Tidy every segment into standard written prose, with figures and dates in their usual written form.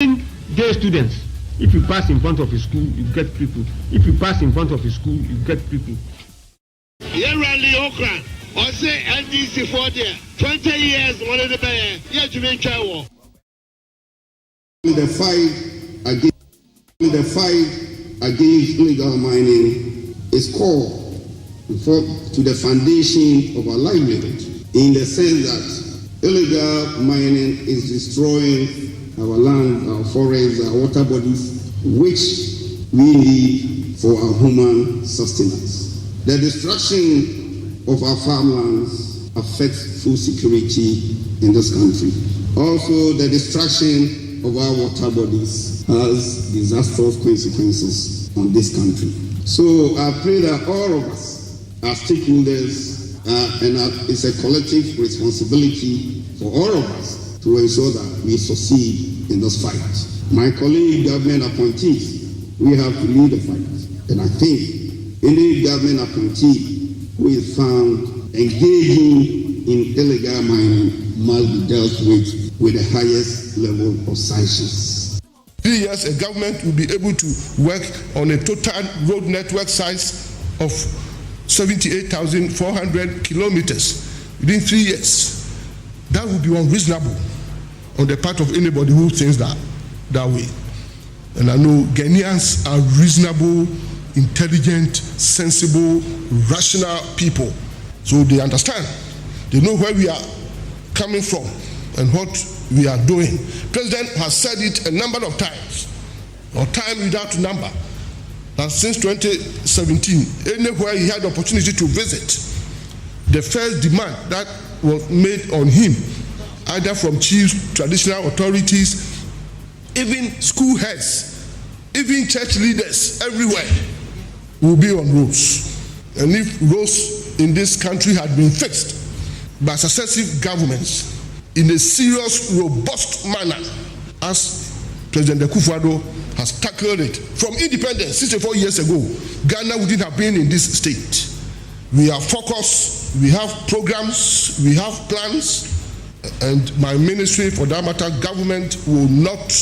Day students, if you pass in front of a school, you get people. If you pass in front of a school, you get people. Rally Okra, or say NDC for there, 20 years, one of the bear, yet you make war. The fight against illegal mining is core to the foundation of our livelihood, in the sense that illegal mining is destroying our land, our forests, our water bodies, which we need for our human sustenance. The destruction of our farmlands affects food security in this country. Also, the destruction of our water bodies has disastrous consequences on this country. So I pray that all of us are stakeholders, and it's a collective responsibility for all of us to ensure that we succeed in this fight. My colleague government appointees, we have to lead the fight. And I think any government appointee who is found engaging in illegal mining must be dealt with the highest level of sanctions. 3 years, a government will be able to work on a total road network size of 78,400 kilometers within 3 years. That would be unreasonable on the part of anybody who thinks that way. And I know Ghanaians are reasonable, intelligent, sensible, rational people. So they understand. They know where we are coming from and what we are doing. President has said it a number of times, or time without number, that since 2017, anywhere he had the opportunity to visit, the first demand that was made on him, either from chiefs, traditional authorities, even school heads, even church leaders everywhere, will be on roads. And if roads in this country had been fixed by successive governments in a serious, robust manner, as President Akufo-Addo has tackled it from independence 64 years ago, Ghana wouldn't have been in this state. We are focused, we have programs, we have plans, and my ministry, for that matter, government, will not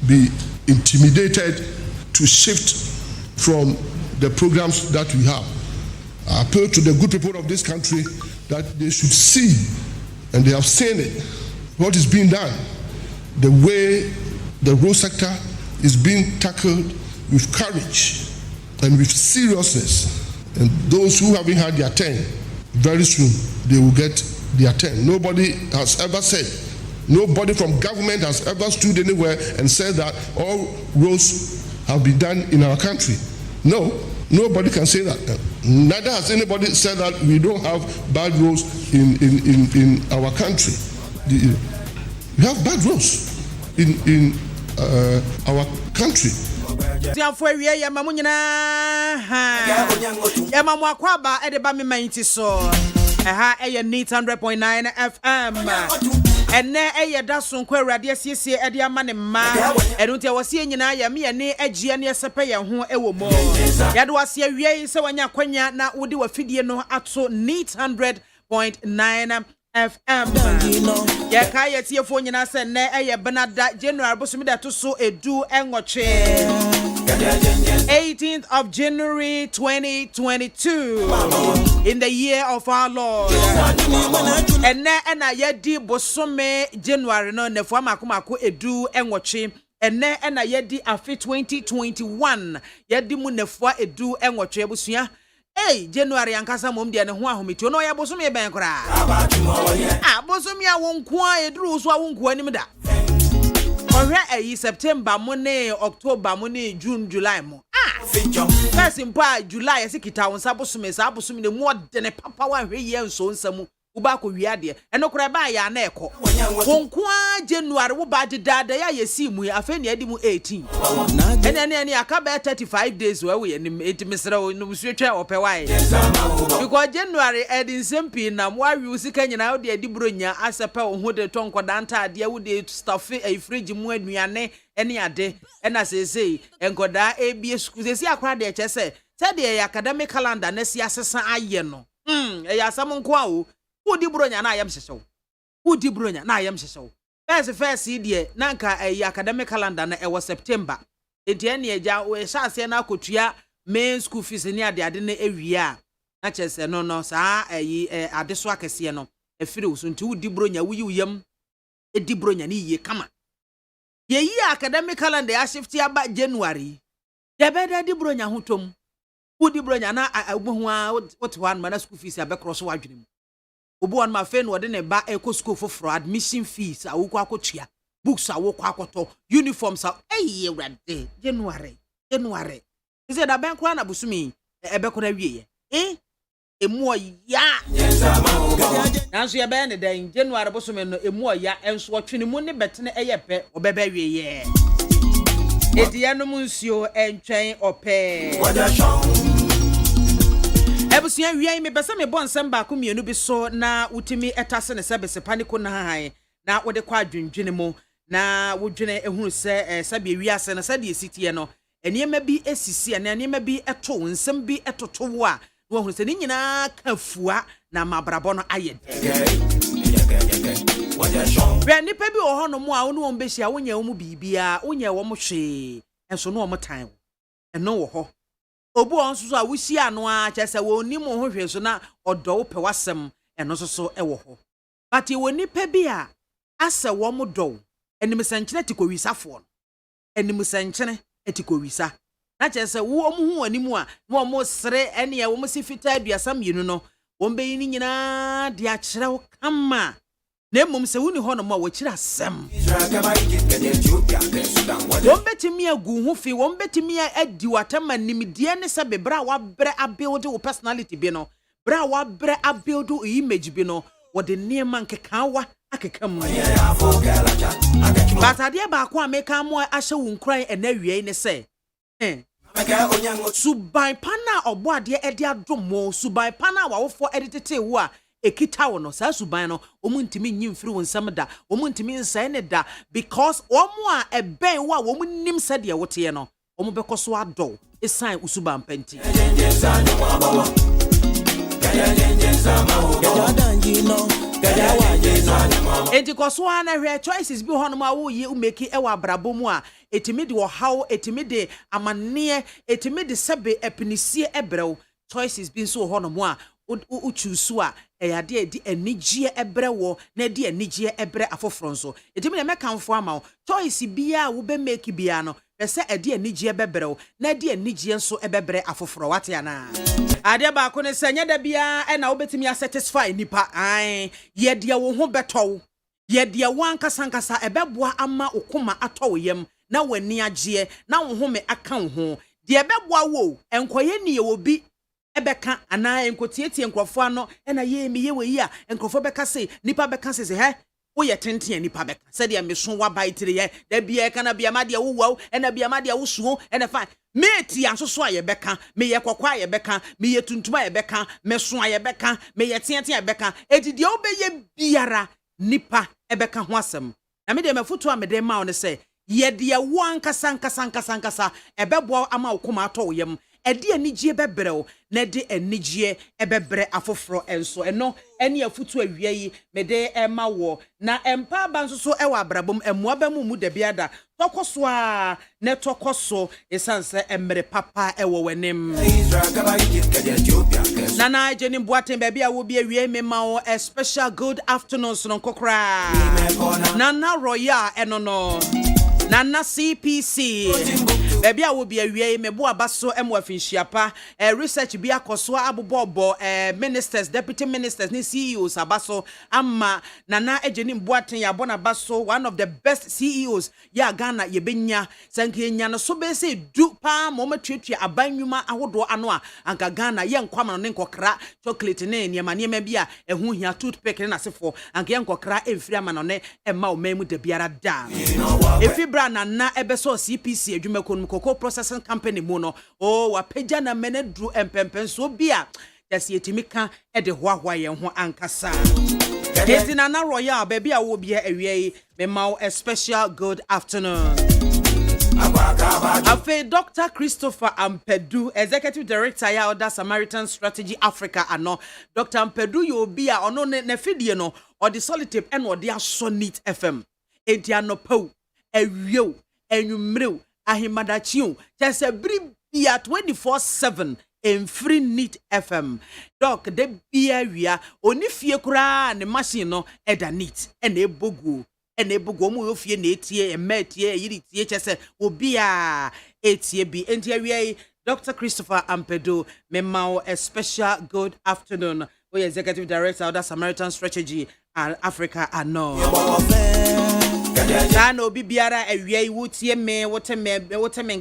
be intimidated to shift from the programs that we have. I appeal to the good people of this country that they should see, and they have seen it, what is being done, the way the road sector is being tackled with courage and with seriousness. And those who haven't had their turn, very soon they will get their turn. Nobody has ever said, nobody from government has ever stood anywhere and said that all roads have been done in our country. No, nobody can say that. Neither has anybody said that we don't have bad roads in our country. We have bad roads in our country. Neat 100.9 FM. And there, that's on queer radio, CC, Edia Manema, and until I was seeing you now, me and a Gianni Sapaya, who ever more. That was your way, so when you're Quenya now would do a video no at so Neat 100.9 FM. Ya Kaya Tiaphone, and I said, Nay, Bernard General Bosumida to so a do and watch 18th of January 2022 in the year of our Lord. And na yedi bosome January no nefo makomako edu enwoche ene na yedi afi 2021 yedi mu nefo edu enwoche abusua. Hey, January ankasa mom de ne ho ahometi no ya bosome ben kora. Bosome a wonko a eduru so a wonko anim da. Already September, Monday, October, Monday, June, July. First in part, July, I think it was Sabosum, the more than a papa 1 year so some Ubako Viadia, and no crabby an echo. Wonqua January, what bad dada, ya see me, I find Edimu 18. And then any Akaba 35 days where we and Mr. No switcher or Pewai. Because January adding Sempi, now why you see Kenya out the Dibrunya as a pearl who the tongue quadanta, dear would stuff a fridge when we are any day, and as they say, and Goda ABS, they see a crowd there, just say, the academic calendar, Nessia Sassa Ayeno. A Samon Quao. Who di bronya na ayam seso? Who di bronya na ayam seso? first die nanka academic calendar na was September enti ene eja we hyase na akotua main school fees ni ade na ewia na chese no saa ade so akese no efiri wo so nti wo di bronya wo yi uyam edi bronya ni ye kama ye yi academic calendar ya shift aba January de beda di bronya hotom wo di bronya na agbohu a what one man school fees abekro so wadwene mu obu on ma fe no de ne ba eco school for admission fees awukwa akotua books awukwa akoto uniforms ewrade January is it da ben kwa na busumi ebekora wie emu ya nanso ye ben de January busumi no emu ya enso otwene mu ne betene eyepe obeba wie ye edianom nsuo entwen ope Ebusia wiai me besa me bon samba ko mienu bi so na utimi etase ne sebe sepaniko na han na wode kwa adwendwene mu na wodwene ehunu se sabe wiase na sade esitie no eniema bi esisi na eniema bi eto nsem bi etoto wo a wo hunu se ni nyina kafua na mabrabo no ayed we nipa bi wo hono mu a wo no won behia wonya wo mu bibia wonya wo mo hwe enso no wo mo tan eno wo ho obu onso a wusi ano a chese woni mo ho hwe so na odo wo pe wasem eno so ewo ho but ye woni pe bi a ase wo mo do enim sanchene tikowisafo no enim sanchene etikowisa na chese wo mo hu animu a wo mo sere ene ye wo mo sifita aduasam yinu no wo mbe yin nyina de a kire wo kama na mmom se woni ho no ma wo kire asem wo betimi agu hu fi wo betimi adi watama nimdie ne se bebra wa bre abuild wo personality bi no bra wa bre abuild wo image bi no wo de niema nkekawa akekam batade ba kwa meka mo ahye wo nkran enawie ne se suban pana oboade ede adomo suban pana wa wofo editete wo a ekita wo no sa suban no omuntimi nyimfiri wo nsam da omuntimi nsan ne da because omo a eben wo a wo nim sade wote no omo bekoso ado esan usuban panti enti koso ana hwe choices bi hono ma wo ye umeki ewa abrabo mu a etimi de wo haw etimi de amanne etimi de sebe epinisie ebrew choices bi so hono mu a uchusu a eyade edi enigie ebrewo na di enigie ebre afoforo so etimi na mekanfo ama choice bia wo be make bia no pese edi enigie bebrew na di enigie nso ebebre afoforo wate ana ade ba ko ne senya da bia e na wo betimi satisfy nipa ai ye de wo ho betow ye de wanka sankasa ebeboa ama okoma atowo yam na wani agye na wo ho me aka wo ho de ebeboa wo enkoye ni ye obi ebeka ana enkotietie nkrofo ano na ye mi ye we a nkrofo beka se nipa beka se he wo ye tenten nipa beka se de meso wa baitire ye da bia kana biama de wo wo na biama de wo suo na fa meti ansoso aye beka me ye kwakwa aye beka me ye tuntuma aye beka me so aye beka me ye tenten aye beka edidi obeye biara nipa ebeka ho asem na me de mafuto a me de ma wo ne se ye de wo ankasa ebebo ama okoma ato yam edi enigie bebrew na de enigie ebebre afoforo enso eno ene afutu awia yi mede ema wo na empa ba nso so ewa abrabom emua ba mu da biada tokoso a ne tokoso esanse emre papa ewo wenem nana jeni boaten baby a wo bi awia me ma wo a special good afternoon so nkokra nana royal enono nana CPC baby a wo bi awia me bo abaso emo afinshiapa research bi akoso abobobo ministers deputy ministers ni CEOs abaso ama nana ejeni mboaten ya bona baso one of the best CEOs ya Ghana yebenya sanke nya no so be say du pa mo matwetwe abanwuma ahodo ano a anka Ghana ye nkwama no nkokra chocolate ne niema bi a ehu hia toothpick ne nasefo anka ye nkokra emfiri ama no ne emma o memu da biara da efibra nana ebeso CPC adwumako Cocoa Processing Company mu no o wapeja na menedru empempen so bia yesi yetimika ede hoahoa ye ho ankasa eti nana royal baby a wo bia awie me ma a special good afternoon Afe Dr. Christopher Ampedu, Executive Director ya Oda Samaritan Strategy Africa ano Dr. Ampedu yo bia ono ne fidie no or the solitape and or dia Sonit FM edianopo ewio enwumrew ahimadachiu chese bribia 24/7 in free neat FM doc de bia wia oni fie kura ne machine no eda neat ena ebogu mu ofie na etie emetie yiri tie chese obi a etie bi enti awia Dr. Christopher Ampedo memao a special good afternoon. We executive director of the Samaritan Strategy and Africa ano. Kano bibiara awia wutie me wote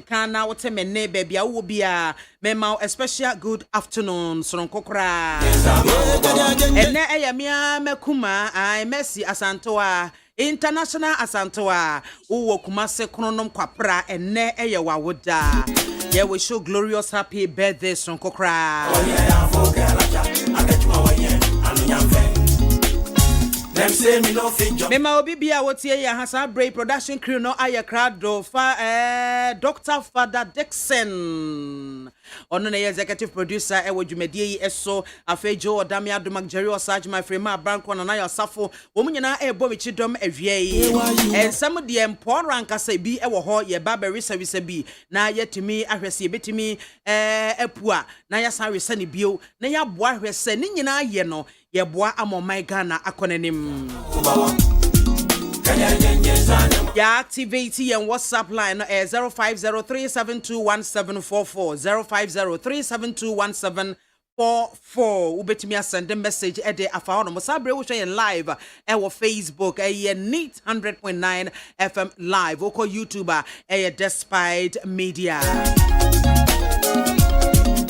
kana wote me ne baby awo bia memao a special good afternoon sonkokra. Ene eyamia mekuma ai Messi Asantoa International Asantoa uwo kumase kronom kwapra ene eye wawoda. Yeah, we show glorious happy birthday sonkokra. Mema obi bia wotie ya hasa Bray production crew no ayakrado fa Dr. Father Dixon ono na executive producer ewo dwumadie yi eso afejo odame adomak Jerry Osage my friend ma branko na ya safo wo nyina ebo mechidom awie yi ensam de empor rankasa bi ewo ho ye barbary service bi na yetimi ahwese betimi apua na ya san rese ne bio na ya boa ahwese ne nyina ye no ye boa amomai Ghana akonenim ya activate your WhatsApp line 0503721744 0503721744 ubetimi send a message ede afa no sabre wo share live e Facebook neat 100.9 FM live oko YouTuber Despite Media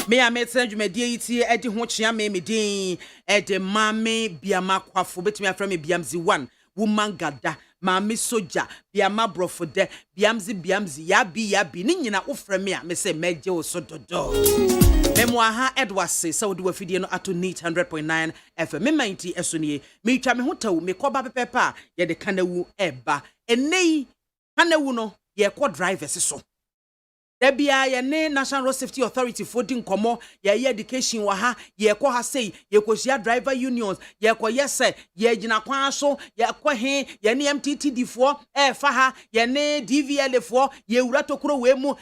me a message dwumadie iti edi ho chia me din ede MAAME BIAMAH AKWAFO betimi afra me biamzi 1 woman gada MAAME soja BIAMAH brofode biamzi yabi ni nyina ofra me a me se meje wo so dodo memo aha Edward se wo de wafidie no ato neat 100.9 FM me manti esoni me twa me hotawu me koba pepepa ye de kanawu eba enei kanawu no ye ko drivers so Debia ye ne National Road Safety Authority for din komo ye education wa ha ye ko ha sei ye ko sia driver unions ye ko yese ye gina kwan so ye ko he ye ne MTTD fo fa ha ye ne DVL fo ye wura tokuro we mu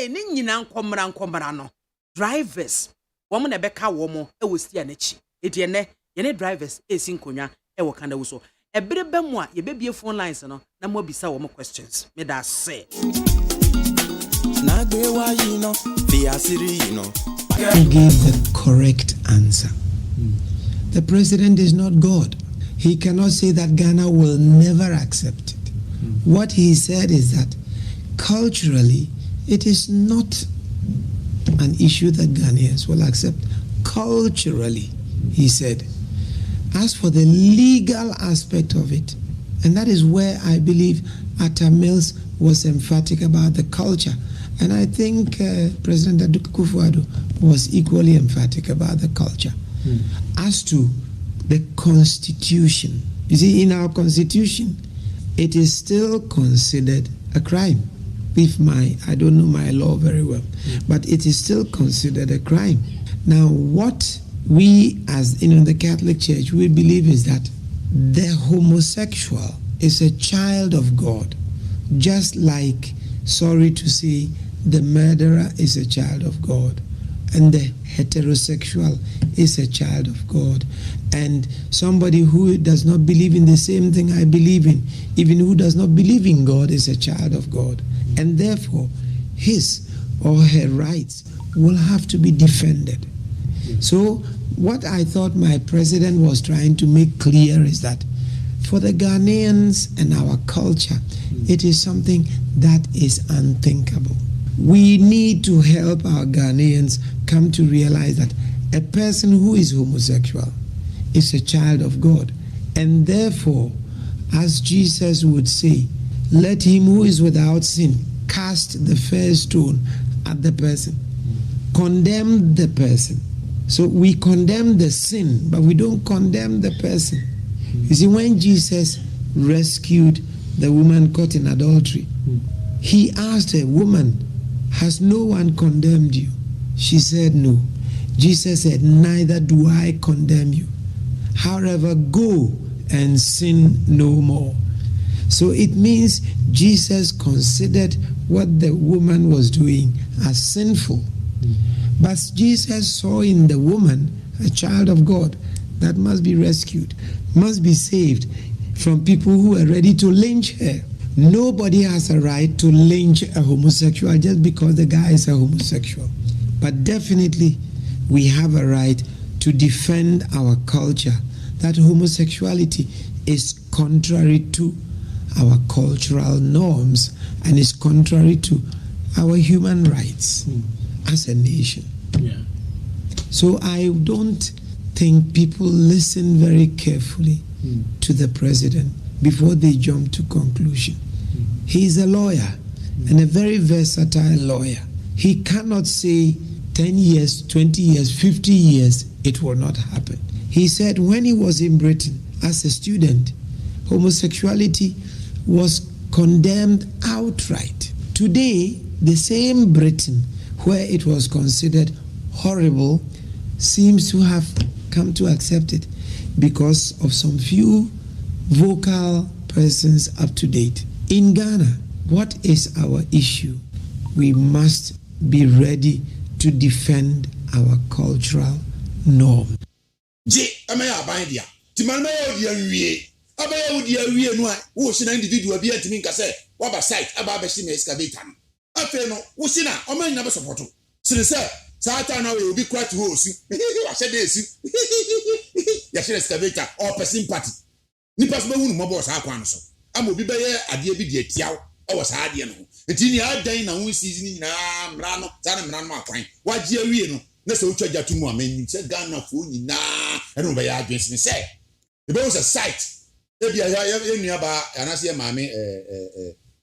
ni nyina nkomra no drivers wo mo na beka wo mo wo stia na chi edi ne ye ne drivers sin konwa wo kana wo so ebere ba mu a ye bebie phone lines no na mo bisa wo mo questions me da say He gave the correct answer. The president is not God. He cannot say that Ghana will never accept it. What he said is that culturally, it is not an issue that Ghanaians will accept. Culturally, he said. As for the legal aspect of it, and that is where I believe Atta Mills was emphatic about the culture. And I think President Akufo-Addo was equally emphatic about the culture. As to the constitution, you see, in our constitution, it is still considered a crime. I don't know my law very well, but it is still considered a crime. Now, what we as in the Catholic Church, we believe is that the homosexual is a child of God, just like, sorry to say, the murderer is a child of God, and the heterosexual is a child of God, and somebody who does not believe in the same thing I believe in, even who does not believe in God, is a child of God, and therefore his or her rights will have to be defended. So what I thought my president was trying to make clear is that for the Ghanaians and our culture, it is something that is unthinkable. We need to help our Ghanaians come to realize that a person who is homosexual is a child of God. And therefore, as Jesus would say, let him who is without sin cast the first stone at the person. Condemn the person. So we condemn the sin, but we don't condemn the person. You see, when Jesus rescued the woman caught in adultery, he asked her, woman, has no one condemned you? She said no. Jesus said, neither do I condemn you. However, go and sin no more. So it means Jesus considered what the woman was doing as sinful. But Jesus saw in the woman a child of God that must be rescued, must be saved from people who are ready to lynch her. Nobody has a right to lynch a homosexual just because the guy is a homosexual. But definitely we have a right to defend our culture, that homosexuality is contrary to our cultural norms and is contrary to our human rights as a nation. Yeah. So I don't think people listen very carefully to the president before they jump to conclusion. He is a lawyer and a very versatile lawyer. He cannot say 10 years, 20 years, 50 years, it will not happen. He said when he was in Britain as a student, homosexuality was condemned outright. Today, the same Britain where it was considered horrible seems to have come to accept it because of some few vocal persons up to date. In Ghana, what is our issue? We must be ready to defend our cultural norm. Sata na we obi kwat hosu wahye dey esu ya hye excavator or person party nipa so behunu mo boss akwan no so ama obi beye ade bi de atiaw e wo sa ade no enti ni adan na ho season ni na mra no sa na mra no akwan wagye awie no na se otwa jatu mu amani se Ghana fo nyina e no beye adwense se e be was a site e bia ya enua ba anase maame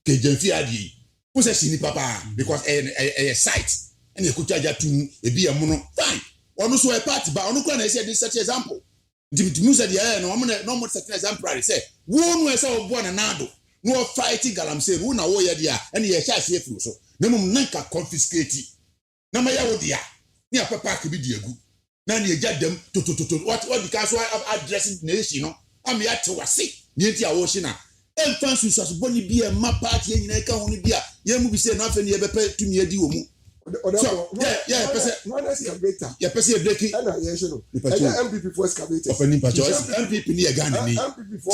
kejemfi ade wo se sini papa because a site and you could charge to be a mono fine. One so a party, but on the say this such example. To said the no more such example. Say, one was our one another. No fighting galam say, one away dia, and ye shall see so. No nanka confiscate. No my dia. Near papa could be dear good. Nan ye judge them to what because I addressing nation, you know. I'm yet to was sick. Near the ocean. And Francis was bonny be a map party and I can only be a young be say nothing ye better to me a deal. So, yeah, one excavator. Yeah, person breaking. And I know. MPP for excavator. MPP near Ghana. MPP for.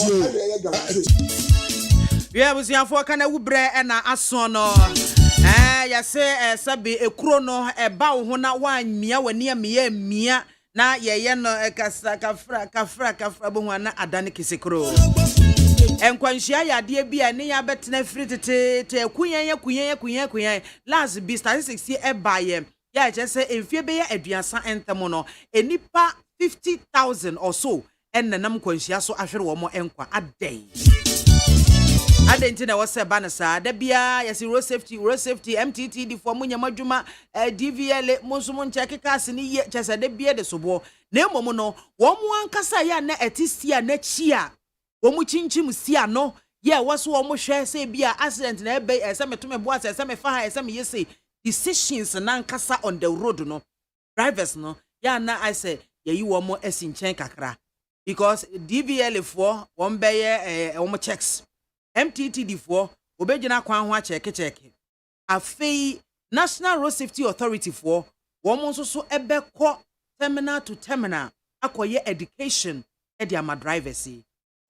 Yeah, we see for kana ubre na asono. Ya say sabi ekuro no eba wo na wan mia wani mia na ye no kasa kafra bo na adane kisekro. Enkwanhia ya de bia ne ya betena free tete kuyen last be statistics e baye ya je say enfie be ya aduasa entemo no enipa 50,000 or so ennenam kwanhia so ahwere wo mo enkwa adai ntina wose banasa da bia ya si road safety MTT di fo munya madwuma DVL monsumo ncheke kase ni ye chese da bia de sobo na emom no wo mo ankasa ya na etisia na chia Omu chinchim sia no ye waso omu hwe say bia accident na ebe ese metome boa ese me fa ese me yese decisions na nkasa on the road no drivers no ya na I say ye yi wo mo esinchen kakra because DVL for won beye omu checks MTTD for obegina kwan ho a check afei National Road Safety Authority for wo mo so ebe ko terminal to terminal akoye education e dia ma drivers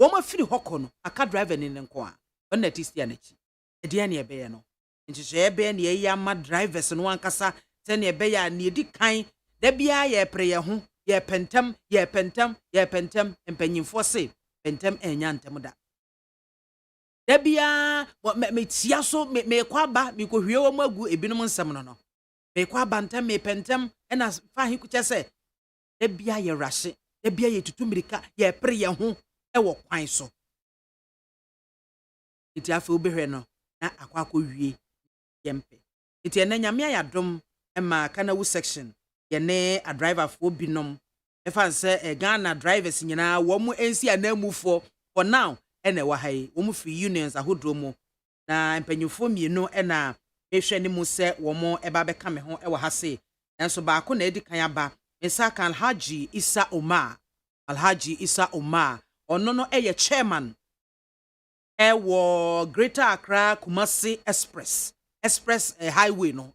Woma firi hoko no aka driver ni nko a on na tisia na chi e dia na ebe ye no nchihye ebe na ye ama drivers no ankasa se na ebe ya na edi kan da bia ye pre ye ho ye pentem empanyimfo se pentem enya ntem da bia me tia so me kwaba me ko hwie wo magu ebinom nsem no me kwaba ntem me pentem ena fa hi kuche se da bia ye rashe da bia ye tutumirika ye pre ye ho ewo kwan so iti afa obehwe no na akwakọ wie yempe iti ena nyame ayadom ema kana wu section ye ne a driver for binom e fan se Ghana drivers nyina wo mu ensi anamu for now ene wa hai wo mu free unions ahodro mu na mpanyufo mienu ena ehwe ne mu se wo mu eba beka me ho e wa ha se enso ba ko na edi kan aba Mesa kan Alhaji Isa Omar ono no eye chairman wo Greater Accra Kumasi Express highway no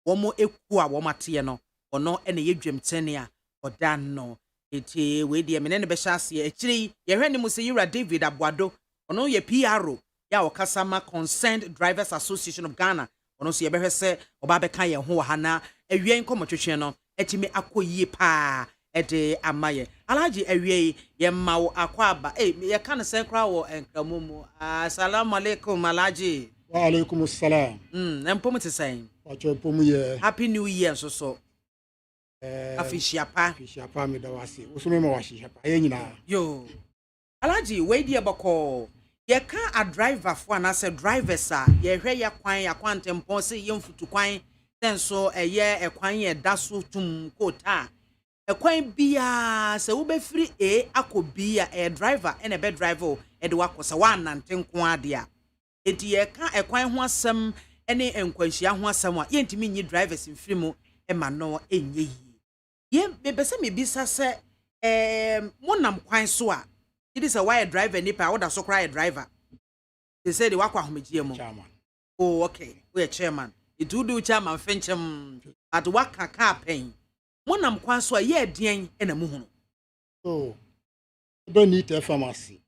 womo eku a womate no ono ene yedwemtene a odan no eti we de me ne be hyase ekiri ye hwene mu se Yura David Abuado ono ye PRO ya Okasama Concerned Drivers Association of Ghana ono so ye behwe se oba be kan ye ho ha na awie nkomotwetwe no etimi akoyie pa ede amaye alaji awie ye mawo akwaba ye kan se kra wo enkramumu assalamu alaikum alaji wa alaikum assalam empom te sai wacho pom ye happy new year so afishiapa me da wase usume ma washiapa ye nyina yo alaji we die bako ye kan a driver fo na se drivers a ye hwe ye kwan ya kwantempon se ye mfutu kwan senso eye ekwan ye daso tum kota ekwan bia se wo be free akobia driver ene be driver e de wakosa wa nantenko ade a enti ye kan ekwan ho asem ene enkwanhia ho asem a ye ntimi nyi drivers mfiri mu e ma no enye yi ye bebese me bisa se monam kwan so a it is a wire driver nipa woda so cry driver they say the wakwa homegie mo chairman oh okay we chairman it do chairman fenchem at waka ka pen monam kwan so a ye den na mu hunu so do need a pharmacy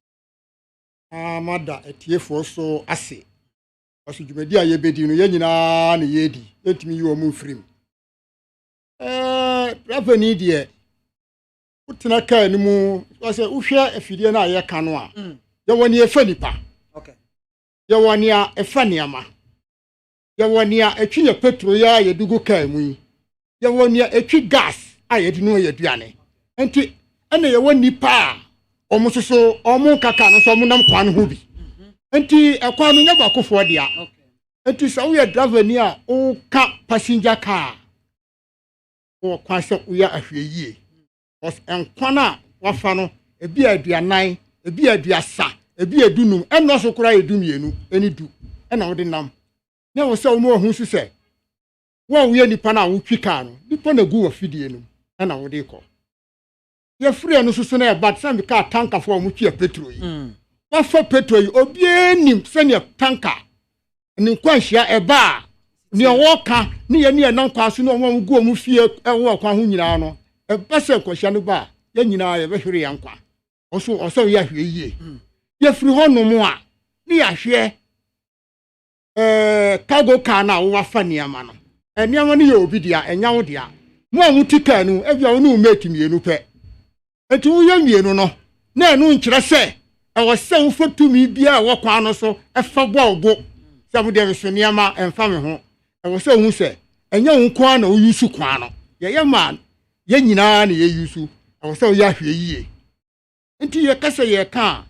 amada etiefo so ase wasu jumedi a ye bedi no ye nyina na ye di yetimi yi o mu mfirim driver ni die utena ka ni mu wase uhwe afidie na ye ka no a ye woni efa nipa okay ye woni a efa niama ye woni a etwi petrol ya ye dugu ka mu ye woni a etwi gas a ye di no ye duane enti ene ye woni pa omusoso omu kaka no so munam kwan ho bi enti ekwan no nya bakofo dia okay enti so we driver ni a o ka passenger car o kwase uya ahweyie os enkwana wafa no ebi aduanan ebi aduasa ebi edunum eno so kura edumienu eni du ena wo de nam na wo se wo mo hu su se wo wo ye nipa na wo twika no nipa na gu afidie no ena wo de ko ye free no susu na e bat sam ka tanka fo mo twa petrol yi wafa petrol yi obi enim se ne tanka ni kwanhia eba ni owoka ni ye nan kwaso no mo gu omu fie ewo kwa ho nyina no e bese kwanhia no ba ye nyina ye behwere yankwa oso ye ahwe yie ye firi ho no mo a ni ahwe cargo car na wo wafa niama no niama no ye obi dia enya wo dia mo a mutika no e bia wo no mate mienu pe enti wo ye mienu no na enu nkyere se e wo se wo fotumi bia wo kwa no so e fa bo obo se mo de so niama emfa me ho e wo se hu se enya wo kwa na wo yusu kwa no ye man ye nyina na ye yusu e wo se wo ya hwe yie enti ye kase ye ka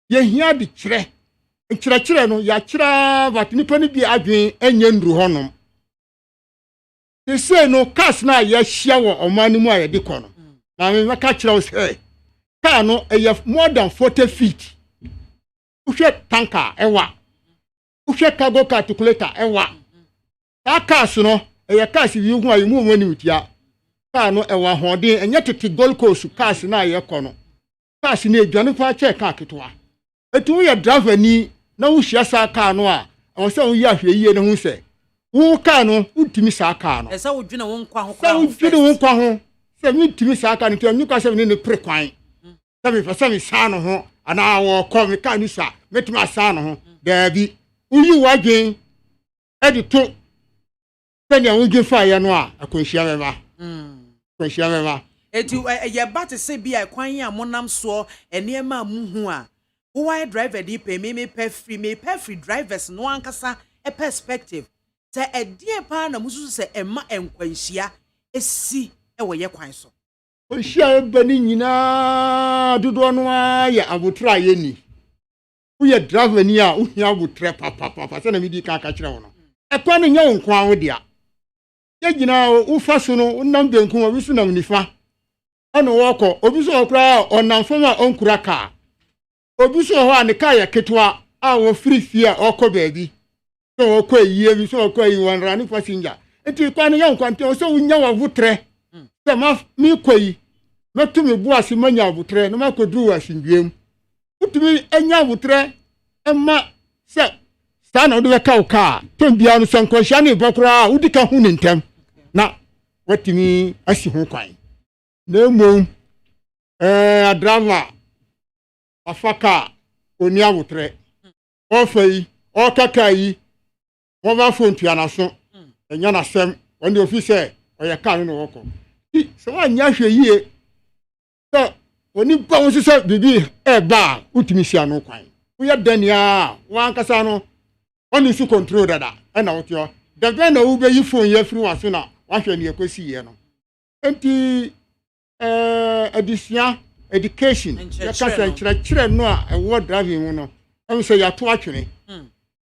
ye hia de kyere no ya kyera but nipa ni bi adwen enye ndru honom they say no cars na ya hia wo omani mu a ye de kono na me maka kyera wo say car no more than 40 feet uhwe tanker ewa uhwe cargo car calculator ewa cars no cars bi hu ayi mu ni utia car no ewa hoden enye tete Gold Coast cars na ye kono cars na edwane fa che car ketwa etu ye driver ni na wo hia sa car no a wo se wo ya hwe yie ne hu se wo car no utimi sa car no e se wo dwene wo nkwa ho kwa ho dwene wo nkwa ho se mi timi sa car no to mi kwa se ni pre kwan se mi fa se mi sa no ho ana wo ko mi car ni sa metimi asa no ho da bi uyi wadwen edi to se ne wo gye fa ye no a akonhia beba akonhia beba eti ye bat se bia kwan ya monam so eniema muhu a why driver di pay me pay free drivers no ankasa a perspective se edie pa na mususu se emma enkwanhia esi wo ye kwan so ohia ebani nyina dodo no ya abotra ye ni wo ye driver ni a ohia abotra papa se na mi di ka kire wo no ekwan no nya wo nkwan wo dia ye nyina wo fa so no wonam benku wo bisu nam nifa ana woko obi so okra onam fama onkura ka obi so ho an ka ya ketwa a wo free fee a okọ baabi so okọ yie bi so okọ yi wanra ni passenger enti kwa no yan kwante so wunya wa vutre se ma mi koyi metumi bu ase manya vutre no ma kodru wa sindwem utumi enya vutre Emma say stand on the car tem bia no san kwahia ne bokra wudi ka hu ne ntem na watimi asi ho kwan na mom drama afaka oni awotre ofai okakai wo ba fo ntua so enya na sem when the officer oya ka no woko so anya hwe yie so oni ba won se bibi ba utimi sia no kwan wo ya dania wan kasa no oni su control dada na wotio da be na wo be yi phone ya firi waso na wa hwe ne ekosi ye no enti education ya kasa chire no a wo driving mu no em se ya to atwene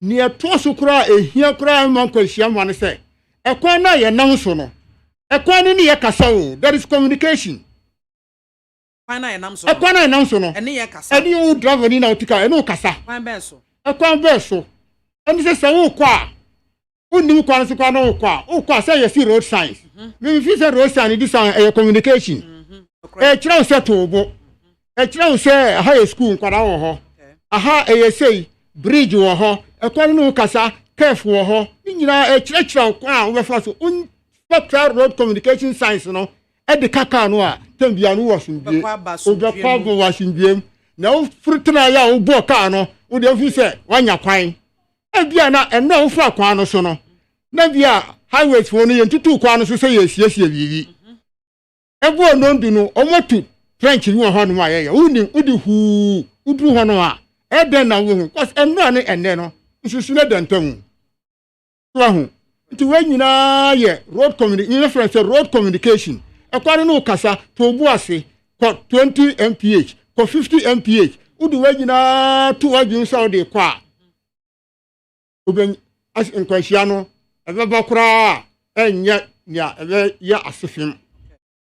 ni eto so kura ehia kura man kwahia mo ne se ekwan na ye nam so no ekwan ni ye kasa o there is communication ekwan na ye nam so no ene ye kasa ene o driver ni na otika ene o kasa ekwan be so ene se wo kwa unim kwa so kwa no kwa say yes road signs me fi say road sign this is communication kira se to bo kira se high school kwara wo ho aha say bridge wo ho ekwan no kasa kef wo ho nyina kira kwa wo fa so spectral road communication signs no e de kaka no a tambia no wasundie obekwa bo wasundiem na wo fruitra ya wo bo ka no wo de fi say wanya kwan bia na ena wo fa kwan no so no na bia highways fo no yentutu kwan no so say yesiesie bibi ebo no ndu no omotu french ni wo ho no ma ye udi hu udru ho no a eden na wo cause eno ne ene no nsusu na dantam so ho nti we nyina ye road communication reference road communication ekwan no kasa to bu ase ko 20 mph ko 50 mph udi we nyina to wadwun sa de kwa oben as enkwahia no ebe bakura enya nya ebe ya asefim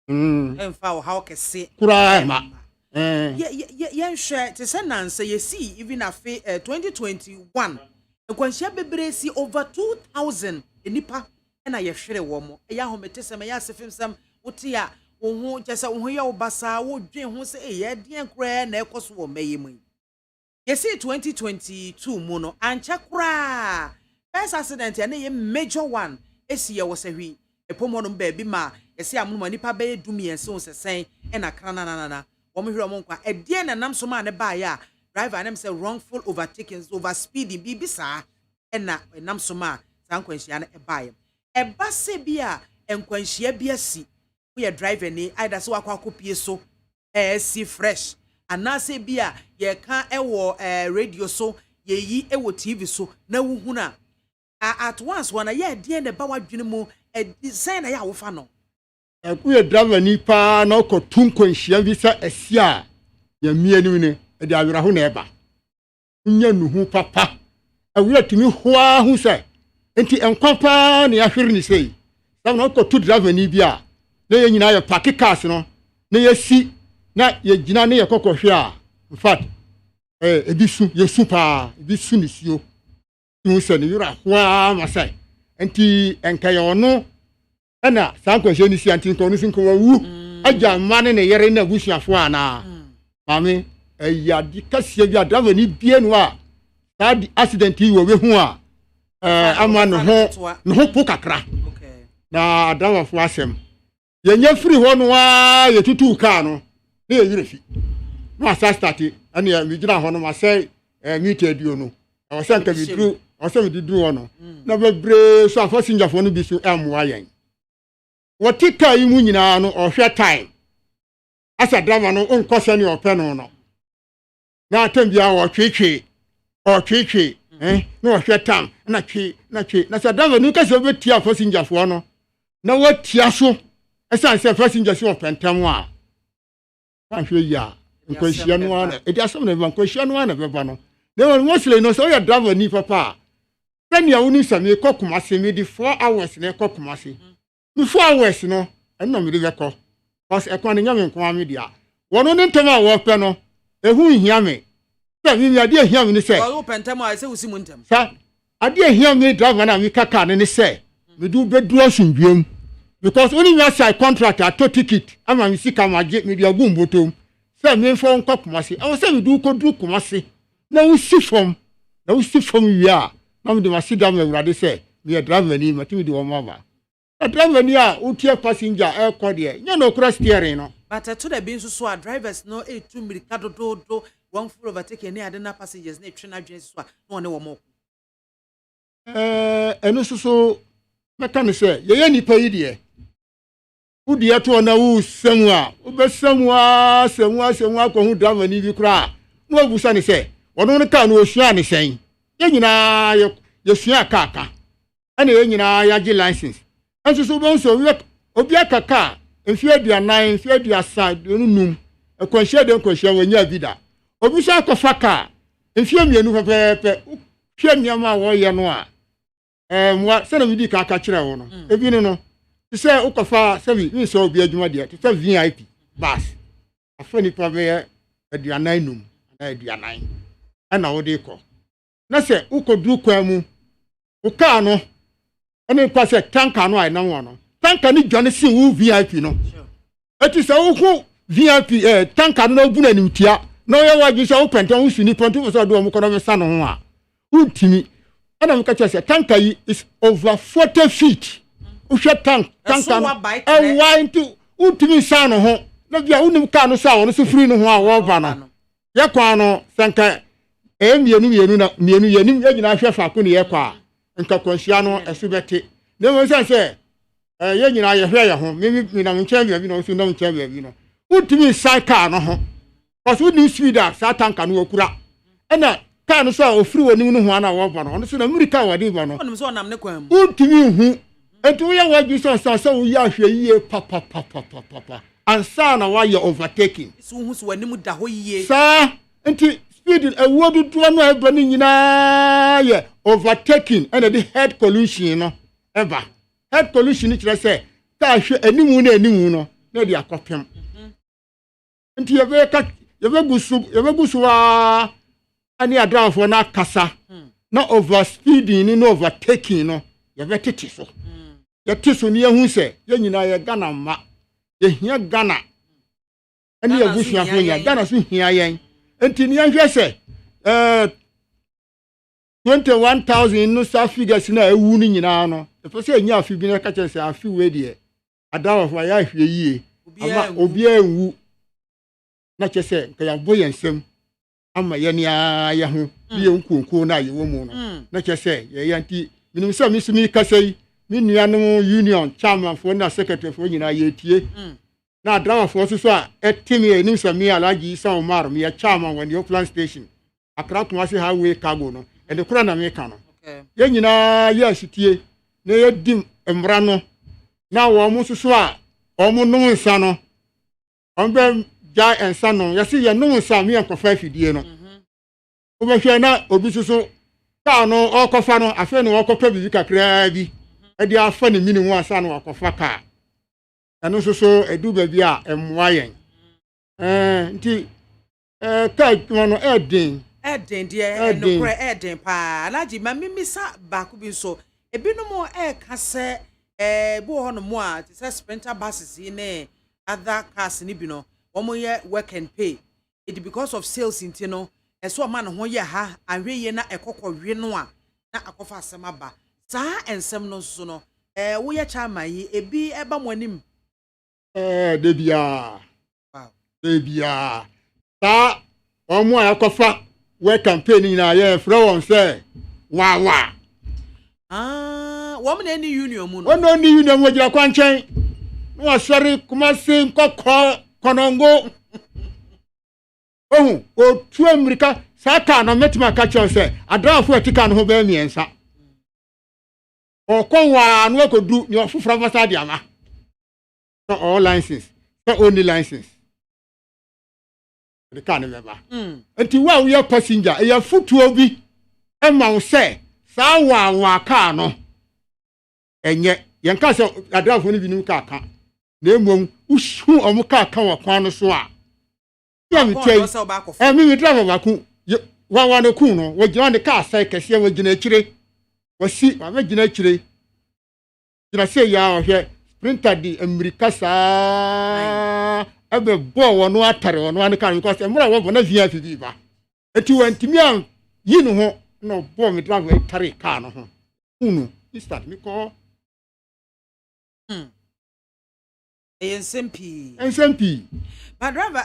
emfa wo how kese kura ma ye nhwe te se nanse ye see even afi 2021 enkwahia bebre si over 2000 enipa na ye hwere wo mo ya homete se me ya asefim sam wote ya wo ho je se wo ho ye wo basa wo dwen ho se ye den kura na ekoso wo maye mu ye see 2022 mu no ancha kura first accident ya na ye major one esi ye wo se hwi epomo no ba bi ma ye see amunuma nipa be dumie se wo sesen na krana na wo mo hwere mo nkwa edie na nam so ma ne ba ya driver na say wrongful overtaking over speeding bi bisa na nam so ma sankwanhia na ebaye eba se bia enkwanhia bia si wo ye driver ni either so akwa kopie so si fresh anase bia ye ka ewo radio so ye yi ewo TV so na wuhuna at once wana ye de na ba wadwene mu sign na ya wo fa no ku ye driver ni pa na ko tunkwanhia bi sa asia ya mienu ne de awira ho na eba nya nuhu papa awira timi hoa hu se enti enkwapa ne ahwere ni sei sam na ko tu driver ni bia na ye nyina ye park cars no na ye si na ye gina ne ye kokohwe a in fact ebisu ye supa ebisu ni sio tu se ni yura hoa masai enti enka ye ono na sankwahye ni si antin ko no sin ko wu aja mane ne yere na busuafo ana mame ya di kasie bia driver ni bie no a sad accident yi wo we hu a ama no ho po kakra na driver fo asem ye nya free ho no a ye tutu car no na ye yire fi no asa start ani ya mi gina ho no ma say meter dio no o se nka bidru o se mi didru ho no na bebre so afo sinjafo no bi so amwa yen wo tika yi mu nyina no o hwe time asa driver no onko se ni ope no no na atambia wo twetwe no hwe time na twe na sa driver no ka se obeti afo sinjafo no na watia so esa se passenger so pentam a ahwe ya nkwahia no ana edi asem na nkwahia no ana beba no they were mostly no so your driver ni papa then ya woni same kokoma se me di 4 hours na kokoma se me 4 hours no enno me de beko cause ekwan nya me nko ame dia wono ne ntem a wo pe no ehu hia me se mi ade hia me ni se wo pentam a se wusi mu ntem sa ade hia me driver na me kaka ne se me du bedu asundwem because only your side contract a to ticket ama mi sika maje me dia gumbotom say me for nkọ Kumasi I say we do ko du Kumasi na we see from na wo si fam wi a na me de ma sida ma awurade say me driver ni ma timi de wo ma ba na driver ni a wo tie passenger e ko de nya no kura steering no but to the bin so drivers no e tu mirika do one full overtake any adena passengers na twe na dwen so no ne wo mo eno so meka ne say ye nipa yi de udi ato na wo semu a wo be semu a ko hu driver ni bi kura no abusa ne say wono ne ka no osua ne sen ye nyina ye sua kaka ene ye nyina ya gi license enso so bon so obi akaka mfi aduanan mfi aduasa num ekwanhia de nkwanhia wanya vida obi so akɔfa ka mfi mienu pepepe hwɛ nneɛma wo ye no a mwa sɛ na midi ka kyerɛ wo no ebi no sɛ ukɔfa sɛ bi so obi adwuma de sɛ VIP bus afa nipa be aduanan num na aduanan ana wo de kɔ na sɛ ukɔduru kwan mu uka no ene kwa sɛ tanka no ai na wo no tanka ni dwane si wo VIP no eti sɛ wo ko VIP tanka no bu na nimtia na wo yɛ wagye sɛ wo pɛntɛn wo suni pɔnto sɛ do mo kɔ no sa no ho a utimi ana mo ka kyerɛ sɛ tanka yi is over 40 feet uhwɛ tanka no wide utimi sa no ho na bia unim ka no sa wo no so free no ho a wo ba no yɛ kwa no sanka mienu na mienu yenim nyina hwɛ fa ko ne yɛ kwa nka kwanhia no ɛsobɛte na mo sɛ ye nyina ye hwe ye ho mi na nkyɛn bia bi no so na nkyɛn bia bi no utimi sai car no ho cause we need speed a sa tanka no okura ɛna car no so a ofiri woni no ho ana wo ba no no so na mirika wade ba no onim so nam ne kwan mu utimi hu enti wo ye wagi so wo ya hwe yie papa ansa na wa ye overtaking so hu so wani mu da ho yie sa enti speed ewo dudu no eba ni nyina ye overtaking and the head collision no eba head collision kire say ta hwe animu no na di akopem nti ye be gusu wa ani adrafo na kasa na overspeeding ni no overtaking no ye be tete so ye tiso ni ehun se ye nyina ye Ghana ma ye hia Ghana ani ebusu afo nya Ghana so hia yen nti ni ahwe se 21,000 no sa figures na ewu ni nyina no efo se nya afi bi na ka kyerɛ se afi we de adawafo ya hwe yie ama obi enwu na kyerɛ se nka ya boye nsem ama ye ne ya ho ye nkonko na ye wo mu no na kyerɛ se ye yanti minim se mi sumi kasai mi nuanom union chairman fo na secretary fo nyina ye tie na adawafo so a etimi enim se mi alaji Isa Omar mi ya chairman when the plan station akra Kumasi highway cargo no ene kura na me ka no ye nyina ye asitie na ye dim emra no na wo mu susu a o mu no nsa no on be ja ensa no ye se ye no nsa me enkofa afidie no o be hwe na obi susu ka no o kofa no afa no o kofa bibi kakra bi e di afa ne mini hu asa no akofa ka eno susu edu ba bi a emwa yen nti ka no edin die no kra eden pa alaji ma mimisa ba ku bi so ebinom ka se bo ho no mo a se sprinter buses ne other cars ni bi no omo ye work and pay it because of sales inti no eso ma no ho ye ha ahweye na ekokɔwe no a na akofa asema ba saa ensem no so no wo ye chama yi ebi eba mo anim debia ta omo akofa we campaign na ye from say wa wo me ni union mu no ono ni union wo gira kwanchen no asori Kumasi nkokɔ konongo o tu America saka no metima ka che say adrafo etika no ho ba miensa o konwa no akodu ni ofufra fasa dia ma so all license so only license the car never enti wa we passenger e ya futuo bi e ma wo se sa wa car no enye yen ka se adrafo ni bi nim ka na emom uhu omo ka wa kwan no so a ya mi tei mi driver ba ku wa no ku no wo gina ne car sai kese wo gina akire wasi wa gina akire gina se ya o hwe sprinter di America sa ebe bo wono atare wono an kan because emra wo na VIP bi ba eti wantimi an yi no ho no bo me driver tare car no ho unu he start me call SMP but driver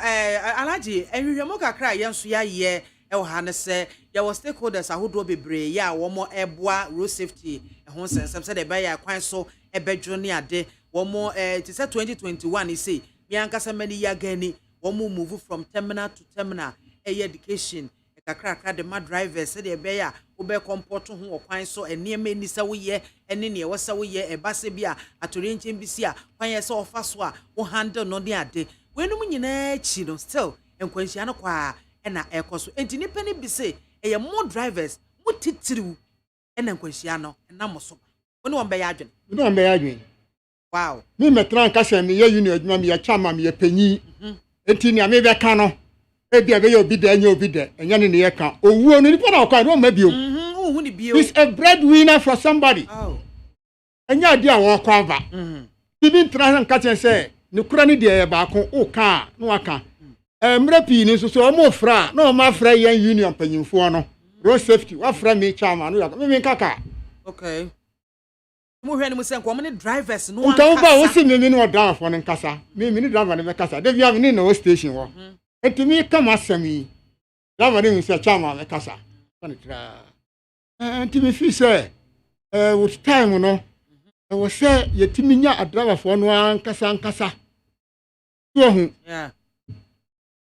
alaji ehwehwemo kakra yenso ya ye ha ne se ya was stakeholders ahodo bebre ya wo mo eboa road safety ho sensem se de be ya kwan so ebedwo ne ade wo mo ti se 2021 e say mi ankasa mani ya gani wo mo move from terminal to terminal education kakra de ma drivers se de be ya wo be comport ho kwan so enema ni se wo ye ene ne wo se wo ye e ba se bia atori nchen bi si a kwan ye se ofa so a wo handle no de ade wenum nyina chi no still enkwanhia no kwa na ekoso enti nipa ni bi se eye more drivers mo titiriw na enkwanhia no na mo so woni won be ya adwen wow mi metran ka se mi ye union adwuma mi ye chama mi ye panyi enti ni ame be ka no e bia be ye obi da anya obi da enya ne ye ka owuo no nipa na okwa no ma bio hu ni bio is a breadwinner for somebody enya dia wo kwa va bibi tran ka se ne kura ni de ba ko o ka no aka mrepi ni so mo fra no ma fra yan union panyimfo no road safety wa fra me chama no ya me kaka okay mo hwe ni mo se nko mo ni drivers no aka ba wo si me ni no driver fo ni nkasa me ni driver ni be kasa de bia me ni no station wo entimi kama sami driver ni se chama me kasa fani tra entimi fi se with time no wo se yetimi nya driver fo no nkasa yeah.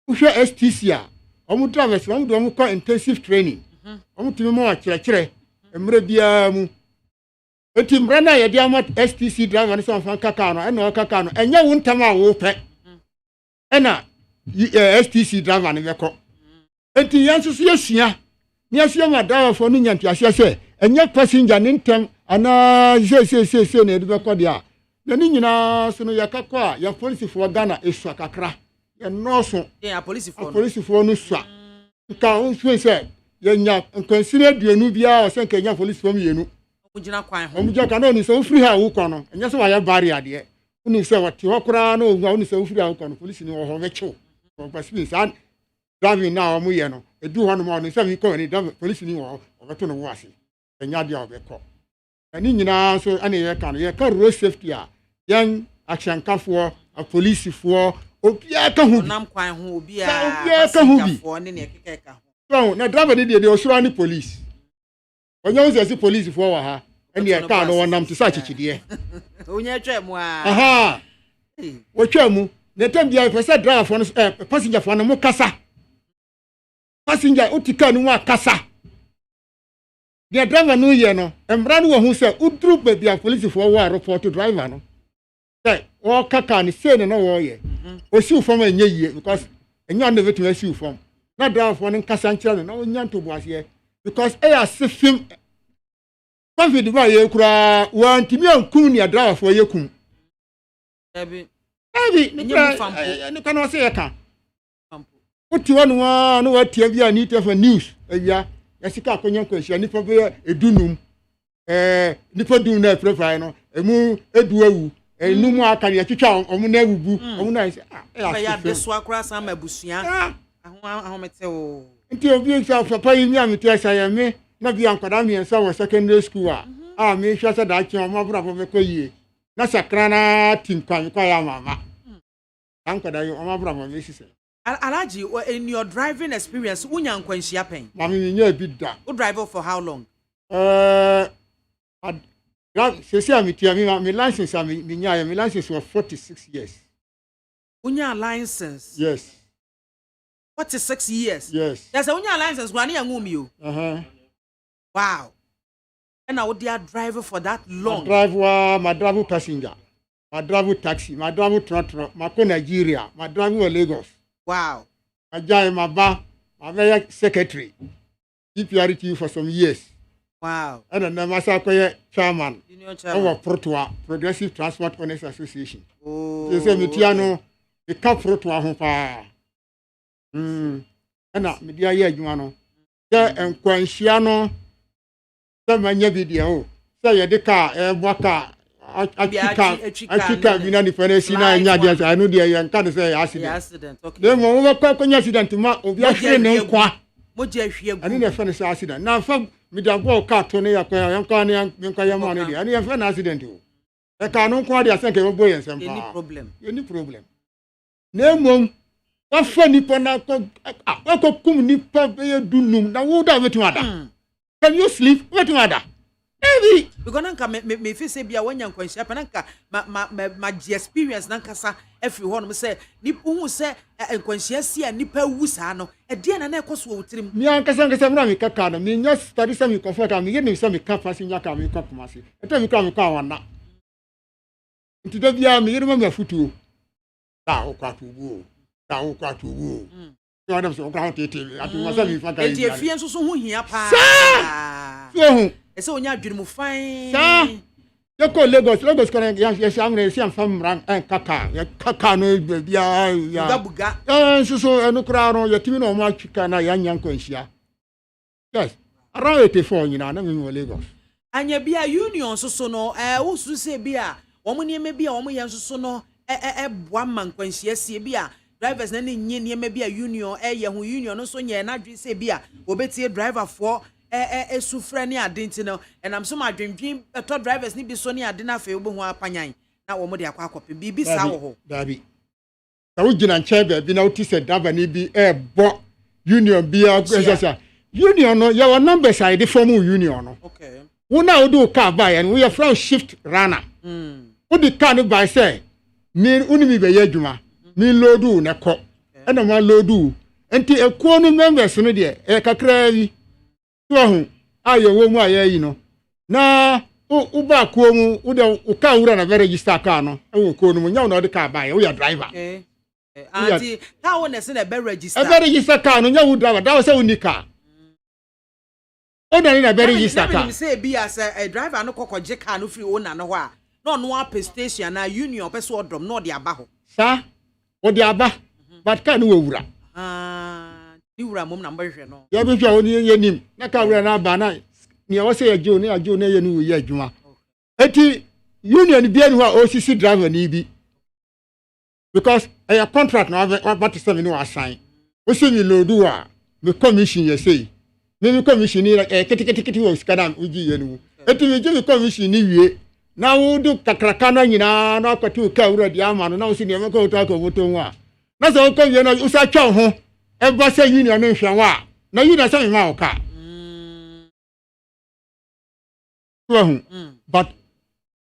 Usha STC a omu drivers omu do ko intensive training omu timi mo akire emre bia mu enti mra na ye dia mo STC driver ni so fan kaka no ena kaka no enya wo ntama wo pe ena STC driver ni beko enti yanso so yesua ni asua ma driver fo no nyanti ase se enya passenger ni ntem ana se na edu beko dia na ni nyina so no yakakwa ya police for Ghana esua kakra ya noso ya police for no sua ka unsu se ya nya nkansire duenu bia o se kenya police for mienu ogina kwan ho omja ka no ni so free ha wo kwa no enya so ya barrier de uni se wati ho kra no ogwa uni se free ha wo kwa no police ni wo ho vecho o passport san driving na o mu ye no edu ho no ma no se mi ko ni police ni wo o beto no wo ase enya dia o beko ani nyina so ani ye ka no ye ka road safety a yan akshankafo a police for obia ka hu nam kwan ho obia ka hu bi for ne ne keka ho so na driver de osura ni police onye wo se police for wa ha ene e ka no wonam ti sa chichide onye twa mu a aha wo twa mu na tem bia pese driver for no passenger for no mo kasa passenger utika no wa kasa the driver no ye no emra no wo hu se udru be bia police for wa report to driver no o kaka ni se ne no wo ye o si ufom enye yie because enya no vetu asi ufom na driver for no kasa nkyere no onya ntobo ase because e asefim confident ba ye kura wantimi ankum ni driver for ye kum ebi ni kana se ye ka uti wonu wa no watia bia ni te for news ya sika akonya kwahia nipa be edunum nipa dun na profile no emu edu awu enumu aka ya twitwa omu na awubu omu na ya beso akura sama abusua ahomete o nti obi nsa papa yi mi amete asa ya me na bia nkwada mi nsa wo secondary school a me hwa se da chi omo bra bo ko yie na sakra na tinkwan kwa ya mama ankwada yi omo bra bo me sise Alaji, in your driving experience, unya nkwanhia pen. Mami nya bi da. You drive for how long? My license my license was 46 years. Unya license? Yes. 46 years? Yes. There's a unya license wani ngum you. Wow. And I would drive for that long. My driver passenger. My driver taxi, my driver truck, my Nigeria, my driver Lagos. Wow. I joined my very secretary, EPRT for some years. Wow. And then I'm a chairman of our Protoa, Progressive Transport Owners Association. Oh. They say, Mitiano, the Cap Protoa Hopa. And now, Media Yajuano. There and Quanchiano, the mania video. Say a deca, waka. I binani fenesina nyadia I know the yan kan say accident okay dem mo ko accident ma obi ahwe ne kwa mo je ahwe ani na fene say accident na fa me da go car to ne yakwa yanka ne yanka yama ne dia. Ani e fe na accident o. E ka no kwa dia senke bo yen sempa. Any problem? Any problem. Na mom wa fa nipa na ko kum nipa be dunum na wo da wetu ada. Can you sleep? Wetu ada. Baby, because nanka me fi say bia wanya nkwanhia pa nanka ma experience nanka sa every one me say ni hu say nkwanhia si a nipa wu sa no e de na ekoso wo tirim mi anka sanka me kaka na mi nya study say mi comfort am ye ni say mi ka fasi nya ka mi ko kumasi eta mi ka wana nti da bia mi yiri ma mafutuo ta o kwa tuwo yo adam so kwa tete atu ma say mi fa ka yi e fie nso so hu hia pa so ese onya adwene mu fine sa yako Lagos kana ya shamre si amfam ran kaka ya kaka no bia ya buga so eno kra no ya timi no ma twika na ya nyanko nhia yes around 84 nyina na me Lagos anya bia union so no wo su se bia wo mo nieme bia wo mo yen so no boa man kwanhia sie bia drivers na ne nye nieme bia union ye ho union no so nye na dwe se bia obetie driver for sufre ni adenti no and am so ma dwendwen to drivers ni bi so ni ade na fe obo ho apanyan na wo mo de akwa akope bibi sa wo ho dabi ta wo gina nche bi na wo ti se driver ni bi bo union bi a union no ya wa number side from union no okay wo na wo do car buy and we are from shift runner wo di car no buy say mi uni mi be ye adwuma mi loadu na ko e na ma loadu enti ekuo no members no de e kakra yi so ayo wo mu aye yi no na u ba ko mu u de u ka wura na be register car no e wo ko no mu nya no de car buy we ya driver anti ka wo na se na be register car no nya wo driver da wo se unika o da ni na be register car me say bi as a driver no kokoje car no free owner no ho a no no up station na union person odom no de aba ho sa o de aba but car no wo wura ni wura mom na mbahwe no ya bi hwa oni ye nim na ka wura na ba na ni wo se ye jo ni ajo na ye ni wo ye adwuma eti union bi anu a osisi driver ni bi because a contract na what to say no assign o se mi lodu a me commission ye say me commission ni kiti wo skadam uji ye nu eti me je commission ni wie na wo du kakraka na nyina na akwatu ka wura di ama no na wo se ni me ko to ko voto nwa na so ko wie na usa twa ho eba say union no hwa na union say ma oka but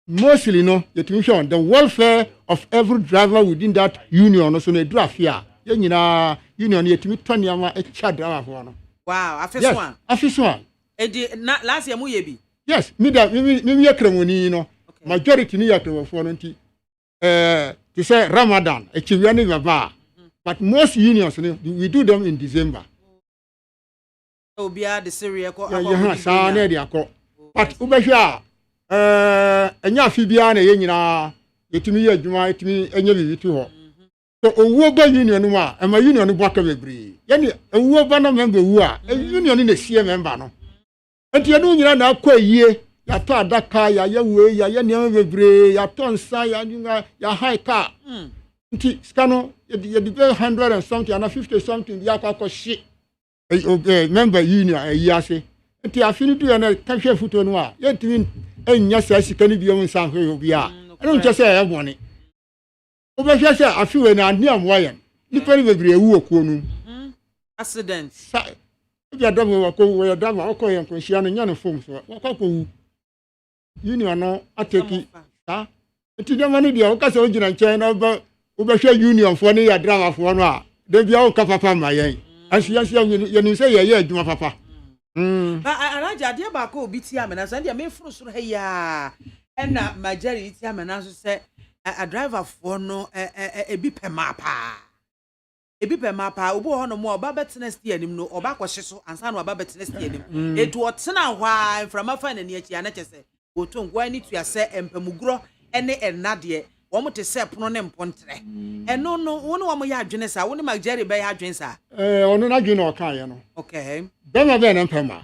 mostly no the welfare of every driver within that union so na do afia ye nyina union yetimi toniama e cha driver for no wow afiswan edi last year mu ye bi yes me ye kremoni no majority ni yakrewo for no nti to say Ramadan e chiwia ni baba. But most unions, we do them in December. Obia the Syria ko but ubehwa enya fibia na ye nyina yetimi ye adwuma yetimi enya bibitu ho. So owo ba union no a ema union no boaka bebre. Ye ne owo ba no member wu a union na sie member no. Enti ye no nyina na akwa yie ya to adaka ya ye we ya ye ne bebre ya to nsa ya high car. Nti skano you depay 100 and something and 50 something ya kwa shit member union yase nti afini tu na kahwe futo no a yetimi enya sa sika ni biom nsan hwe obi a eno nche se ya bone obehwe se afiwe na aniam wayen nipa ni bebre ewu okuo nu accident ya damo wako ya damo oko yan konhia no nya no fom so wakako wu union no ateki ta nti dama ni dia okase ogina nche na ba ubehwe union for ni ya driver for no a de bia o ka papa ma yen ansia ye ni say ye adwuma papa araja de ba ko obi ti amena so de me furu soro he ya na majari ti amena so say a driver for no ebi pema pa obo ho no mo oba betena stie anim no oba kwhye so ansa no oba betena stie anim etu otena hwa mframa fa na ni achi ana kyese oto ngwa ni tuase empamugro ene enade womo te se pono ne mpontre eno no wonu womo ya adwene sa wonu majari be ya adwene sa onu na adwene o kan ye no okay be ma be na mpema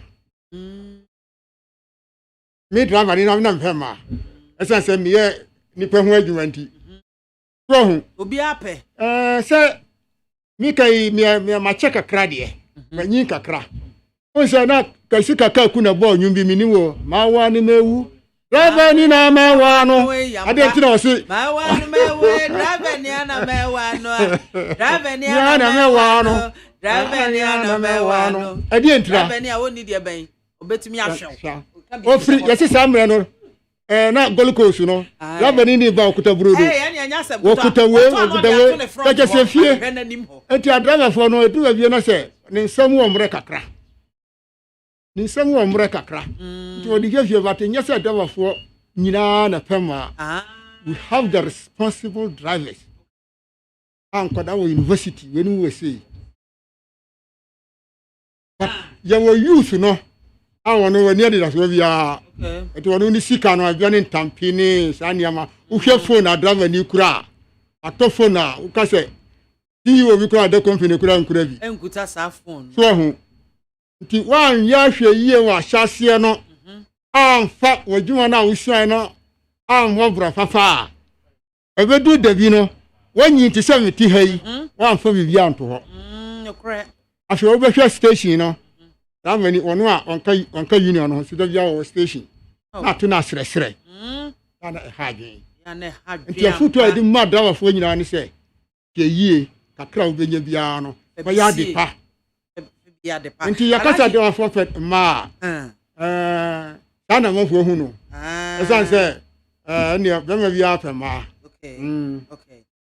me driver ni na mpema esanse me ye ni pe ho adwuma nti so hu obi ape se mi kai mi ma check kakra de ma nyin kakra On say na kasi kaka kuna bo nyum bi mini wo ma wa ni mewu driver ni na ma wa no ade ti na say ma wa no mewu driver ni na me wa no driver ni na me wa no driver ni na me wa no ade ntira driver ni a woni de ben obetumi ahwe o free yesi samre no na Gold Coast no driver ni ba okuta burodo okuta we ka je se fie enti driver for no edu abie no se ne nsam wo mre kakra ni nsam wo mre kakra to di fie but nyese driver for nyina na pema we have the responsible drivers ankoda wo university we ni we say but your youth no awon no we ni da so bia eti wonu ni sika no abia ni ntampini saniama uhwe phone na driver ni kura ato phone na uka se ti wo bi kura de company kura nkura bi enkuta sa phone so ho nti wan ya hwe yie wa hyase no amfa wajuma na usuan no amho bra fafa ebedu dabi no wanyi ti se meti hayi wan fa bibi anto ho okre afwe obehwe station no that many onu a onka union no so dabia wo station na to na sresre na hagin ya na hagin nti afutu adi madama fo nyina ne se ke yie kakra obenya bia no ba ya de pa nti yakasa de afo fet ma sana mo fo hu no esan se ne be ma bia fa ma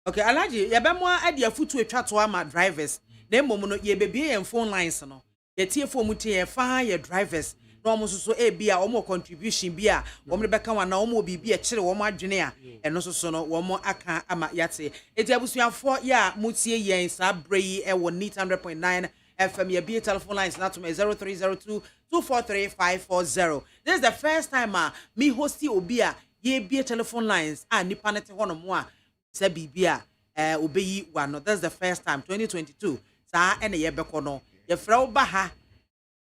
okay Alhaji ya be mo adi afutu etwa to ama drivers na emom no ye bebie en phone lines no ye tie phone mu tie fa ye drivers no mo so bia omo contribution bia omo de beka wana omo bibi e kire omo adwene a eno so no omo aka ama yate eti abusuafo ya mutie yen sa brei e wo neat 100.9 FM ye bia telephone lines na to 0302 243 this is the first time me hosti obi a ye bia telephone lines nipa nete hono mo a se bibia obeyi wano that's the first time 2022 sa ene ye beko no ye fra oba ha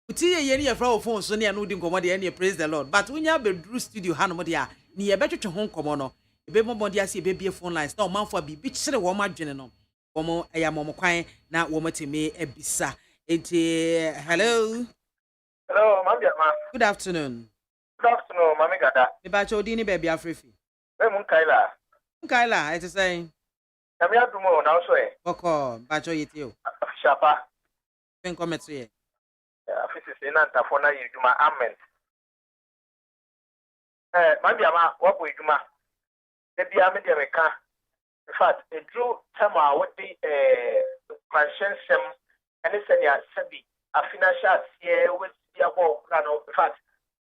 uti ye ni ye fra phone so ne no di nkomo de ne praise the Lord but unya be drew studio ha no mo de a ne ye betwetwe ho nkomo no ebe mo de ase ebe bie phone lines na o manfo bi kire wo ma dwene no wo mo eya mo kwan na wo mateme ebisa enti hello Mama. Good afternoon Mami Gada. Me ba cho di ni be bia frefi Mun Kaila it is saying Nami adumo na so e boko ba cho yiti o Shapa ben comment ye afisi se na ntafo na yeduma amen Mami ama wapo yeduma e bia me de meka in fact e drew tama what the conscience and senior sabi a financial year with the above in fact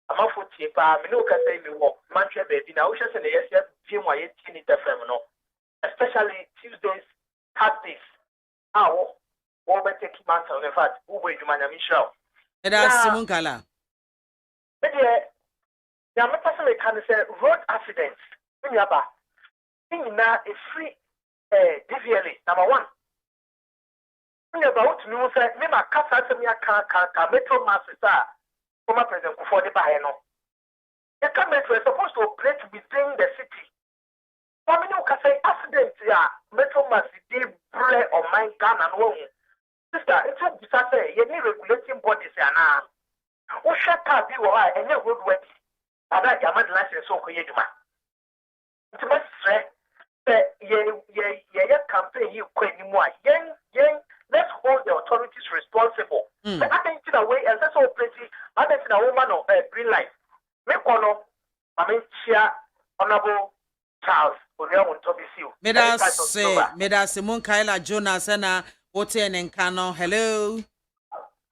I'm for cheaper me no ka say me work man try baby na wo say na yes team wa ye team the firm no especially Tuesdays Saturdays wo be take man in fact wo be duma na mi show Eda Simon Kala e de ya me person me can say road accidents me aba na a free DVLA number 1 me about me wo say me ma kasa say me ka metro master former President Kufuor de Baheno. The government were supposed to operate within the city. Family can say accidents ya metro must be bread or mine gun and one. Sister, it's a disaster. You need regulating bodies now. O shut up you are and you would wait. And I am not license so you do. It's a stress that ye campaign you quite anymore. Let's hold the authorities responsible. But I think in a way, and that's all pretty. I think in a woman of green light. Make one of, I mean, Chia, Honorable Charles, Uriah Tobisu. Meda Simon Kaila Jonas and Oten and Kano. Hello.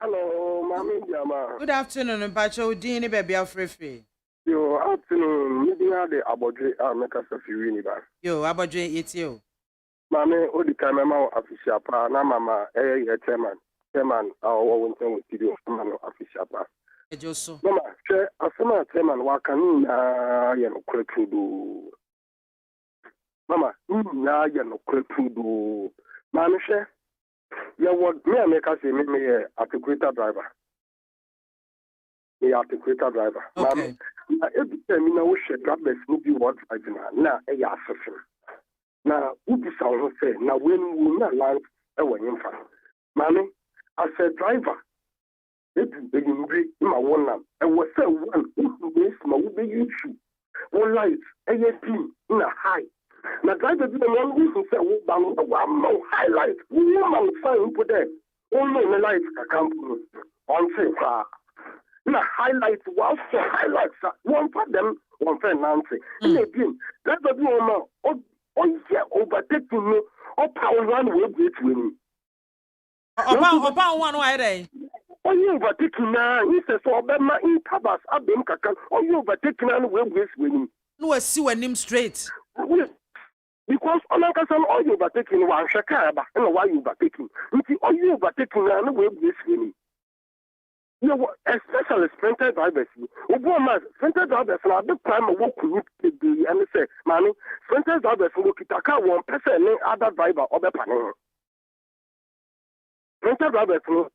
Hello, Mami BIAMAH. Good afternoon, Pacho Dini Baby Free. Yo, afternoon. Media the Abodre Ameka Safiwini. Yo, Abodre, it's you. Mami, Odi Kamema official pa na mama chairman our winter with video man official pa. Ejoso. Mama, asema chairman wakani na ya no kwetudu. Mama, na ya no kwetudu. Mami she ya what me America say me articulator driver. Me articulator driver. Okay. Mami, na every time na wo she drivers no be what driving na e ya assessment. Na ubi sa say na when we na land e wo nyimfa. Mami, as a driver, edu ma wonam e wo say one base ma wo be issue one light team na high na driver bi na wo say wo ba no wa highlight wo ma sign put there only no light ka campo on say na highlight was for highlights one for them one for Nancy again driver bi o ma o overtaking no o power one way great win Oba one why dey you overtaking now he says so obema in tabas abem kakan you overtaking and we win no see when straight because Onakasan all you overtaking one shakaba and why you overtaking all you overtaking and we win especially sprinter drivers Obama sprinter drivers na big time work with the and say man sprinter drivers look itaka one person other driver obepa sprinter drivers no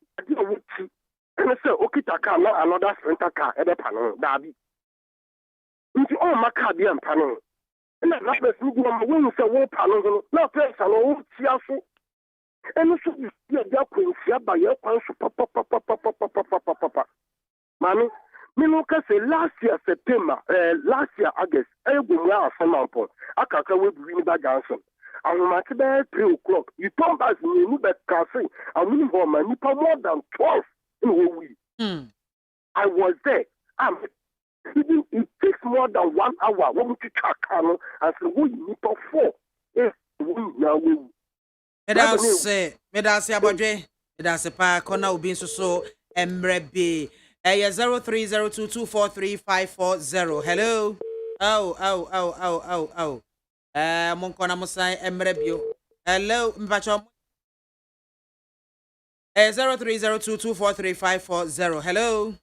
and say okitaka na another sprinter car obepa no dabi nti all my car be am pano na drivers no go when say wo pano no na person no tiaso and so you are going to by your conscious papa. Mammy, Minoka say last year September, last year August, I will wear a summer point. I can't wait to win back Johnson. And my 3 o'clock, you come back in New York Castle, and we home and you more than 12 in a week. I was there. It takes more than 1 hour. When we check and so we need 4. Yes, we now. Medase abodwe medase pa kona obi nso emrebe 0302243540 hello mon kona musan emrebio hello mbacho 0302243540 hello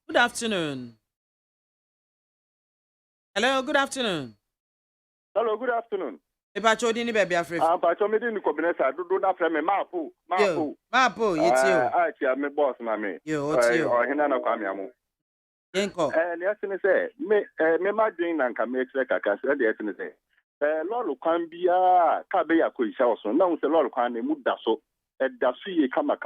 good afternoon hello good afternoon Ebacho di ni baby afrefe. Bacho me di ni kombinesa do na frame me mapo. Yetio. Chia me boss ma me. Yo, otio. O hina na kwa me amu. Yenko. Ne asene se me ma dream na nka me extra kaka se de asene se. Lolo kwan bia ka be yakọ oso na unse lolo kwan na mu da so. Da so ye kama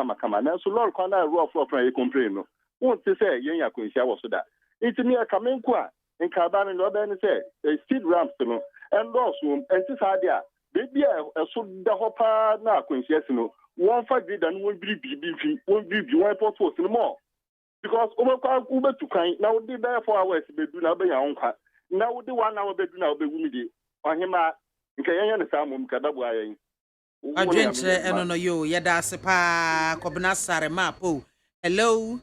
na so lolo kwan na rough from ye complain no. Won se se yen yakọ oso da. Iti me ka me nko a nka ba me no be ni se speed ramps no. And also, and this idea, baby, so the hopper now, coincidence, one for good and won't be one for no more. Because Uber to kind now, the bear 4 hours, be do not be your own car. Now, the 1 hour bedroom now be wounded. On him, in Salmon Cadabway. I drink, and no, you, Yada Sepa, Cobnasare Mapo. Hello.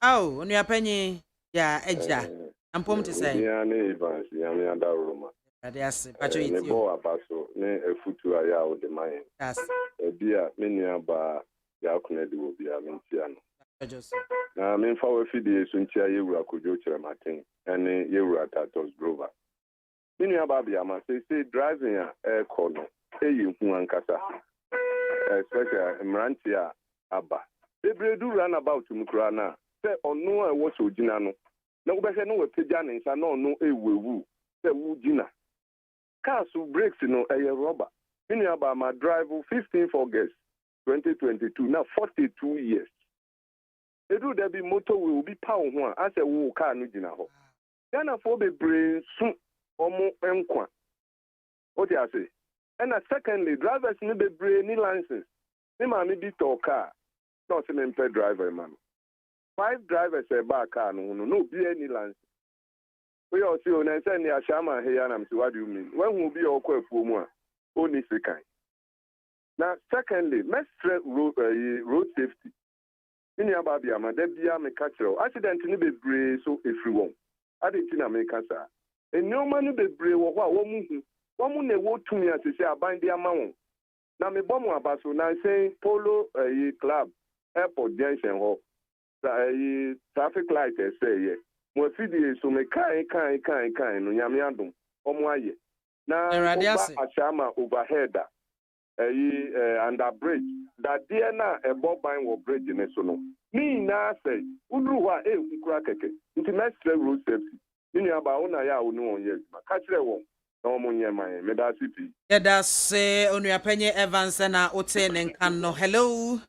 Oh, on your penny, yeah, Edja. I'm going to say. Yeah, Evans, Yamia Daruma. Yes, but you go about so ne a futu aya o de mine. Yes. A dear, many about Yakune will be a Mintiano. I mean, for a few days, Suntia, you were could go to Martin, and you were at Tatos Grover. Many about BIAMAH say driving a corner, a you Kasa, especially Mrantia Abba. They do run about to Mukrana, say, or no, I was Ujinano. No, but I know a pigeon is no a woo, the woo Gina. Castle breaks a rubber. Meaning about my drive 15th August 2022, now 42 years. They do there be motor will be pound one as a woo car Nujina. Ghana for the brain soon or more enquan. What do I say? And secondly, drivers need the brain license. They might be to car, not an impaired driver, man. 5 drivers a back car, no be any license. We all see on and send the Ashama here and what do you mean? When will be all quite for more? Only second. Now, secondly, let's road safety. In your BIAMAH, there be a catcher. Accident in the brain so everyone. I didn't know make us. And no man be brave or what one would to me as I say, I bind the amount. Now, me bomb about so now saying Polo Club, Airport Junction Hall. Traffic light say ye mo fidi so me kan no nyame adom omo aye na ashama overhead under bridge that there na e boban wo bridge ne so no me na say udru wa nkura keke nti mestre road safety ni aba una ya onu onye ka kire won na omo nyema me da city ya da se onu apenye Evans na ote ne nkan no hello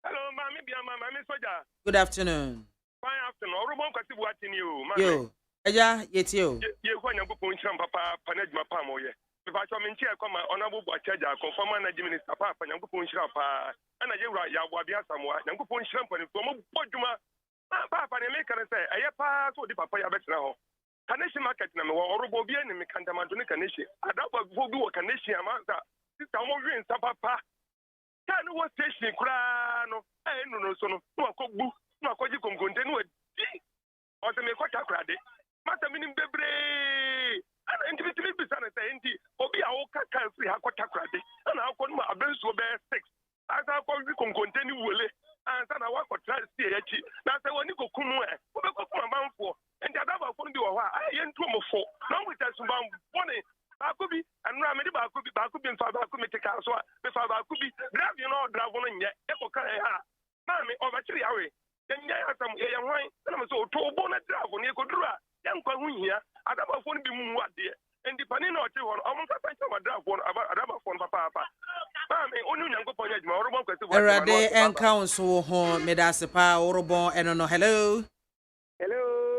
Hello, Mami Biama, Mami Soja. Good afternoon. Fine afternoon. Orubon kwasi watching you, man. Yo. Eja, yetio. Ye kwa nyangu poncham papa panejma pa moye. Because I'm in chair come honorable Bachaja, conformer minister papa nyangu poncham pa. And I ya wabia samwa nyangu poncham pa ni tomo pojuma. Papa ne make can say aye pa so di papa ya betra ho. Kaneshi market na me orubo bia ni me kandama do ne kaneshi. Adaba go bi wo kaneshi amanta. Sister mo win sa papa. Kan wo station kura no. No so no. No akogbu. No akoji komgonte no di. O se me ko takrade. Mata minim bebre ana individually bisa na say ndi obi a wo kaka free ha kwata krade ana akọ no abenso be 6 asa akọ wi konkonteni wole ansa na wa kwata sie yachi na say woni kokunu wo be kokunu manfo ndi adaba fo ndi wo ha aye ntu omofo na wo ta sumba bone ba ko bi anura me di ba ko bi mfa ba ko me tika so be fa ba ko bi drive no drive no nye e ko kan ha ma me o ba chiri awe nya asam ye hwan na me so to bo na drive no e ko dura yankwa huhia adaba fon bi mu wade endi pani na oche hon omo ka pancha madra fon adaba fon papa ma me onu nyango ponya juma orobon kwese wo erade encounso ho medasepa orobon eno hello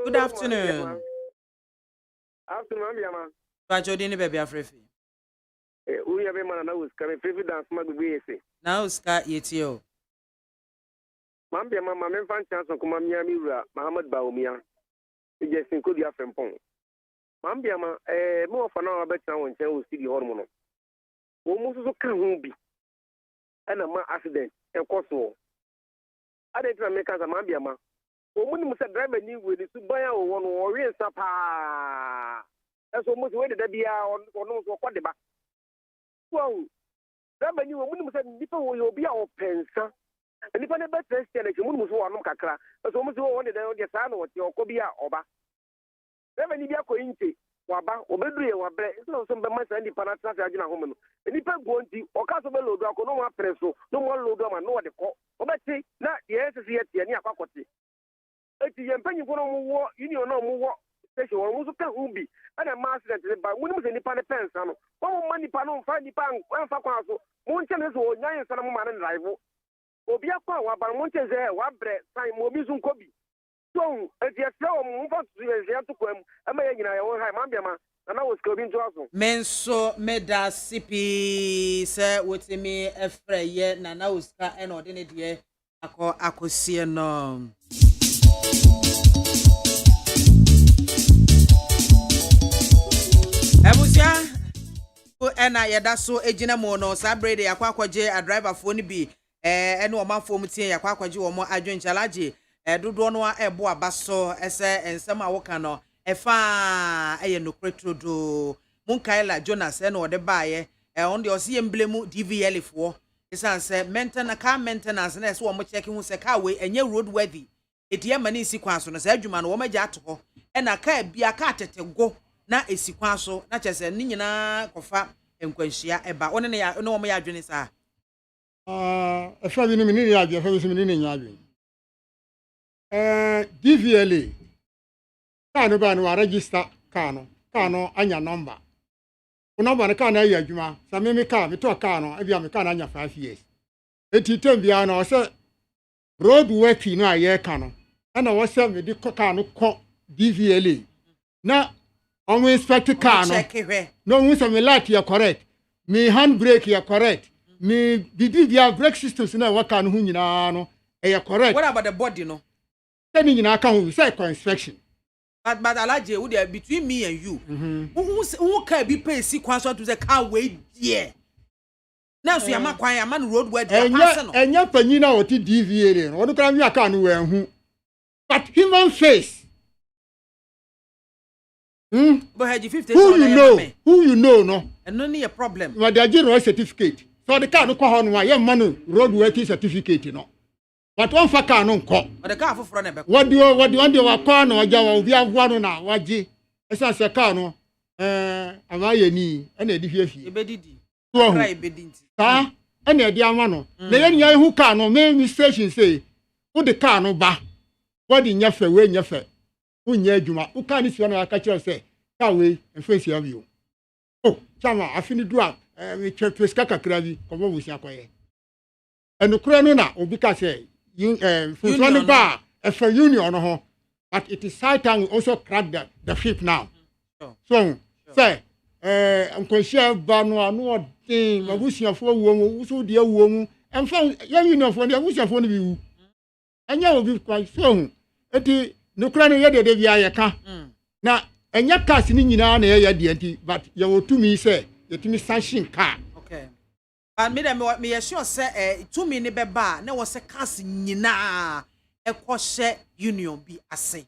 good afternoon Biama Jodi ni baby afrefi uya be mana na uska me frefi dance magbe yese na uska yetio Biama ma me fan chance ko mamia mi wura Muhammad Baumia Jason Kodi Afempon. Mambiama, more for now about now and tell city hormone. Almost so can who be. And a man accident, and course war. I didn't make us a Mambiama. Woman must have driven you with the Subaya or one warrior sapa. That's almost where the be or no what the back. Well, driven you a woman must have different will be our pensa. And if I never test the woman was one kakra, as almost one of the son or your Kobia Oba. Never need a cointi, Waba, Obedri, Wabre, so some months and the Panatra Jana Homan. And if I'm going to Ocasabello, no more preso, no more Lodoma, no one the call. Obeti, not the answer yet, Yania Kakoti. It's the Yampany war, you know, more station or Musuka Ubi, and a master by women's independent pens. Oh, money panon, 5 pounds, 1 facaso, Montanas or Nyan Salaman and rival. Obia kwa ba Monteze wa bre sai mo bizu nkobi so eti afra o mo fa tu ye to kwam ama ye nyina ye wo hai mambia ma na wo skobi nto aso menso meda sipi se wotimi efra ye na uska e na ode ne de akosie no ebusia ena yeda so ejina mo no sa brede akwaje a driver fo ni bi ene o manfo mutie yakwaje wo mo adwenchalaje dodo no ebo abaso ese ensem a woka no efa eye no kretrodo munkaila Jonas ene ode baaye on de ose emblemu DVL fo esanse maintenance na ese wo mo check hu se ka we enye road worthy edie mani isi kwaso no sa adwuma no wo maja ato ena ka bia ka tetego na esi kwaso na chese ni nyina kofa enkwanhia eba one ne ya no wo ya adwene sa efa bi no mi ni ya bi efa bi so mi ni nya bi DVLA kanu ba no register kanu anya number o number ne kanu ayi adwuma sa me ka me to kanu e bia me kanu anya 5 years eti tembia na o se road work no aye kanu ana wo se me di kanu ko DVLA na on inspect kanu no we say me light ya correct me handbrake ya correct me the brake systems na work kanu hu nyina no e correct. What about the body no? Any in account say inspection. But Alaje, would there between me and you? Who can be paid sequence to the car way dear? Now so am a man road where the and your penina or DVA or the time you can wear who. But human face. But 50 who you know no. And no need a problem. But the general certificate. So the car no call on my young man road working certificate, you know. But one for car no call. But the car for front. What do you want to car no jawa we have one na waji. Esa se car no amaye ni na edifie. Ebedidi. So ebedinti. Ha na edi ama no. Na ye nya hu car no main station say wo the car no ba. What the nyafe we nyafe. Wo nya adwuma. Wo car ni si na aka kire say car we enfesi avio. Oh, chama afini do a me chepeska kakra bi ko bo busia koye. and the Kranuna, or because union bar, for union, but it is high time we also crack the ship now. So, say, Uncle Chef Banoa, no thing, my wishing of woman, so dear woman, and found young enough when they wish of one of you. And you will be quite soon. No cranny yet, the Viaka. Now, and your casting in an area, but you will to me say, the Timmy Sashin car. Okay. But me assure say, 2 minute beba, no was a casting yina, a quashe union be a say.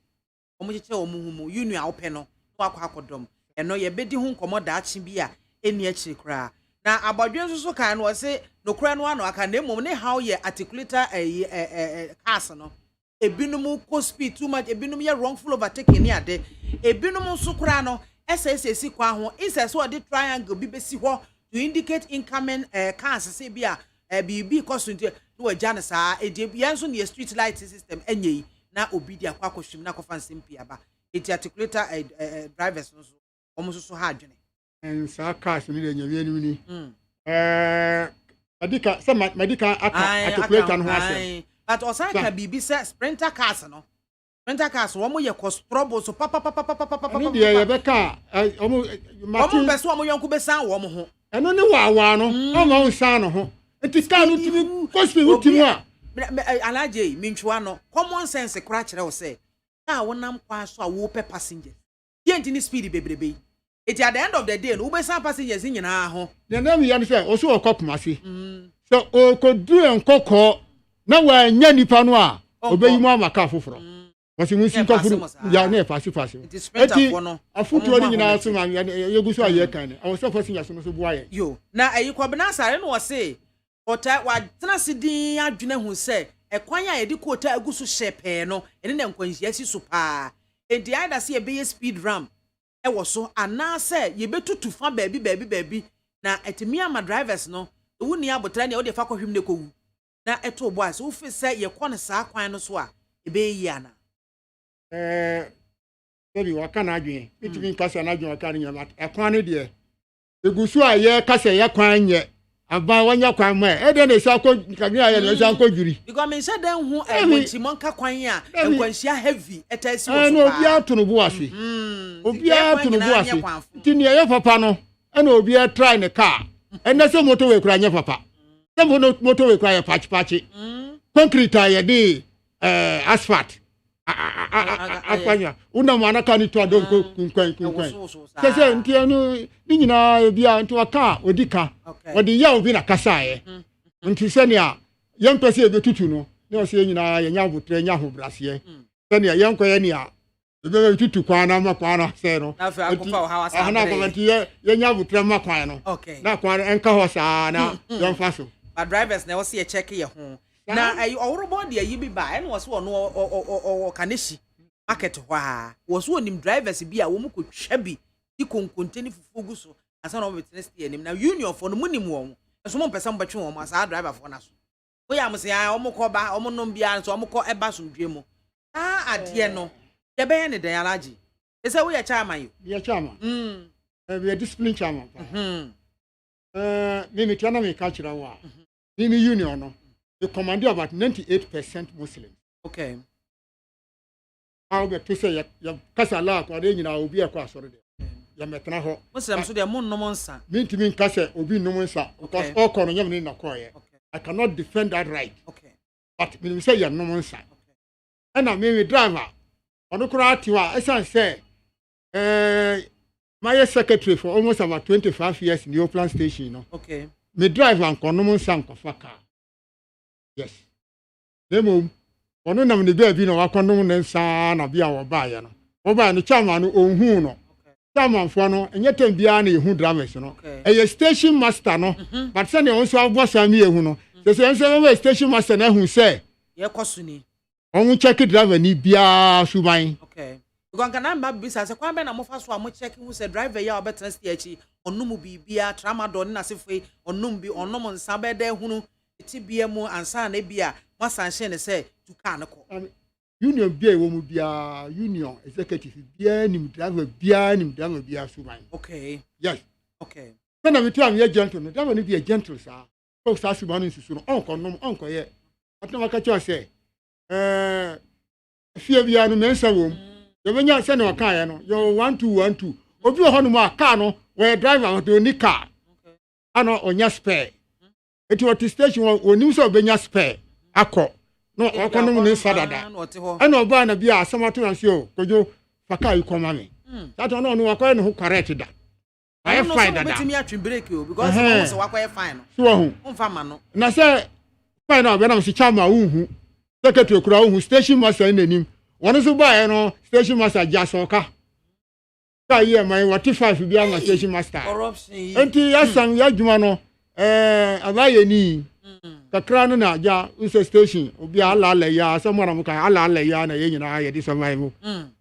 Omumu union open. Wakwakodom eno ye bedi hu nkomo da achibia eni achi kra na abadwen so kan no se no kra no ano aka na mom ne how ye articulator cars no ebinum ko speed too much ebinum ye wrongful overtaking ni ade ebinum so kra no SSC kwa ho is so the triangle bi besi ho to indicate incoming cars se bia bibi cost no agya na saa ede bia so ne street light system enye na obi dia kwa kwhwim na kofa nsempia ba it articulator drivers so almost so hard journey and sa cars ni de nyame ni medical some medical articulator no ase but osaka bibi say sprinter cars no sprinter cars wo mo ye cost trouble so papa ni de ye be ka omo beso omo yonku be san wo mo ho eno ni wa no omo san no ho etika no timi cost utimi a alaje minchwa no common sense kra kire wo say na wonam kwa so a wo pe passengers yenti ni speed bebrebe it at the end of the day no be some passengers nyina ho the name yan say o so okopumase so o ko du enkoko na wa nya nipa no a obeyimu amaka foforo wasi mu sin kofuru ya na fasi eti afutu ori nyina so ma yeguso aye kan ne o so passengers no so buaye yo na ayi kwabena sare no wo say ota wa tena sidin adwene hu say ekwan ya yedi kota agusu shepe no ene na nkwanhia si so pa enti aida se ye speed ram e wo so ana se ye betutu fa baabi na etimi ama drivers no wuni abotra ne wo de fa kohwim ne kowu na eto bo ase wo fi se ye kɔ ne saa kwan no so a ebe yi ana baby waka na adwen bitimi kasa na adwen waka ne nyama ekwan ne de egusu a ye kasa ye kwan nye aba wanya kwan ma ede na sa ko kagria ya na sa ko juri because me say den hu enchi monka kwan a enkwanhia heavy etasi wo so no obi atunu bu ase obi atunu bu ase tini ye papa no na obi try ne car ena se motor we kura nya papa se motor we kura ya patch concrete ya de asphalt apanya una mana kan to adon ko kwan kese ntia no ni nyina bia nto aka odika odi ya obi na kasae nti se ne a yem pese e betutu no ne o se nyina ya nya botre nya ho brase se ne ya nko ya ni a e be betutu kwan na makwan no se no na fa akụfa o hawa sa na ko nti ya nya botre makwan no na kwan enka ho sa na yom fa so but drivers na wo se check ye ho na ayi owrobo de ayi bi ba ene wo so no o kaneshi market ho a wo so onim drivers bi a wo mu kotwa bi di konkonteni fufugu so asa na wo betene ste anim na union for no munim wo so mo pesa mbetwe wo asa driver for na so wo ya mo se ya wo mo ko ba wo mo nom bia so wo mo ko eba so dwe mo ade no ye be ne dan alaji e se wo ya chairman yo ye chairman we discipline chairman me tiana me culture wa ni union no they command about 98% Muslims. Okay. How be to say ya kasa la ko de nyina obi e ko asore de. Ya metna ho. Muslims so de mon no monsa. Minti kasa obi no monsa because all ko no nyam ni na ko ye. I cannot defend that right. Okay. But me say ya no monsa. And na me driver ono kura tiwa esan say my secretary for almost about 25 years in the Oakland station, you know. Okay. Me driver and kono monsa ko faka. Yes. Demo ono nam ne baby no wakonom ne nsa na bia wo ba ye no. Wo ba no chairman no onhu no. Chairman fo no enye tem bia na ehu dramas no. E station master no. But say ne onso abosa mi ehu no. Say enso station master na ehu say. Ye kwasuni. On check driver ni bia suban. Okay. Because kana mba bisa se kwa be na mo fa so a mo check who say driver ya obetra stay achi onum bibia tramadol na sefwe onum bi onum nsa be da ehunu eti bia mu ansa na bia masanhye ne say to car ne ko union bia wo mu bia union executive bia nim driver bia suban. Okay. Yes. Okay. When I am gentle no driver ni bia gentle sa folks ask about this no onko ye atna maka cho say fie bia no mensa wom ye benya se ne oka ye no yo 1212 obi ho no ma car no we driver with oni car ano onya spare eti what station onim so benya spare akọ no okono ne sadada ana oba na bia asamato na se o kojo faka ikoma me that one no akọ ne ho correct da I find that betimi atwe break o because no so wakọ fine no so hu mfa ma no na say fine na be na se chama unhu secretary kura unhu station master nanim one so ba no station master jasoka ka ye man 45 bia na station master corruption enti yasam ya dwuma no abaye ni kakra no na ja unse station obi ala ya samara muka ala ya na ye nyina ye di samai mu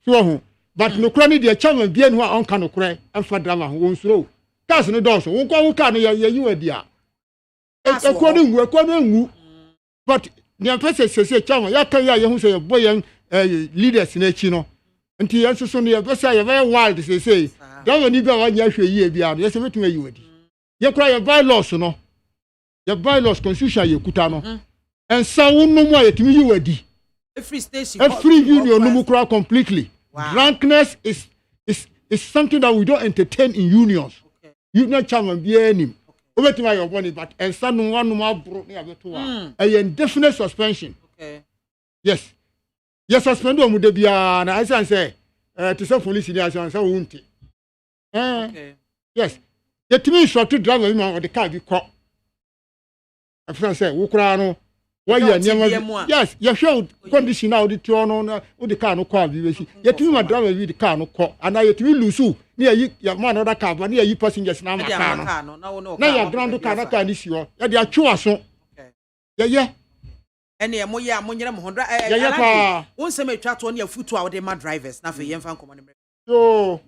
so hu but no kura ni de chairman bia no a onka no kura emfa drama ho nsuro cars no do so won kwa car no ye yiwadi a ekwa no nwu but the emphasis say chairman ya kan ya ye hu say boyen leaders na chi no nti yanso so no ye be say ye very wild say that one bia wanya hwe yie bia no ye say metum yiwadi ye kura ye bylaws no ye bylaws constitution ye kuta no ensa wonum a yetumi yiwadi every union no mu kura completely. Wow. Drunkenness is something that we don't entertain in unions. Okay. Union chairman be any. Over to my body, but and some one more broke near the a indefinite suspension. Okay. Yes. Yes, suspended on the Bia, I say, to some police in the answer, won't it? Okay. Yes. Yet to me, short to drive or the car be caught. A friend said, Ukrano. Why you never? Yes, you show condition now the turn on the car no call. Yet you might drive with the car no call, and I yet will lose you near you, your man or the car, but near you passengers now. Now your grand car can issue. They are true. So, yeah. And the Moya Monera Mondra, once I may chat on your foot to our demand drivers, nothing young fan command. So,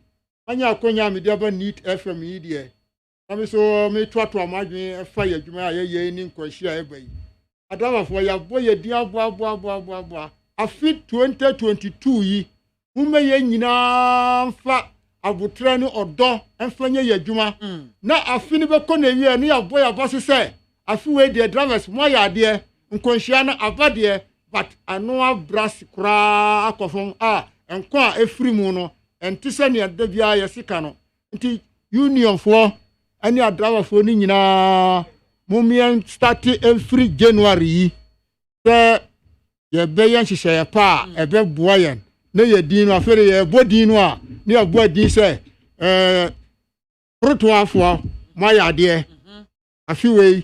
Anya Konya, me never need FM media. I'm so may try to imagine a fire, you may in Croatia. Adama for ya boy dia boa afi 2022 yi ume ye nyina fa abutre ni odo enfanye ye adwuma na afi ni be ko na wi ni ya boy aboso se afi we de drivers mo ya de nkonhia na abade but ano abras kura akofon enko a efiri mu no enti se ne da bia ye sika no nti union for ani adrawa for ni nyina Mumian started every January. Ye beyan shisha pa ebe buayan. Ne ye dino afere ye bodino a ne agbo din se proto afo maya de afiwe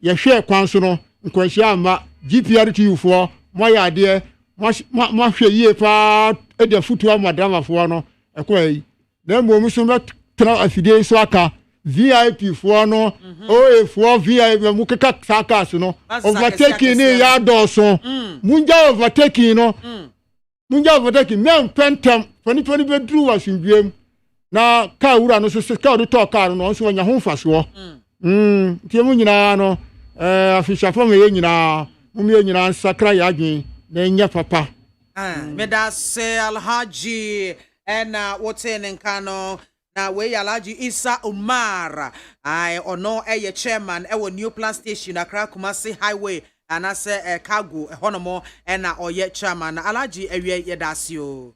ye hwe kwan so no nkwanhia ama GPRTU fo maya de ma hwe yie pa e de futu amadama fo no ekwa yi na mo so met tra afide so aka VIP for no for VIP mukeka sakas no overtaking ni ya doso munja overtaking no munja overtaking men pentem 2020 bedru wasindwem na ka wura no so ka do talk car no so nya ho faso tie mu nyina no afisha fo me nyina mu me nyina sakra ya adwen na nya papa me da se Alhaji and what's in Kano na we Alhaji Isa Umar ono chairman New Plan Station Accra Kumasi Highway and I say cargo honomo and oye chairman Alhaji ewie yedasio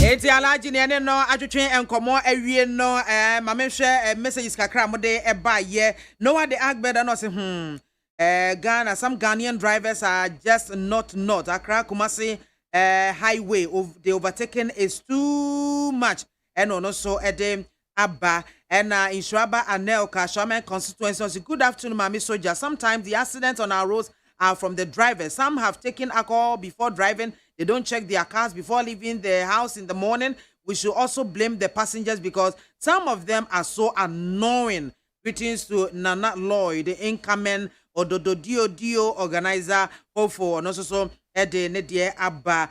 Eti Alhaji ne no atwetwe enkomo awie no mamehwe messages kakra mode eba ye no what the agbeda no say Ghana some Ghanaian drivers are just not Accra Kumasi highway of the overtaking is too much and also edem abba and in Shwaba Anelka Shaman constituency. Good afternoon Mami Soja. Sometimes the accidents on our roads are from the drivers. Some have taken alcohol before driving. They don't check their cars before leaving the house in the morning. We should also blame the passengers because some of them are so annoying. Greetings to Nana Lloyd, the incoming Ododio organizer. Hopeful and also Ede Nedie Abba.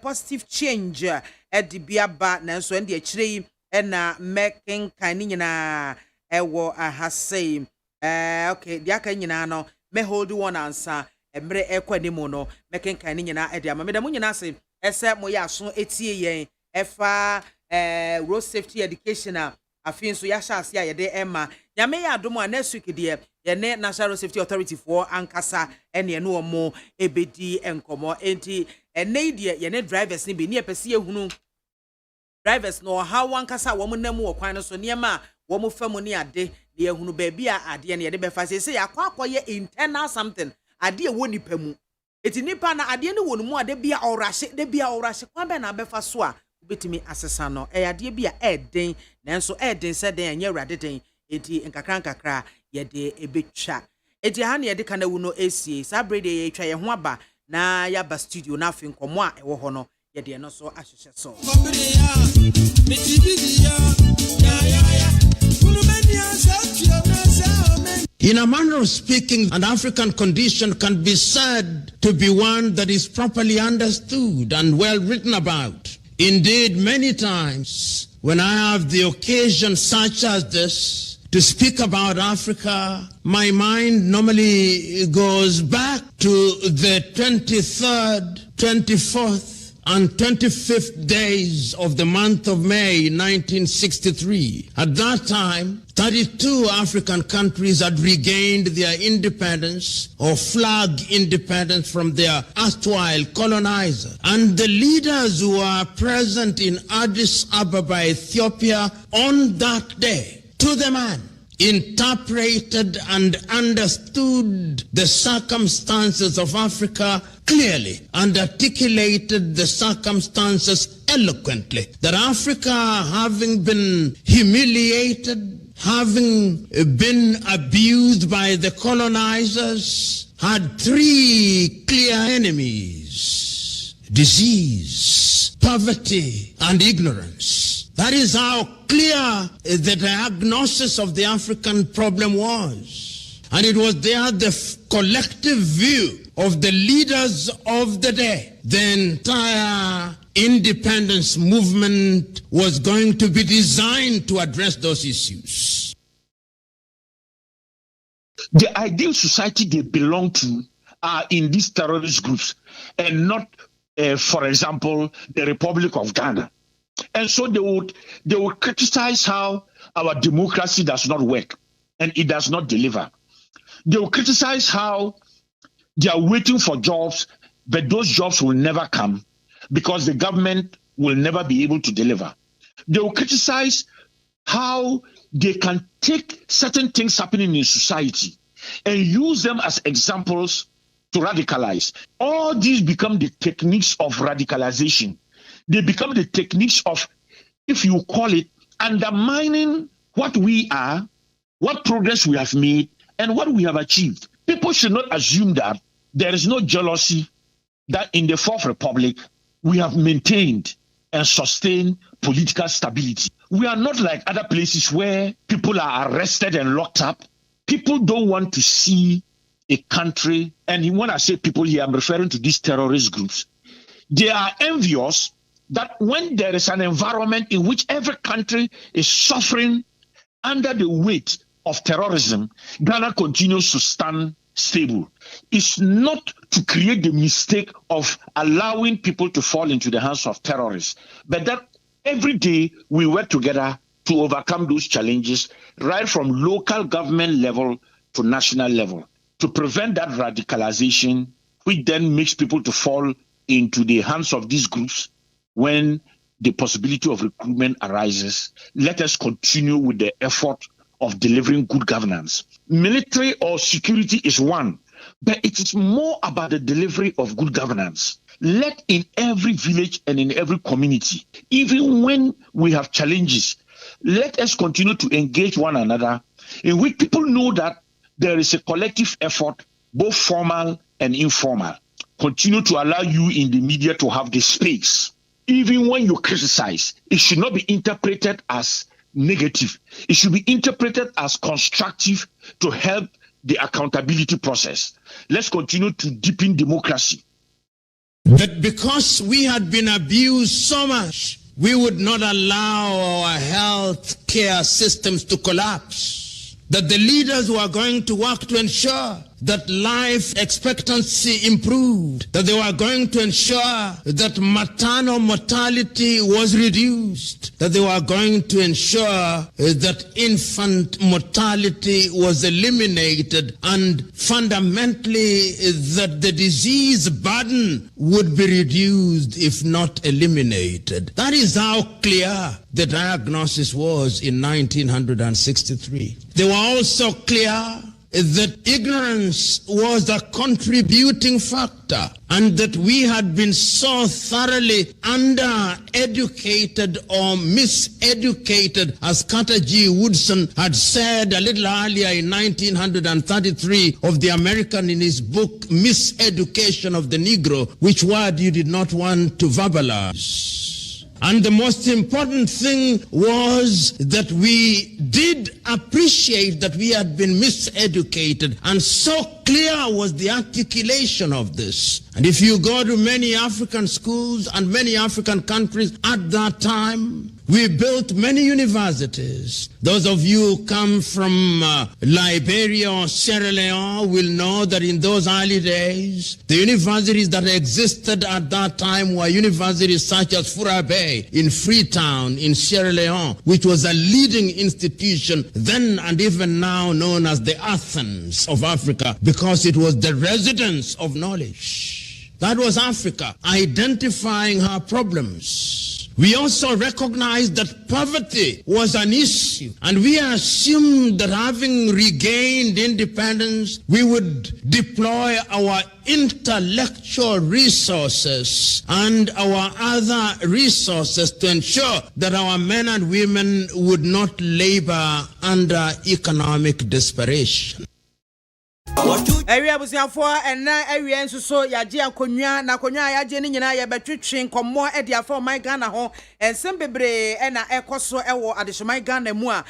Positive change at the Biaba Nanso and the Chile and making Kanina Ewo has say. Okay, the Akanino may hold one answer. emre ekwanimo no mekenkan ni nyina ede ama meda mu nyina se ese mo ya so etie yen efa road safety education afin so ya sha ase ayede ema nyame ya adomo next week de ye National Safety Authority for ankasa ene no omo ebedi enkomo enti ene de ye drivers ni be ni epese ehunu drivers no how ankasa wo nam wo kwan so niema wo mo famu ni ade ne ehunu ba bia ade ne ye de befa se ya kwakoye internal something ade wo nipa mu eti nipa na ade ne wo no mu ade bia orahye de bia orahye kwan be na befa so a betimi asesa no ade bia eden nanso eden se den anya wrade den enti nkakra ye de ebetwa eti ha ne ye de kana wu no esie sabrede ye twa ye ho aba na ya ba studio na afi nkomo a ewo ho no ye de no so ahwehwe so In a manner of speaking, an African condition can be said to be one that is properly understood and well written about. Indeed, many times when I have the occasion such as this to speak about Africa, my mind normally goes back to the 23rd, 24th, and 25th days of the month of May 1963. At that time, 32 African countries had regained their independence or flag independence from their erstwhile colonizer. And the leaders who are present in Addis Ababa, Ethiopia, on that day, to the man, interpreted and understood the circumstances of Africa clearly and articulated the circumstances eloquently. That Africa, having been humiliated, having been abused by the colonizers, had three clear enemies: disease, poverty, and ignorance. That is how clear the diagnosis of the African problem was. And it was there the collective view of the leaders of the day. The entire independence movement was going to be designed to address those issues. The ideal society they belong to are in these terrorist groups and not, for example, the Republic of Ghana. And so they would criticize how our democracy does not work and it does not deliver. They will criticize how they are waiting for jobs, but those jobs will never come because the government will never be able to deliver. They will criticize how they can take certain things happening in society and use them as examples to radicalize. All these become the techniques of radicalization. They become the techniques of, if you call it, undermining what we are, what progress we have made, and what we have achieved. People should not assume that there is no jealousy that in the Fourth Republic we have maintained and sustained political stability. We are not like other places where people are arrested and locked up. People don't want to see a country, and when I say people here, I'm referring to these terrorist groups. They are envious that when there is an environment in which every country is suffering under the weight of terrorism, Ghana continues to stand stable. It's not to create the mistake of allowing people to fall into the hands of terrorists, but that every day we work together to overcome those challenges, right from local government level to national level, to prevent that radicalization, which then makes people to fall into the hands of these groups when the possibility of recruitment arises. Let us continue with the effort of delivering good governance. Military or security is one, but it is more about the delivery of good governance. Let in every village and in every community, even when we have challenges, let us continue to engage one another in which people know that there is a collective effort, both formal and informal. Continue to allow you in the media to have the space. Even when you criticize, it should not be interpreted as negative. It should be interpreted as constructive to help the accountability process. Let's continue to deepen democracy. That because we had been abused so much, we would not allow our health care systems to collapse. That the leaders who are going to work to ensure that life expectancy improved, that they were going to ensure that maternal mortality was reduced, that they were going to ensure that infant mortality was eliminated, and fundamentally that the disease burden would be reduced if not eliminated. That is how clear the diagnosis was in 1963. They were also clear that ignorance was a contributing factor and that we had been so thoroughly under-educated or miseducated, as Carter G. Woodson had said a little earlier in 1933 of the American in his book, Miseducation of the Negro, which word you did not want to verbalize. And the most important thing was that we did appreciate that we had been miseducated, and so clear was the articulation of this. And if you go to many African schools and many African countries at that time, we built many universities. Those of you who come from Liberia or Sierra Leone will know that in those early days, the universities that existed at that time were universities such as Fura Bay in Freetown in Sierra Leone, which was a leading institution then and even now known as the Athens of Africa, because it was the residence of knowledge. That was Africa identifying her problems. We also recognized that poverty was an issue, and we assumed that having regained independence, we would deploy our intellectual resources and our other resources to ensure that our men and women would not labor under economic desperation. Area busiafo ena area nso so yaje akonwa na akonwa yaje ni nyina ye betwetwe nkomo e dia for my Ghana ho ensem bebre e na ekoso ewo adehman Ghana mu a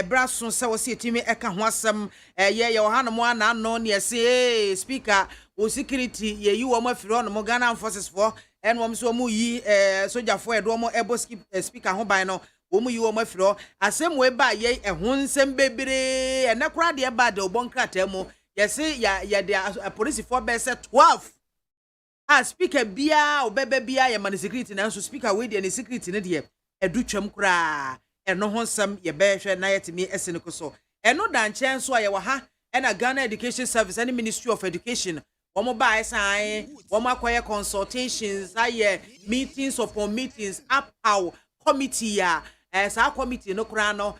braso se wo se etimi eka ho asem ye yohano na no ne se speaker o security ye yi wo mafiri ono mo Ghana forces for en wo so mu yi soldier for edo mo ebo speaker ho ban no wo mu yi wo mafiri asem we ba ye ho nsem bebre ena kura de ba de obonkrata mu. Yes, the police for best 12. Speaker bia or bebe bia ya man security na so speaker we the security ne de edu twam kra eno honsam ye be hwe na yetimi esene ko so eno dan chen so ye wa ha na Ghana Education Service and Ministry of Education womo ba sai womo akoye consultations aye meetings upon meetings up how committee ya sa committee no kra no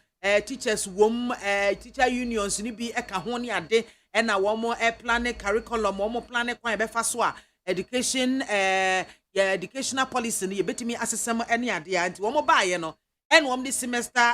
teachers wom teacher unions ni bi eka ho ne ade and a woman planning curriculum, woman planning quite a education, educational policy, you bet me assessment any idea, and one more buy, and one this semester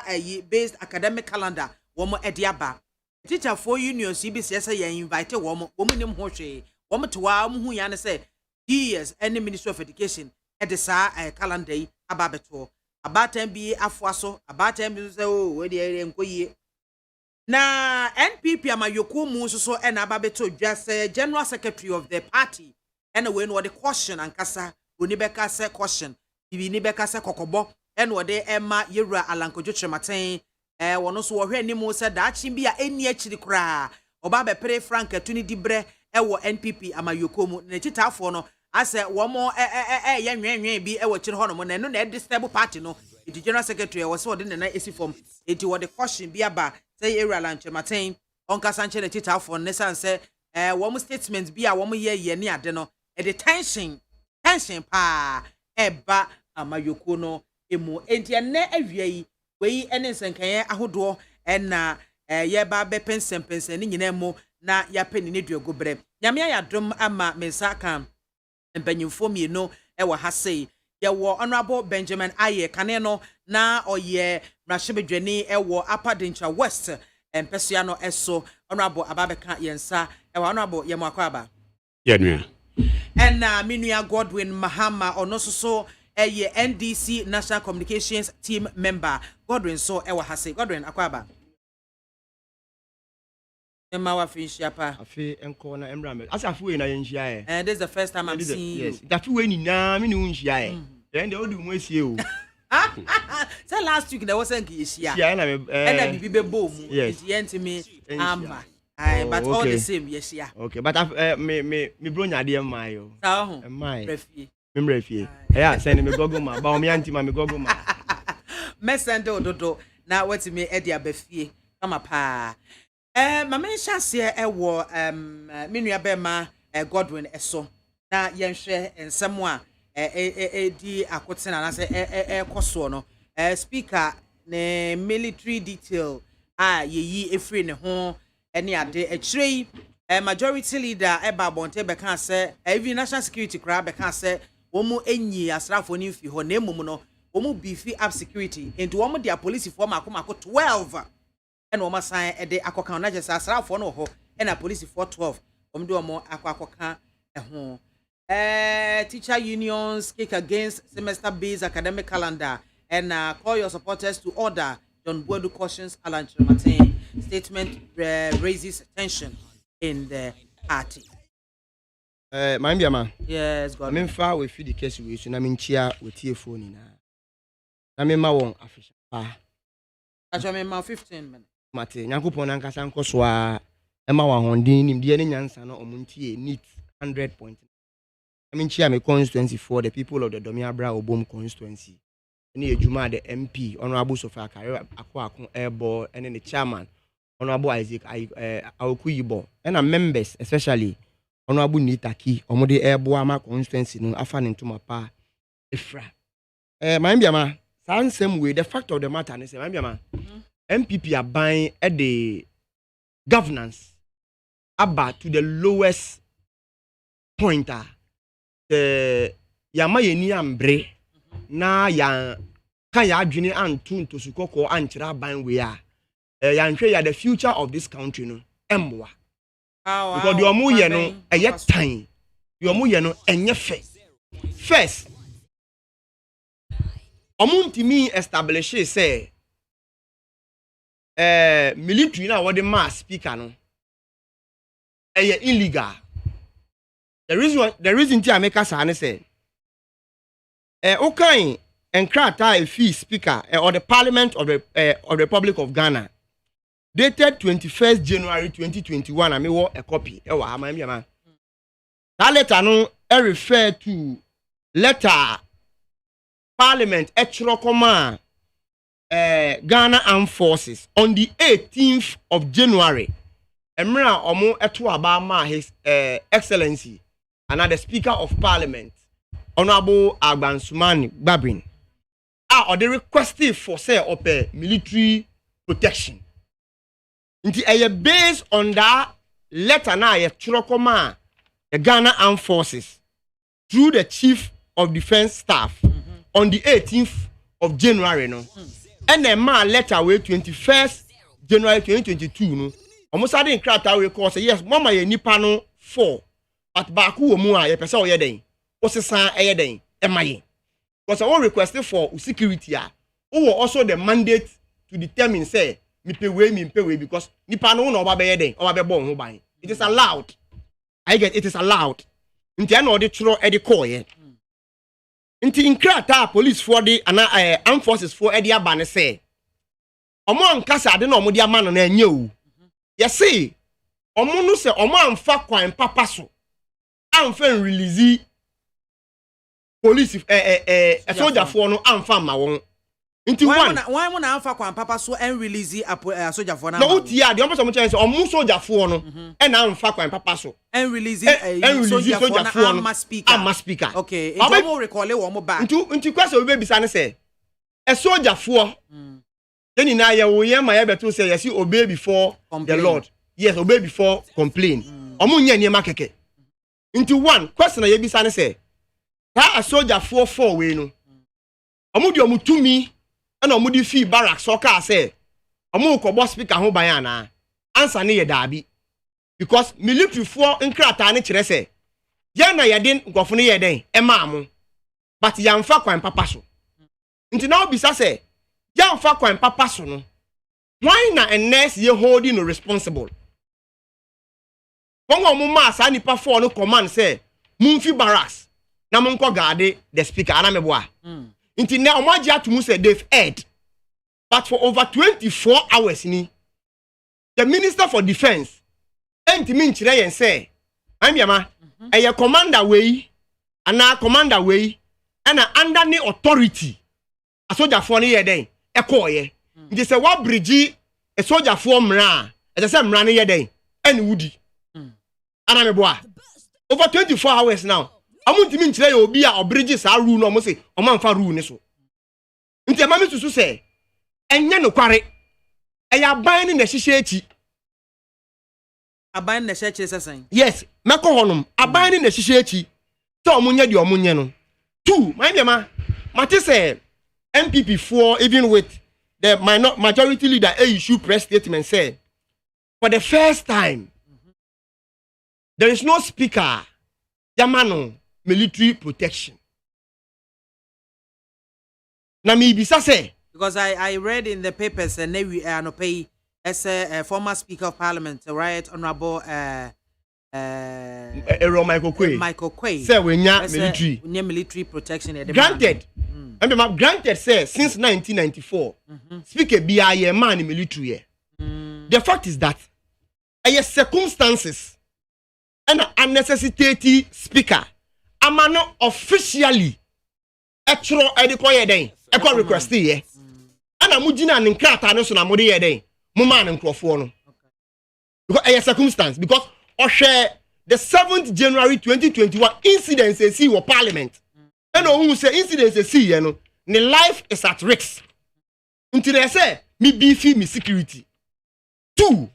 based academic calendar, woman at Yaba. Teacher for unions, CBCS, invited woman in Hoche, woman to our who yana say, years, any Ministry of Education at the Sa calendar, ababeto, about time be afwaso, about time be so, where the na NPP amayoko mu so and ababeto just general secretary of the party and when what the question and kasa onibeka say question bibi ni beka say kokobo and what the Emma Yera Alankojo Chematen wono so wo hwe ni mu say da chi bia eni akiri kra oba be pre frank atuni dibre wo NPP amayoko mu na chitafo no ase wo mo ye nwenwen bi wo chiri hono mo na no na disturb party no the general secretary was so the na esi form eti what the question bi aba say area lunch matin onka sanche na tita for nesan say wo statement bi a wo ye ne ade no e the tension pa eba amayoko no emu enti ene awia yi we ene nsenkan ahodo na ye ba be pensen ni nyina mu na ya pani ne duago bre nyame ya dom ama mensa kan empanyimfo mi no e wo ha sei ye wo honorable Benjamin Aye kane no na oye mrashebedwani e wo Apadencha West empesua no eso honorable Ababeka yensa e wo honorable ye mwakwaba yenua and minua Godwin Mahama ono so ye NDC National Communications Team member Godwin so e wo hase Godwin akwaba Emma wa finishia pa afi enko na emrame asafu we na yenhia e this is the first time I'm seeing you yes that we ni na me ni unhia e then they odu mu esie o say last week there wasn't hia yeah na and bibi be bom yes yenti me amba But all the same, yes, yeah. Okay, but me bro nya de mai o. Mai. Refie. Me refie. Yeah, send me gogo ma. Ba o me anti ma me gogo ma. Me send do. Na what me e dia befie. Kama pa. Ma me chance e wo me nua be ma Godwin eso. Na yenhwe ensem a di akotena na se koso no. Speaker ne military detail yeyi efri ne ho ene ade echirei majority leader eba bonte be kan say even national security crowd be kan say womu enyi asrafo ni fi ho na emum no womu beefy up security into womu dia police for mako 12 ene womu san ede akokan na jesa asrafo no ho ena police for 12 womu de womu akokan ho teacher unions kick against semester based academic calendar and call your supporters to order. John Boadu cautions Alan Chirmatin. Statement raises tension in the party. My BIAMAH. Yes, God. I mean, far we feed the case we should. I mean, chia with your phone. I mean, my one official. I mean, my 15 minutes. Mate, Yankupon and Casanco Swa, Emma Hondin, Indian Yansano, Omunti, neat 100 points. I mean, chia me constituency for the people of the Domiabra Obom constituency. Ni Juma the MP Honorable Sofia Kare Akwaku Airborne and then the chairman Honorable Isaac Awkuyibo and our members especially Honorable Nitaki Omode Airborne constituency no afan into my pa Efra. My BIAMAH sound same way the fact of the matter is my BIAMAH MPP are buying at the governance about to the lowest pointer the Yamayeni Ambre na ya kan ya adwene antu ntosukoko ankyira ban we a ya nhwe ya the future of this country no emwa because the omu ye no eye tan the omu ye no enye fe first omu ntimi establish say military na what the mass speaker no eye illegal the reason ti ameka sa ne say okay, and Krata a fee speaker or the Parliament of the Republic of Ghana, dated 21st January 2021. I may want a copy. That letter no refer to letter Parliament Echirokoma Ghana Armed Forces on the 18th of January. Emra Omo Etu Abama His Excellency and the Speaker of Parliament. Honorable Agbansumani Babin or they requested for say of military protection. Based on that letter now Chirokoma the Ghana Armed Forces through the Chief of Defense Staff on the 18th of January no. And the man letter way 21st January 2022 no. Almost sudden crack we call say yes mama ye nipa no 4 at baku wo mu a ye pese o ye den. Osesan eyeden emaye because I want requested for security who also the mandate to determine say me pay way because nipa no oba be yeden oba be bon ho ban it is allowed I get it is allowed nti na odi churo edi call ye nti inkrata police for the armed forces for edi aba ne say omo ankasa de na omo di ama no na anya o ye say omo no say omo amfa kwan papa so amfa release police a soldier for no amfa ma won nti one why mo na amfa kwan papa so and release a soldier for na no utia the person mo chance omu soldier for no e na amfa kwan papa so and release a soldier for na am speaker okay it mo recall e wo mo back nti kwase we be bisa ne say a soldier for then na ye wo ye ma ye beto say yes obey before the Lord yes obey before complain omu nya ne ma keke nti one question ye bisa ne say a soldier 4 we no omu di omu tumi na omu di fi barracks so ka say omu ko boss speaker ho ban ana answer ne ye daabi because military for nkrata ne kire say ya na ye den nkofo ne ye den e ma mo but ya mfa kwan papa so nti na obisa say ya mfa kwan papa so no why na a nurse ye holding no responsible pongo mu ma sa nipa 4 no command say mumfi barracks na monko guard the speaker ana meboa nti na omaji atumu say they've aired but for over 24 hours ni the minister for defense entimi nkyerɛ yɛn sɛ ambiama ɛyɛ commander wei ana commander wei ɛna under ne authority asojafoɔ no yɛ den ɛkɔɔyɛ nti sɛ wa bridge asojafoɔ mmra a ɛsɛ sɛ mmra no yɛ den ɛne wudi ana me boa over 24 hours now amuntimi nkyerɛ yɛ obi a ɔbridge saa rule no ɔmo se ɔmo amfa rule ne so nti ama me susu sɛ ɛnyɛ no kware ɛyɛ aban ne na hyehyɛ akyi aban na hyehyɛ sɛsɛn yes mɛkɔ hɔnom aban ne na hyehyɛ akyi sɛ ɔmo nyɛ deɛ ɔmo nyɛ no two my dear mate say MPP for even with the majority leader issue press statement say for the first time there is no speaker yamano military protection na me bisa say because I read in the papers and we no pay as a former speaker of parliament right honorable Michael Quay say we military protection granted granted say since 1994 speaker BIAMAH man military the fact is that circumstances and unnecessary speaker amano officially actual edikoye den ekwa request here ana mugina ne nkrata ne so na mode ye den mo man nkrofo no because circumstance because the 7th January 2021 incident see wa parliament and who say incident see you know the life is at risk until they say me beefy me security two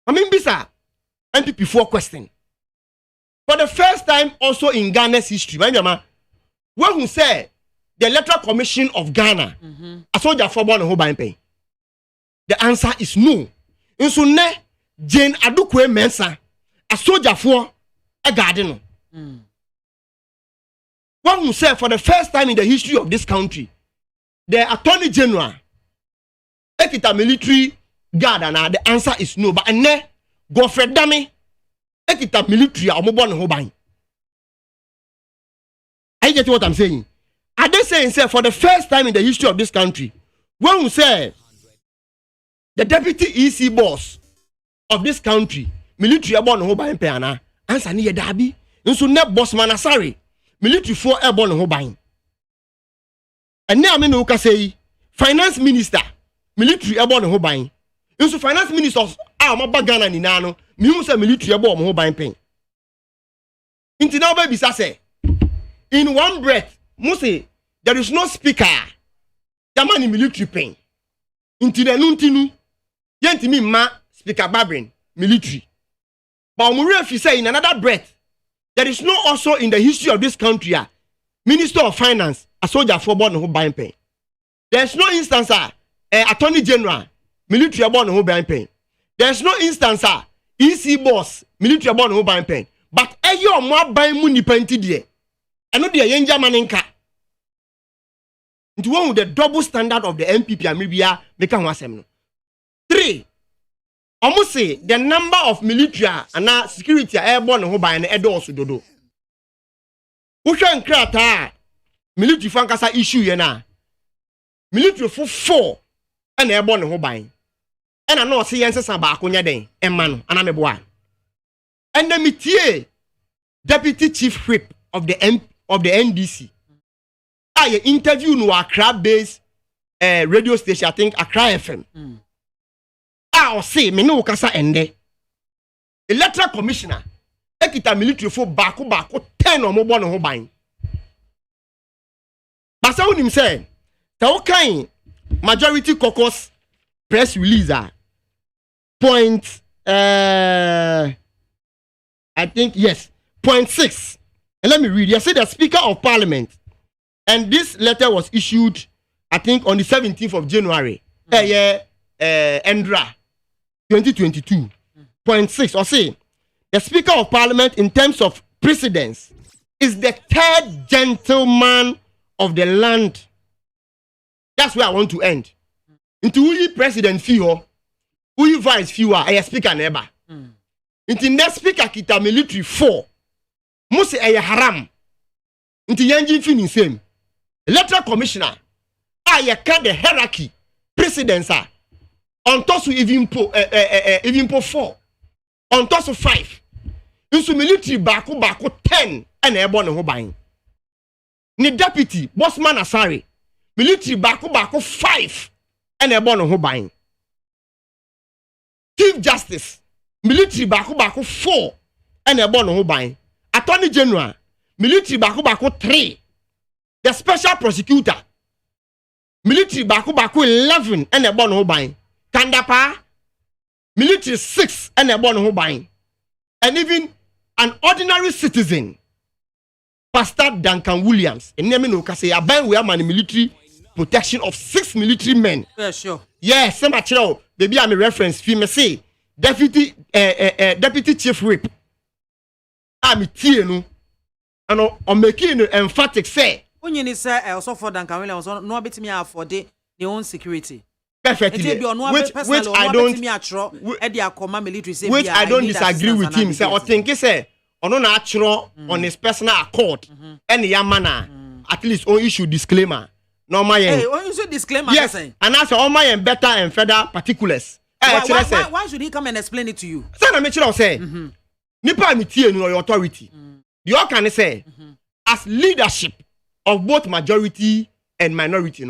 I mean bisa MPP 4 question for the first time also in Ghana's history when who say the Electoral Commission of Ghana a soldier for born who by pay the answer is no nso ne Jane Adukwe Mensah a soldier for a garden. One who said for the first time in the history of this country, the Attorney General, ekita military guard, and the answer is no. But ne Godfrey Dame, ekita military omobon hoban. I get what I'm saying. Are they saying say for the first time in the history of this country, one who said the deputy EC boss of this country, military airborne ho ban pe ana answer ne ye dabi nso ne boss manasari military for airborne ho ban ene ame no ka say finance minister military airborne ho ban nso finance ministers a ma ba Ghana ni na no mi hu say military airborne ho ban pen inti na ba bisa say in one breath mo say there is no speaker jamani military pen inti na nuntinu yentimi ma speaker Babrin military. But if say in another breath, there is no also in the history of this country, Minister of Finance, a soldier for born who buying pain. There's no instance, Attorney General, military born who buying pain. There's no instance, EC boss, military born who buying pain. But your more buying money painted there. I know the Yenja Maninka. Into one with the double standard of the MPP and maybe make a 3. Almost say the number of military and security airborne who by an edos dodo. Ushan krata military fankasa issue yena. Military for 4 and airborne who by. And I know see answers about konya den emman and I'm a boy. And the métier deputy chief whip of the NDC. I interview no Accra based radio station, I think Accra FM. I'll say me no kasa ende. Electoral commissioner ekita military for bako 10 or more born ho ban. Basa unim say ta kan majority caucus press release point I think yes point 6 and let me read. You say the Speaker of Parliament and this letter was issued I think on the 17th of January Endra 2022. Point 6 or say the Speaker of Parliament in terms of precedence is the 3rd gentleman of the land. That's where I want to end. Into who president fee who vice fee a speaker never. Into next speaker kita military 4. Must say haram. Into yanjin fin same. Electoral commissioner. I can the hierarchy precedence on top of even po 4. on top of 5 nso military baako 10 and ebo ne ho ban ni deputy Bossman Asare military baako 5 and ebo ne ho ban chief justice military baako 4 and ebo ne ho ban attorney general military baako 3 the special prosecutor military baako 11 and ebo ne ho ban kandapa military 6 and ebo ne ho ban and even an ordinary citizen, Pastor Duncan Williams, and name no say a ban we are man military protection of 6 military men. Yeah, sure. Yes, some actually, baby, I'm a reference. Fee me say deputy chief whip. I'm a no, and I'm making emphatic say. When you say also for Duncan Williams, no bit me for their own security. Perfectly. Which I don't disagree with him. Say, I think he say, on natural on his personal accord, and the manner at least on issue disclaimer. No my issue disclaimer. Yes, and that's all my better and further particulars. Why should he come and explain it to you? Say, I make sure say, nipa mitie no your authority. You can say, as leadership of both majority and minority,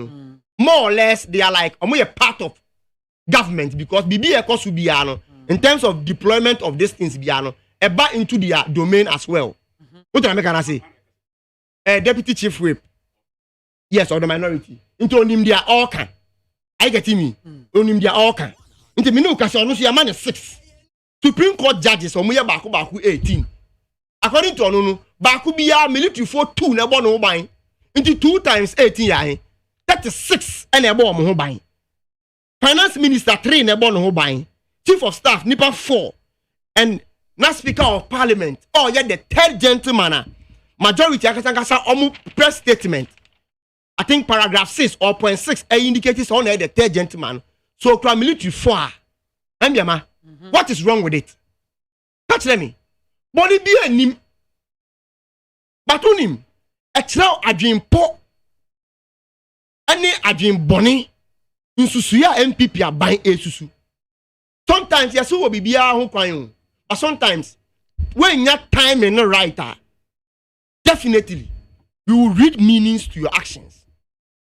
more or less they are like a part of government because BBA cost will be in terms of deployment of these things be back into their domain as well. What can I say? Deputy chief whip, yes, or the minority. Into him they are all can. I get me. On him they are all can. Into me no kasi onu see man 6. Supreme Court judges or muya baku 18. According to onu baku biya military for 2 na bo no ban. Into 2 times 18 ya 36 and a bomb ho ban. Finance Minister 3 and a bomb ho ban. Chief of Staff nipa 4 and now Speaker of Parliament. Oh yeah, the third gentleman. Majority akasangasa omu press statement. I think paragraph 6 or point 6 indicates on the third gentleman. So crime military 4. Ambiama. What is wrong with it? Catch me. Body be a nim. Batunim. A trail a dream po. Any adwin boni nsusu ya MPP aban esusu. Sometimes yes will be bia ho kwan, but sometimes when you time and writer, definitely you will read meanings to your actions.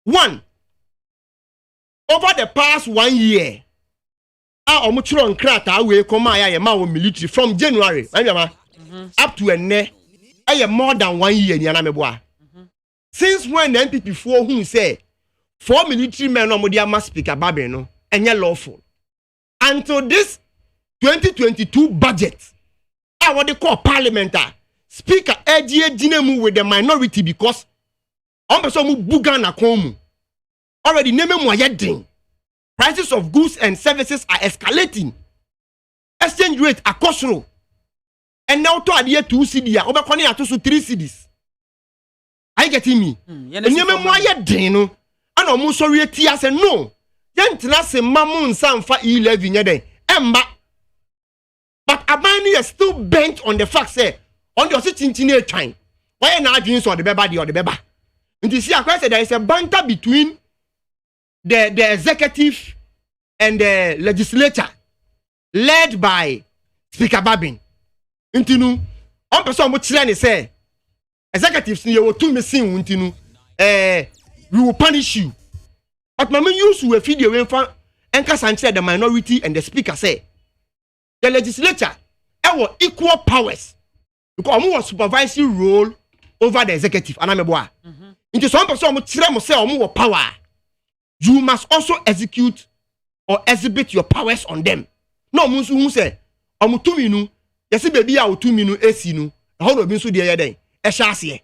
1, over the past 1 year, our omuchiro nkrata we come ya ma military from January up to more than 1 year ni anameboa. Since when the MPP 4 who say 4 military men no must speak about no and lawful. Until this 2022 budget, I what they call parliamentary speaker Edie Dinemu with the minority because on person mu bugana komu. Already name mo yedin. Prices of goods and services are escalating. Exchange rate are costly. And now to adhere 2 cedi obekoni atoso 3 cedis. Are you getting me? Name mo yedin no. Ano mu sorry tia say no. Yentina se mamu nsamfa 11 yeden. Emba. But Abani is still bent on the fact say on the chinchine time. Why na adwin so the beba or the beba. Nti see akwa say there is a banter between the executive and the legislature led by Speaker Babin. Nti nu on person mo kire ne say executives ni you to missing nti nu we will punish you. But mama use we feed you and the minority and the speaker say the legislature have equal powers because we have supervisory role over the executive. Into some person say power. You must also execute or exhibit your powers on them. No musu who say omutumi yes baby a otumi no esi no how do so dey den e sha ase.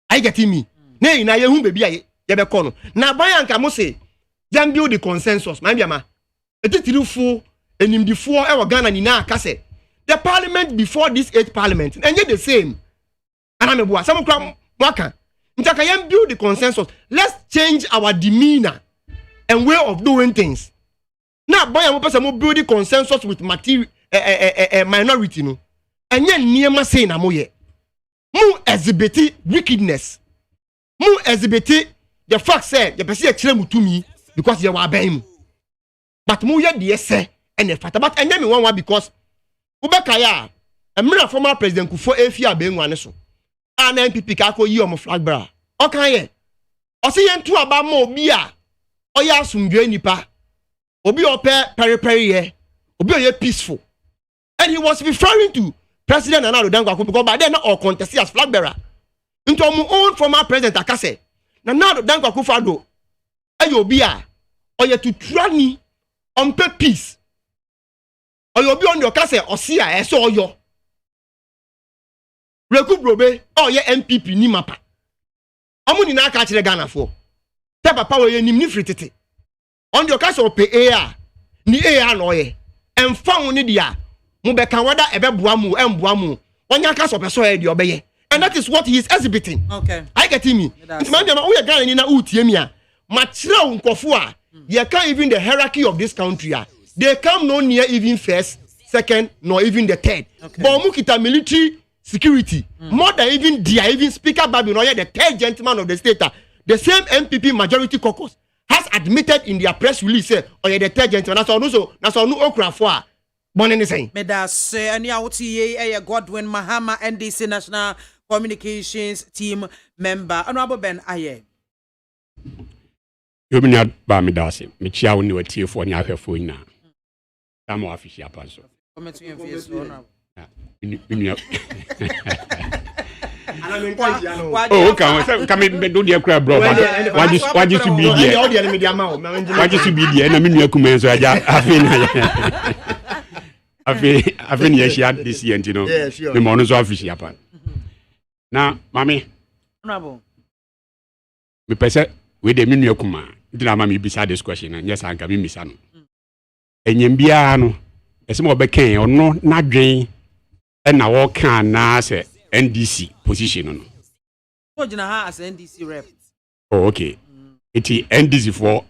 I get me. Nay na ye hu baby a ye be kono. Na ban anka mo say jam build the consensus. Man biama. Etitirifo enimdifo e wo Ghana ni na aka say the parliament before this 8th parliament and yet the same. Anameboa some kra waka. Ntaka yam build the consensus. Let's change our demeanor and way of doing things. Now ban am person mo build the consensus with material minority no. And yet niema say na mo ye. Mu exhibit wickedness. Mu exhibit the fact say the person actually mutumi because you were bem. But mu ye dey say and the fact but and me one because ubekaya emra former president Kufo efi abenwa ne so ana MPP ka ko yi omo flag bearer okan ye o se yentu aba ma obi a oya asumdwe nipa obi ope periperi ye obi oye peaceful and he was referring to President Nana Dankwa because by then all contest as flag bearer into our own former president akase Nana Dankwa Kufado ayo obi a oye to trani on peace oyo obi on your kase osia eso oyo Rekubrobe oye MPP ni mapa amuni na aka kire Ghana for te papa we nim ni fritete on your kase ope a ni a na oye emfa woni dia mu beka wada ebeboa mu emboa mu onya kase opeso e dia obeye and that is what he is exhibiting. Okay, I get me nti man dem we Ghana ni na utie mi a ma kire nkofo a ye can even the hierarchy of this country they come no near even first, second, nor even the third. Okay. But Mukita military security, more than even even Speaker Babylon, the third gentleman of the state, the same MPP majority caucus has admitted in their press release, the third gentleman. That's all no okra for. Born anything. Medas and Yauti Godwin Mahama NDC National Communications Team member. Honorable Ben Aye. You mean not by me, Darcy? Me chia when you were tear for your phone now. I'm official person. Come to your face, Honorable. Oh, come in, do the crab, bro. Why just to be there? Why just to be there? And I mean, you come in, so I think yes, she had this year, you know. Yeah, sure. The morning's official part. Now, Mammy, Honorable. me pese we de minnu kuma dina ma me bisa this question and yes anka me misa no enyem bia no ese mo be kan ono na dwen e na wo kan na se NDC position no So jina ha as NDC rep. Oh okay. Iti NDC for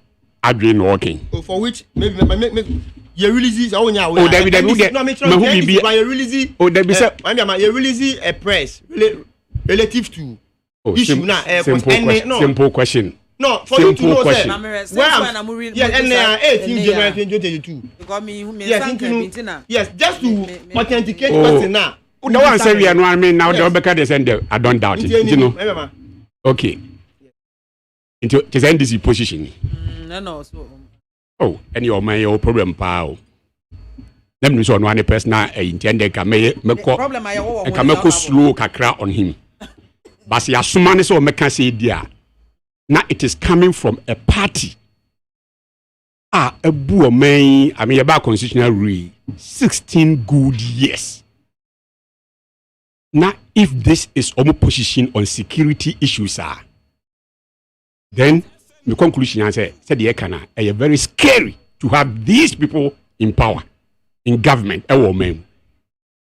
adwen no working. Oh, for which maybe you release oh David no me try you release oh David say you release a press relative to issue na simple question. No, for simple you to know question. Yes, and 18 January 2022. Because me yes, just to authenticate person now. The one say we are no I mean now the Rebecca they send I don't doubt it. You know. Okay. Into just NDC position. No so. Oh, and your my problem pa. Let me show one person na intended ka me problem I can make slow kakra on him. But ya sumane so make say dia. Now it is coming from a party. A bu man, I mean about constitutional rule 16 good years. Now if this is our position on security issues then the conclusion I said the Ekana are very scary to have these people in power, in government,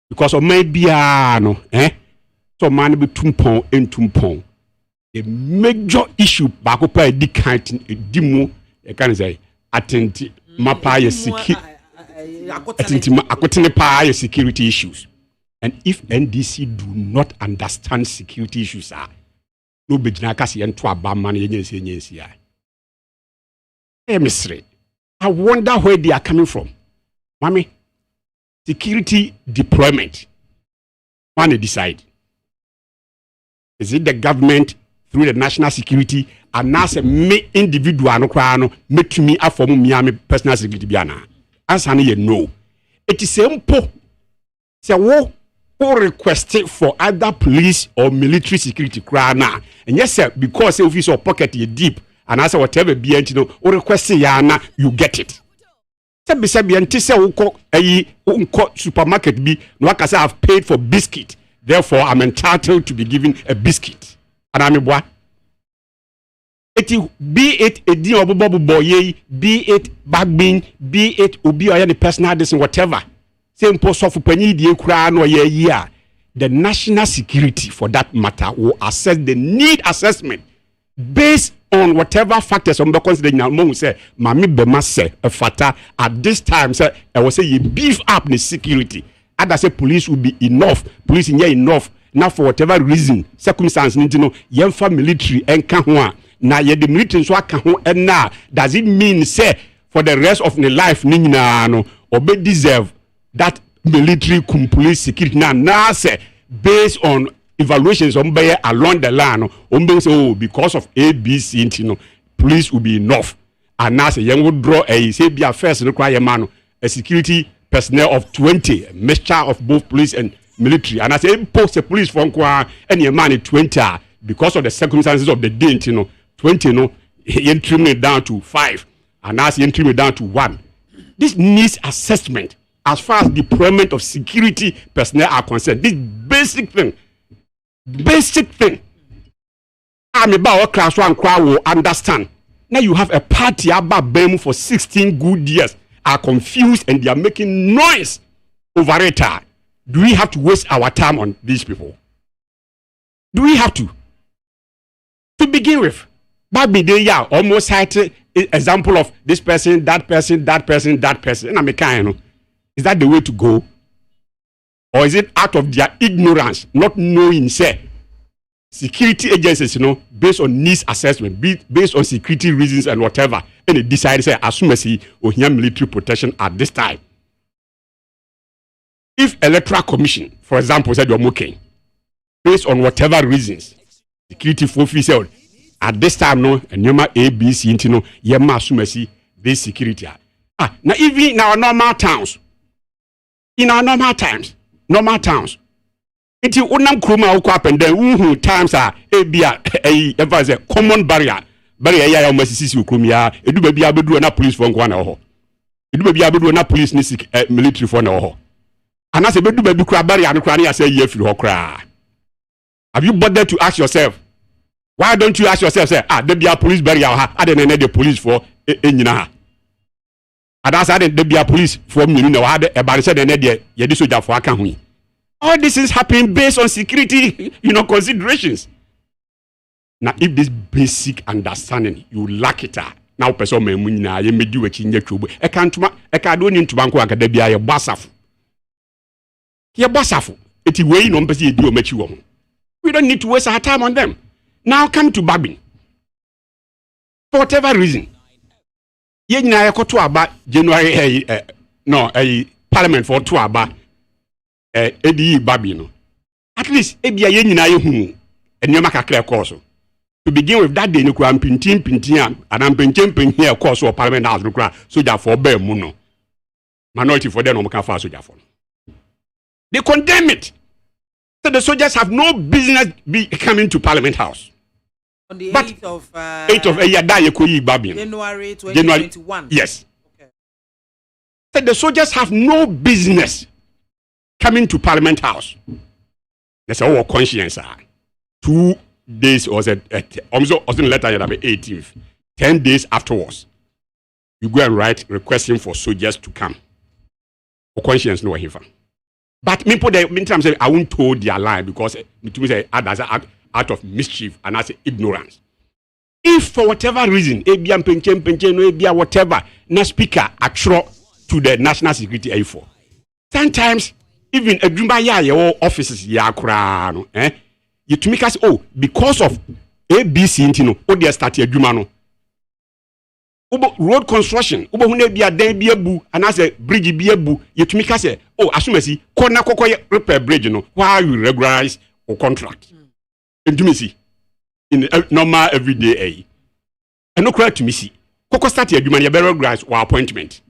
because of maybe no so man be tumpon and tumpon. A major issue back up a decant a demo a can say attend mapa security issues. And if NDC do not understand security issues no be nakasi and to abamman I wonder where they are coming from. Mommy, security deployment. One decide. Is it the government through the national security and as a me individual no kwano make me aform me personal security biana answer no it is simple say wo request for either police or military security krana and yes sir because office or pocket you deep and as whatever be no or request ya na you get it say be ante say wo supermarket bi no aka say I've paid for biscuit therefore I'm entitled to be given a biscuit. And be it a deal of boy, be it bagbin, be it obi or any personal and whatever. Same post of penny the crown or year. The national security for that matter will assess the need assessment based on whatever factors on the considering now say Mami Bema say a fata at this time say I will say you beef up the security. Other say police will be enough, police in here enough. Now for whatever reason, circumstance, yemfa military enka ho na ye the military so aka ho na does it mean say for the rest of the life ni nyina no obe deserve that military police security now say based on evaluations on along the line say because of ABC you know police will be enough and now say you would draw a say be a first require man a security personnel of 20 mixture of both police and military and I say post the police from kwa any man 20 because of the circumstances of the day you know 20 you know he trim it down to 5 and now he trim it down to 1. This needs assessment as far as deployment of security personnel are concerned. This basic thing I'm about class 1 crowd will understand. Now you have a party about BEMU for 16 good years are confused and they are making noise over it. Do we have to waste our time on these people? Do we have to? To begin with, Baby they are almost cited example of this person, that person, that person, that person. And I'm a kind, is that the way to go? Or is it out of their ignorance, not knowing, say, security agencies, you know, based on needs assessment, based on security reasons and whatever, and they decide, say, as soon as he or here military protection at this time. If Electoral Commission, for example, said you're okay, based on whatever reasons, security officer at this time, no, and you ABC, you know, you must assume this security. Now even in our normal towns, normal towns, it is unam kruma ukwa and then times are a common barrier ya masisi ukrumia edu baby abedu na police for nkwa na ho edu baby abedu na police ni military for na ho and as ebedu baby kra barrier no kra na say ye firi ho kra. Have you bothered to ask yourself, why don't you ask yourself, say, there be a police barrier, the police for enyina. And that's there be a police for me, about said the soldier for Akahui. All this is happening based on security, considerations. Now, if this basic understanding you lack it, now person me munina ye medu wechi nye chubu. E kan do ni ntubanko akadebia ye basafu. Ye basafu. Eti wey no mpesi ye di o mechi wo. We don't need to waste our time on them. Now come to Babin. For whatever reason, ye nyina ye koto aba January Parliament for to aba edi Babin no. At least ebia ye nyina ye hu enema kakra course. To begin with that day no kwa pintin and am pintin here course or Parliament house no kwa soldier for be mu no. Minority for them no can fa soldier for. They condemn it. So the soldiers have no business be coming to Parliament House. On the 8th of January 2021. Yes. Okay. So the soldiers have no business coming to Parliament House. That's our conscience. 2 days was also in letter 18th. 10 days afterwards, you go and write requesting for soldiers to come. For conscience no here. But me put the meantime say I won't told their lie because it was out of mischief and as ignorance. If for whatever reason, whatever, na speaker actual to the national security A4. Sometimes even a jumba your offices ya krano, you to make us because of ABC intino, they start a jumano. Road construction, hune bia den bia bu and as a bridge bia bu, you to make us say, assume corner repair bridge no, why you regularize or contract. And to me see in normal everyday and no correct to me see. Koko start your human regularize or appointment.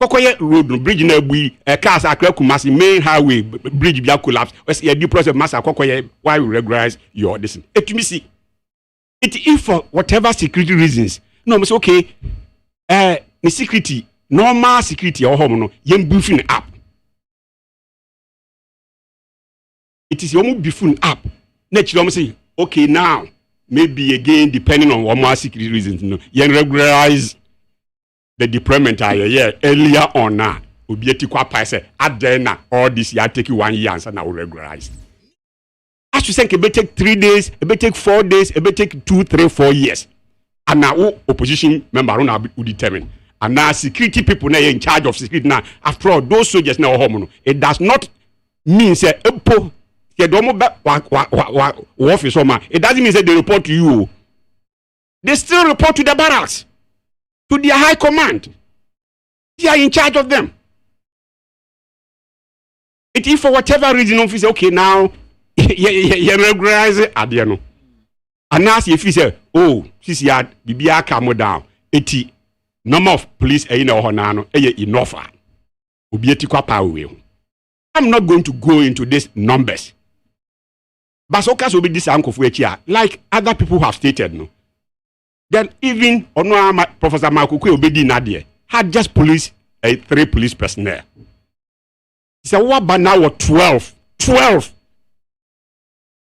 Koko road no bridge na bui cars akra kumasi main highway bridge bia collapse. What's your due process master koko why you regularize your this. To me see. It if for whatever security reasons. No, it's okay. The security, normal security or home no, yem beefing up. It is your beefing up. Next, you say, okay, now maybe again, depending on what more security reasons, you regularize the deployment earlier on now. Obieti kwa paise at then all this year take you 1 year and now regularize. As you say, it may take 3 days, it may take 4 days, it may take 2, 3, 4 years. And now opposition member will determine. And now security people now in charge of security now. After all, those soldiers now home. It does not mean say it doesn't mean say they report to you. They still report to the barracks, to their high command. They are in charge of them. If for whatever reason, if you say, okay, now, you regularize it, adiano. And now, if you say, oh, she's yard, Bibia come down, 80 number of police, honano, enough. I'm not going to go into these numbers. But Sokas will be this uncle for like other people have stated, no. Then even Professor Makuku Obedi Nadia had just 3 police personnel. He said, what about now 12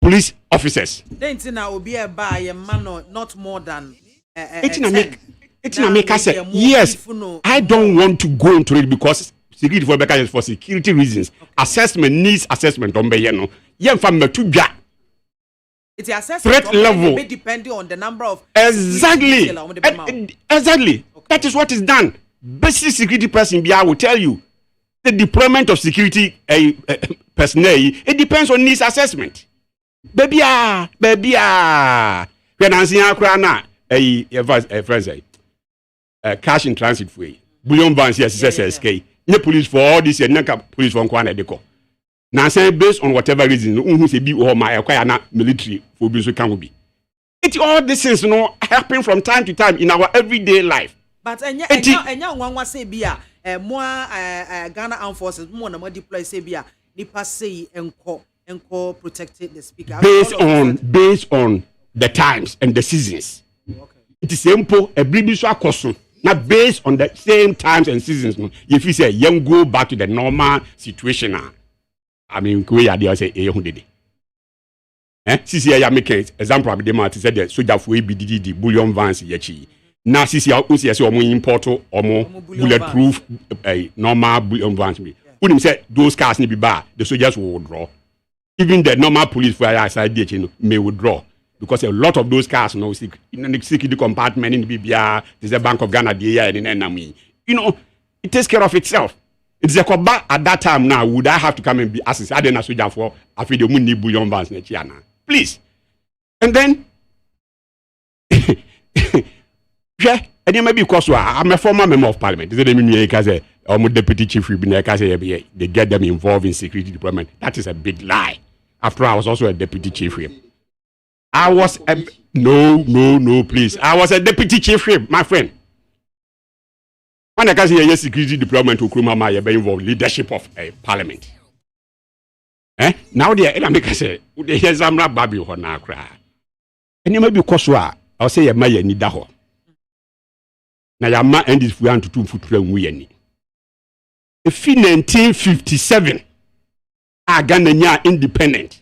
police officers? Then now will be a buy a man not more than It's yes, I don't want to go into it because security for security reasons. Okay. Assessment needs assessment on Bayano. It's assessment threat level depending on the number of exactly. Okay. That is what is done. Basic security person will tell you the deployment of security personnel. It depends on needs assessment. Baby. When I see cash in transit way. Bullion vans yes SSK. No police for all this and no police for Kwana Deco. Now say based on whatever reason, who say be or my acquire military for be so can be. It all this is happen from time to time in our everyday life. But and one was say be more Ghana Armed Forces more na deploy say be nipa say enco protected the speaker. Based on the times and the seasons. Okay. It is simple a British question. Not based on the same times and seasons. If you say young go back to the normal situation, I mean, we are there say Sisi ya make example of the matter said the soldier for BDD bullion vans yechi. Now sisi ya usi yasi omo import omo bulletproof normal bullion vans me. Unim say those cars ni be bad, the soldiers will withdraw. Even the normal police for outside DH may withdraw. Because a lot of those cars in the security compartment in the BBR, there's a Bank of Ghana, it takes care of itself. It's a combat at that time now. Would I have to come and be assisted? I didn't soldier for I feel the money bullion vans next year now. Please. And then, yeah, and you may be because I'm a former member of parliament. Does it mean you I'm deputy chief whip they get them involved in security deployment? That is a big lie. After all, I was also a deputy chief whip. I was a no, please. I was a deputy chief whip, my friend. When I can see a security deployment to Krumama, you be involved leadership of a parliament. Now the make say, here's I'm not baby or now cry. And you may be Koswa, I'll say a mayor need daho. Now your man and this we to 2 foot we If in 1957, I Ghana independent.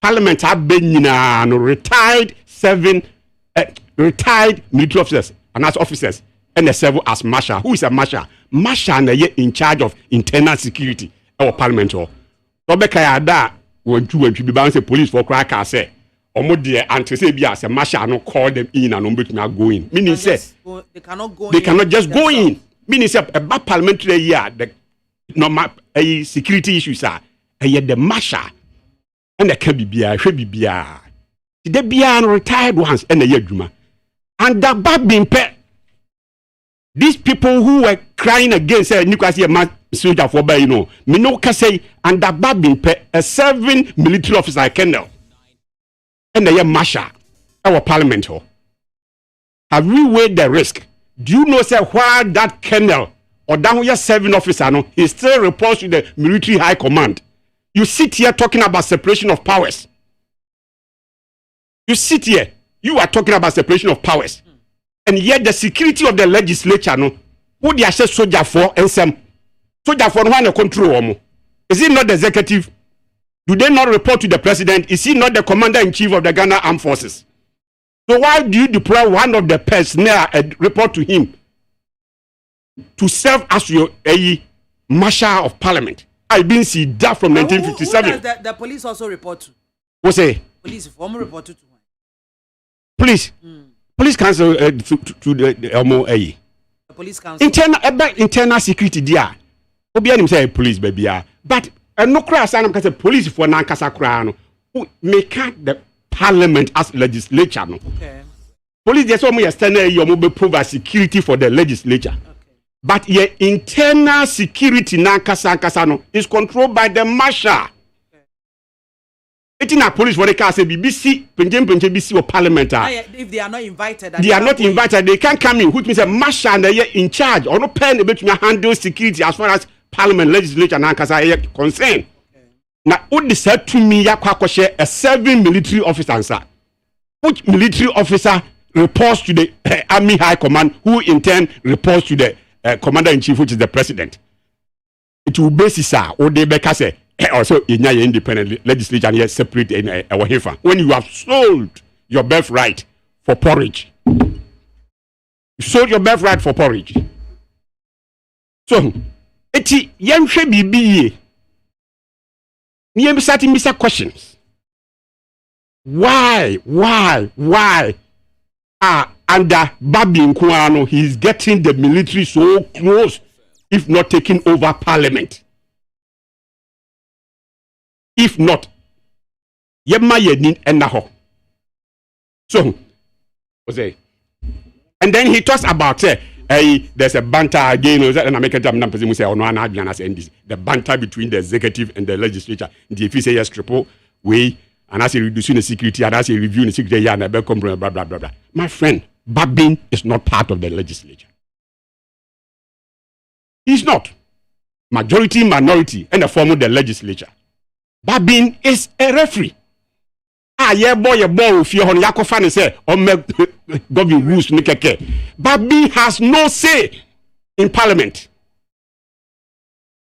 Parliament have been retired military officers and as officers and they serve as marshal. Who is a marshal? Marshal in charge of internal security or parliament or Rebecca Yada when you be bouncing police for cracker say or more dear and to say be as a marshal no call them in and not go in. Meaning says they cannot go they cannot just go in. Meaning say a parliamentary year the normal security issues are the marshal. And there can be beer, should be beer. The beer retired ones and the Yeduma. And the bad being pet. These people who were crying against nuclear man soldier for me no can say and the bad being pet a serving military officer Kendall. And the marshal, our parliament. Have we weighed the risk? Do you know say why that Kendall or that serving officer he still reports to the military high command? You sit here talking about separation of powers. You sit here, you are talking about separation of powers. And yet the security of the legislature, who they say soldier for and some soldier for one control. Is it not the executive? Do they not report to the president? Is he not the commander-in-chief of the Ghana Armed Forces? So why do you deploy one of the personnel and report to him to serve as your marshal of parliament? I've been seen that from 1957. Who does the police also report to? What's it? Police former report to one. Police. Police council to the police council. Internal security there. Obi say police baby. But no cry sign because police for nankasa cry who make the parliament as legislature no. Okay. Police just want me stand there you be provide security for the legislature. Okay. But your internal security no is controlled by the marshal. It's in a police what they can say BBC, BBC or Parliament. If they are not invited, they are not invited. They can't come in, which means a marshal and they are in charge or no pen able to handle security as far as Parliament, legislature, and are concerned. Now, what they said to me, a serving military officer, sir. Which military officer reports to the Army High Command, who in turn reports to the Commander-in-Chief, which is the President. It will be sir, or they say also in your independent legislature and separate in our heifer. When you have sold your birthright for porridge, you sold your birthright for porridge. So, eti yemhwe bibi ye me starting Mr. questions. Why under Babi Nkwano he's getting the military so close, if not taking over Parliament? If not, yemma yedin enaho. So, and then he talks about there's a banter again, and I make a time say the banter between the executive and the legislature. If you say yes, triple way, and I say reducing the security, and I say reviewing the security, and blah blah blah blah. My friend, Babin is not part of the legislature. He's not. Majority, minority, and the form of the legislature. Babin is a referee. Boy, if you're on Yakofan and say, government rules, Babin has no say in Parliament.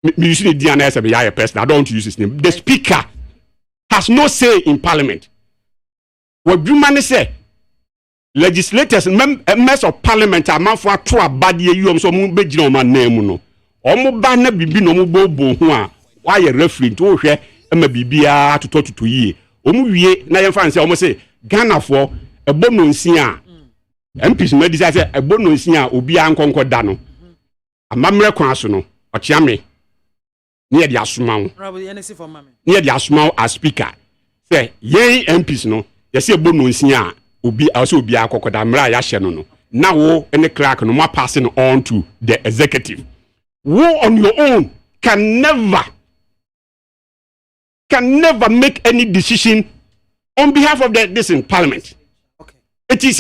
You see the DNS of the person, I don't want to use his name. The Speaker has no say in Parliament. What do you say? Legislators, members of Parliament are man for a bad year. You so moon be no man name no. Omo ba na bibi no mo bo ho a why a referee to hwe ma bibia to talk to ye. Omu wie na yem fan say omo say Ghana for e bono nsia MPs no decide say e bono nsia obi ankonko da no. Amamre kwan so no ochia me ne de asoma wo. Ne de asoma as speaker. Say ye MPs no ye say bono nsia obi also obi akokoda mra ya hye no no. Na wo any clerk no mo passing on to the executive. Who on your own can never make any decision on behalf of this in Parliament. Okay. It is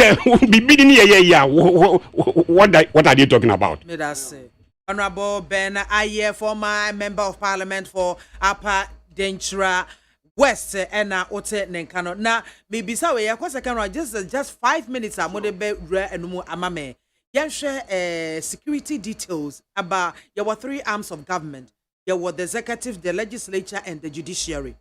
what are they talking about? May I say, Honorable Ben Aye, former member of Parliament for Upper Denchira West, and Ote Nenkano. Now, maybe so we are just 5 minutes. I'm going to be and amame. You share security details about your 3 arms of government. There were the executive, the legislature, and the judiciary.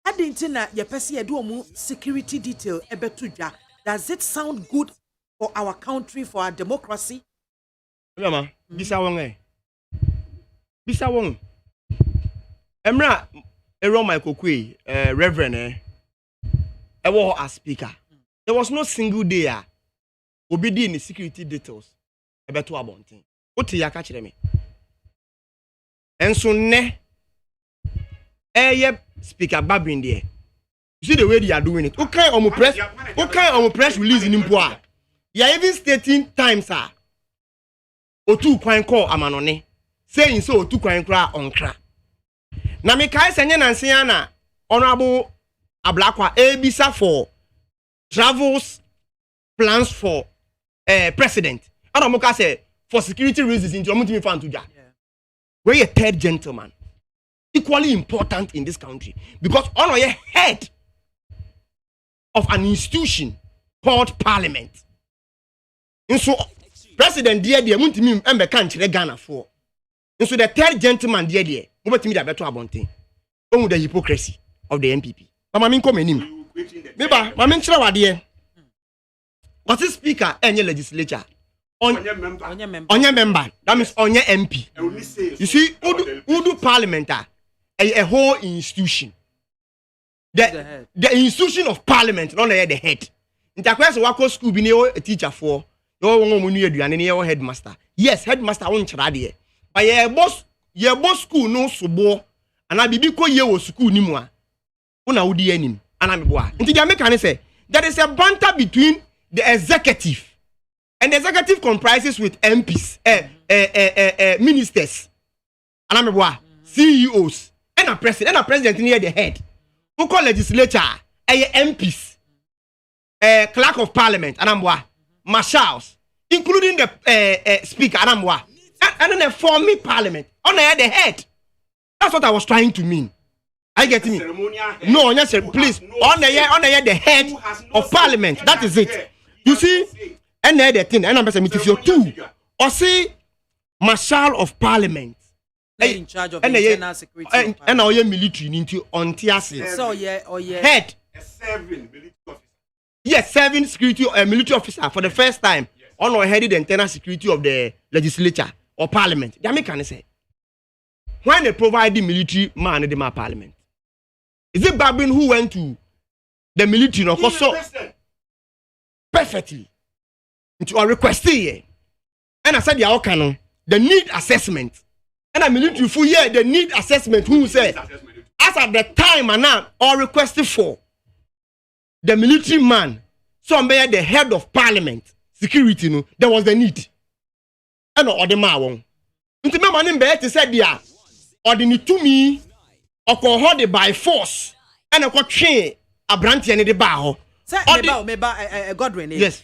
I didn't know your person do security detail ebetuja. Does it sound good for our country, for our democracy? Mama, bisa wong. Emra, Ero Michael Kwe, Reverend, ewo as speaker. There was no single day obedi in the security details ebetu abontin. Oti ya ka kire me. Enso ne speaker Babin there. You see the way they are doing it. Okay, on press release in Impua. You are even stating times Otu kwan call amanone. Saying so Otu kwan kra onkra. Na me kai senye nansia na Honorable Ablakwa ebisa for travels plans for president. Adamoka say for security reasons into omutimi fan tuja. We're a third gentleman, equally important in this country because on your head of an institution called Parliament. And so, President dear Muntimi Embe country Ghana for. And so the third gentleman dear Mubatimi da beto abonte. On the hypocrisy of the MPP. Mama min come enim. Meba, mama nchira wade. What is speaker any legislature? Onye member. That means onye MP. You see, Udu Parliament a whole institution. The institution of Parliament, not the head. In the question, wako school be a teacher for your headmaster. Yes, headmaster won't trade. But your boss school no subo, and I be because you school nimwa. Una udi enim, and I'm boy. Until you make say there is a banter between the executive And the executive comprises with MPs, ministers, and CEOs, and a president near the head. Who call legislature, MPs, clerk of parliament, and marshals, including the speaker, and then the forming parliament on the head. That's what I was trying to mean. I get me. No, yes, sir, please. On the head of parliament. That is it. You see, and the other thing, and I'm saying if you're two, or say marshal of parliament. In charge of internal security and our military into on TSC. So yeah. Head. Yes, 7 security military officer for the first time on our headed the internal security of the legislature or parliament. They can say when they provide the military man in the parliament. Is it Babin who went to the military no so perfectly into a request here? And I said the need assessment. And a military for year the need assessment who said as at the time and now or requested for the military man somewhere the head of parliament security no there was the need and or the man into my man be said there or the need to me or call hold by force and a train a branch and the bar Godwin yes.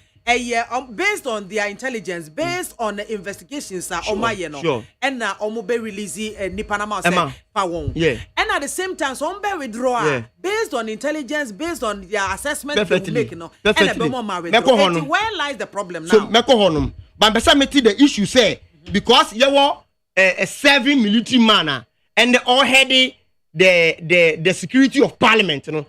Based on their intelligence, based on the investigations, sure. And be release Nipanama Pawon. Yeah. And at the same time, some be withdraw based on intelligence, based on their assessment. Perfectly. And where lies the problem now? So Meko but the issue say because you were a 7 military man and they all heading the security of parliament, you know.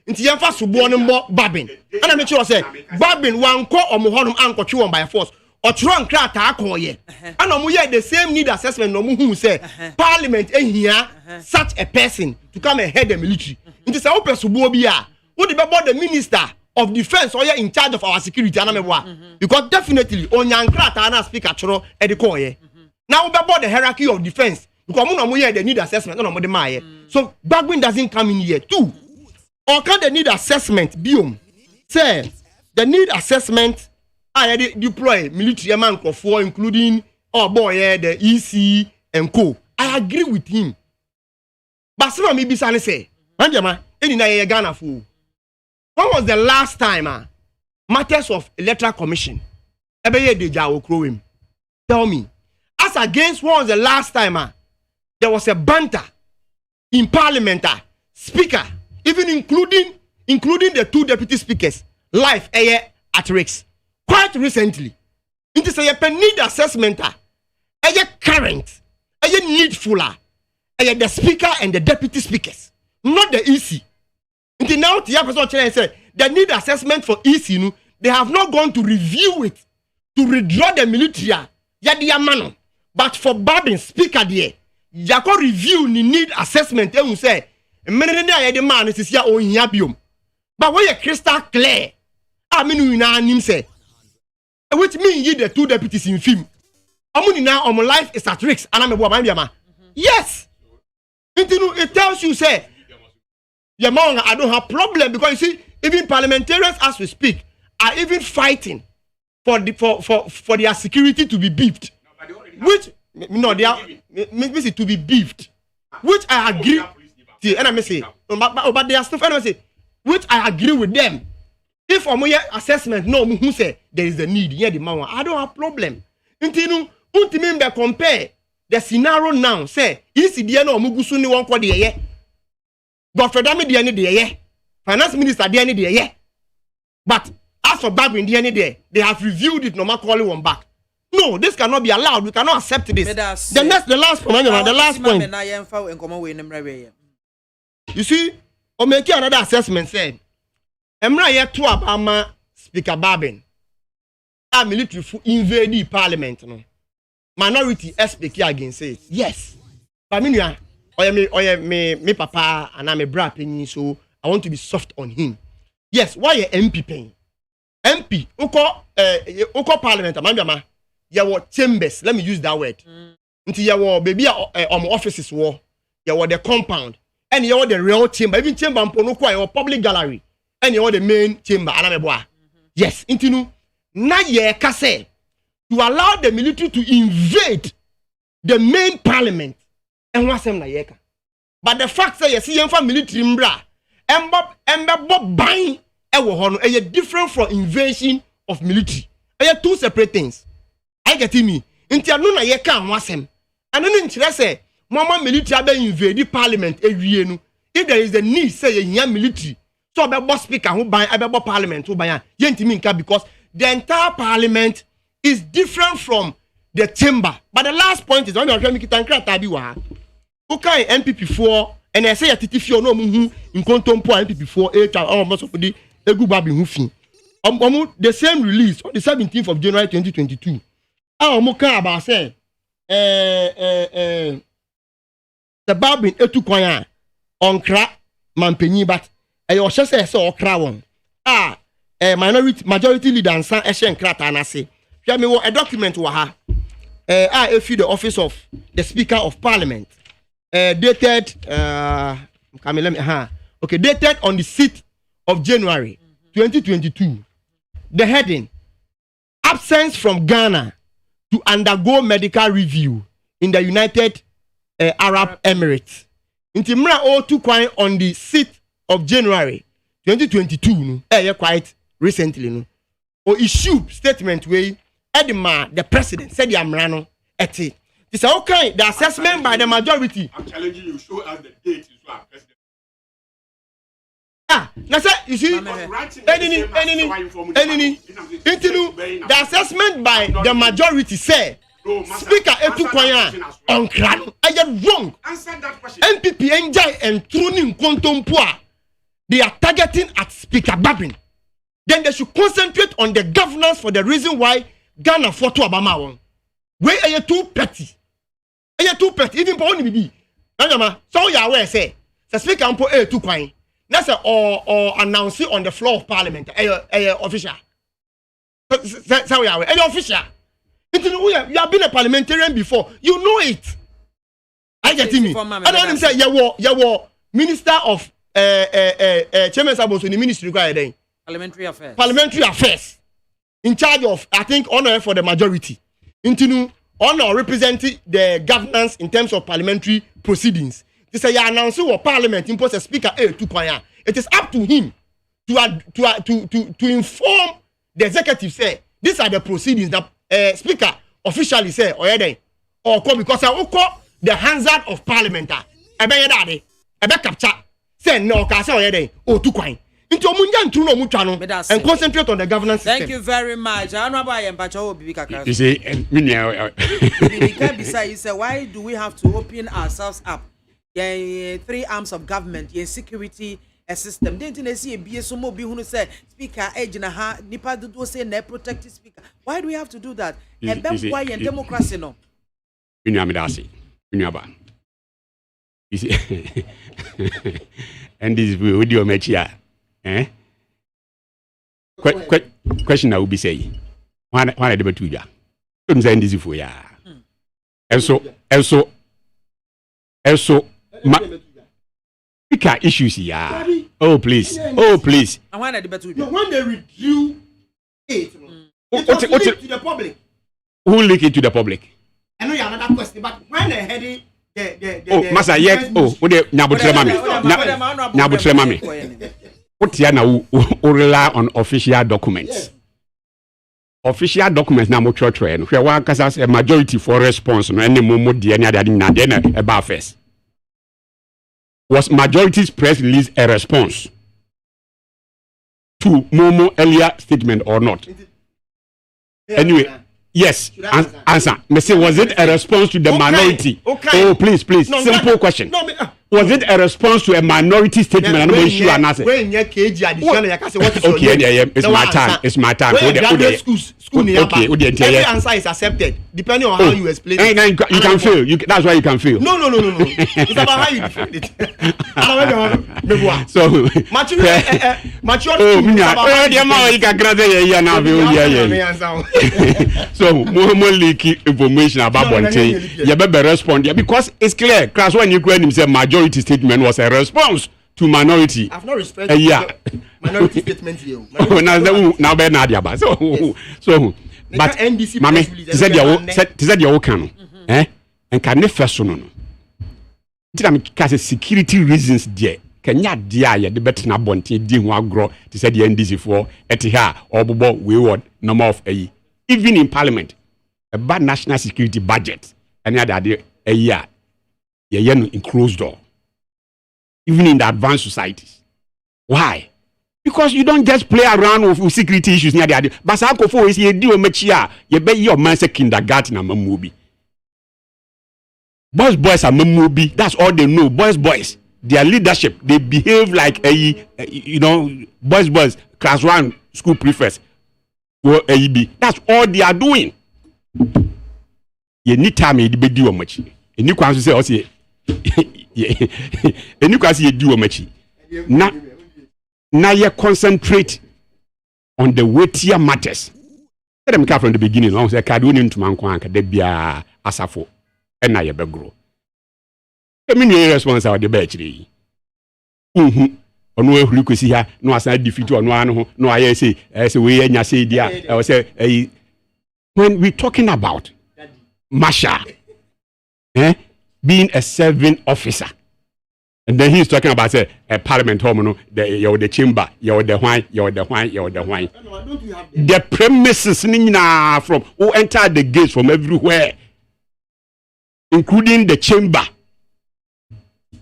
Nti yemfa subo no mbo Babin ana me sure say Babin wan ko omohonum ankotwe won by force otro nkrata akoye ana omo ye the same need assessment no mu hu say parliament ehia such a person to come and head the military nti say ope subo bi a wo de be the minister of defense or in charge of our security ana me boa because definitely onya nkrata na speaker choro e de koye now we be the hierarchy of defense because mo ye the need assessment no mo de maye so Babin doesn't come in here too. Or can the need assessment biome? Say the need assessment I deploy military man for including the EC and co. I agree with him. But some me be say, Manjama, any Ghana fool. When was the last time matters of electoral commission? Ebeye deja will crow him. Tell me. As against when was the last time there was a banter in parliament speaker. Even including the 2 deputy speakers, life at risk. Quite recently, it is a need assessment, current, needful, the speaker and the deputy speakers, not the EC. Until now, the person said the need assessment for EC, they have not gone to review it to withdraw the military. But for Babin speaker there, you can review the need assessment and you say. The man is here on Yabium. But when you crystal clear, I mean, you say, which means you the 2 deputies in film. I'm now on my life is at risk, and I'm a woman. Yes, it tells you, say, your man, I don't have problem because you see, even parliamentarians as we speak are even fighting for their security to be beefed. Which, no, they are to be beefed. Which I agree. And I say, but they are still say, which I agree with them. If on my assessment, no, who say there is a need, yeah, the man, I don't have problem. Until you compare the scenario now, say, is the no Mugusuni one for the year. But for them, the end day, finance minister, the end day, but as for Babin, the end day, they have reviewed it, no matter calling one back. No, this cannot be allowed. We cannot accept this. The last point. You see, or make another assessment said, Emra yet to Abama Speaker Babin. A military for invade the parliament. No. Minority speak against it. Yes. But me papa and I'm a bra penny, so I want to be soft on him. Yes, why a MP paying? MP, Oko Parliament, Amandama, your chambers, let me use that word. Until your baby offices war, your the compound. And you are the real chamber, even chamber and your public gallery, and you are the main chamber. Yes, intinu na ye ka say to allow the military to invade the main parliament and wasem na ye ka. But the fact say yes yemfa military mbra embo ban e wo ho no e different from invasion of military. E two separate things. I get me. Inti anu na ye ka wasem. Anu no nkyere say mama military abe invade the parliament ewie no. If there is a need say ye military so be speaker who ban be parliament who ban ye ntimi nka because the entire parliament is different from the chamber. But the last point is when you make it ankrata bi wa okay MPP4 and I say atitifio no mu nkontompo MPP4 almost of the egugba bi hu fi the same release on the 17th of January 2022 omuka about say the babin etu kwan onkra mampenyi but ayo hye say okra won majority leader ansa ehye nkrata na se hwe me wo a document wa ha if the office of the Speaker of Parliament dated dated on the 6th of January 2022. The heading: absence from Ghana to undergo medical review in the United Arab Emirates. Intimra O2 kwan on the 6th of January 2022 no quite recently no or issued statement way Edema the president said the amrano eti. This is okay. The assessment by the majority. I'm challenging you. Show us the date. President. Now say you see. The assessment by the majority say Speaker Etu Kwanya on Kran. I am wrong. Answer that question. MPP enjoy and tuning kontompua. They are targeting at Speaker Babin. Then they should concentrate on the governance for the reason why Ghana for to Obama one. Where are you too petty? Are you too petty? Even for only be. So you aware say the speaker ampo too kwine. That's or announce it on the floor of parliament. Official. So you aware. Official. You have been a parliamentarian before. You know it. I get me. I don't say you minister of Chairman Sabos in the ministry required. Parliamentary affairs. In charge of, I think, honor for the majority. Into honor representing the governance in terms of parliamentary proceedings. This is an announcer or parliament impose a speaker to Kwanya. It is up to him to inform the executive say these are the proceedings that speaker officially say or because the hazard of parliament. Ebe capture say no kasa to Kwanya. And concentrate on the governance system. Thank you very much. You see, you say, why do we have to open ourselves up? Three arms of government, security system. Didn't you see a BSO who say speaker age nipa do say ne protect speaker? Why do we have to do that? And then why in democracy no? You see, and this video match here. Question I will be saying. One I debate with ya. Don't say this for ya. Also, speaker issues ya. Oh please. And why I debate with you? When they review it, to the public. Who leak it to the public? I know you have another question, but when they heading the Master yet Nyabutre mami. What here now rely on official documents. Yes. Official documents na mo trotro no. Hwe wa kasa a majority for response no any momo de na de na de na eba first. Was majority's press release a response to Momo earlier statement or not? Anyway, yes. Answer. Me say, was it a response to the minority? Okay. Oh, please. No, simple question. No, was it a response to a minority statement? And no issue and answer. When you okay, it's my time. Okay, every answer is accepted depending on how you explain it. You can feel. That's why you can feel. No. It's about how you defend it. So, so more leaky information about one thing. You better respond because it's clear. Class when you say majority statement was a response to minority. I've not respected minority statement here. Now be na dia ba. So but mami said you can and can ne first no. Did am case security reasons there. Kenya dia ye de betina bonte di ho agro to say the NDC for etiha obobo wayward number of even in parliament a bad national security budget any other a year ye no in closed door even in the advanced societies. Why? Because you don't just play around with security issues near the idea. But AKWAFO is ye di o mechia ye be your man say kindergarten and mamubi. Boys are mamubi. That's all they know. Boys. Their leadership, they behave like boys, class 1 school prefects. That's all they are doing. You need time to be doing much. And you can say also, and you can see you do much. Now you concentrate on the weightier matters. Let them come from the beginning. Long say Kaduni to Mankwanka, they be a asafo, and now you be grow. I mean, your response are the battery. Ono ehuru kwesi ha no asa defeat ono ano no aye say we enya say dia I say when we talking about Masha being a serving officer, and then he's talking about a parliament home no the chamber the wine the premises from who enter the gates from everywhere including the chamber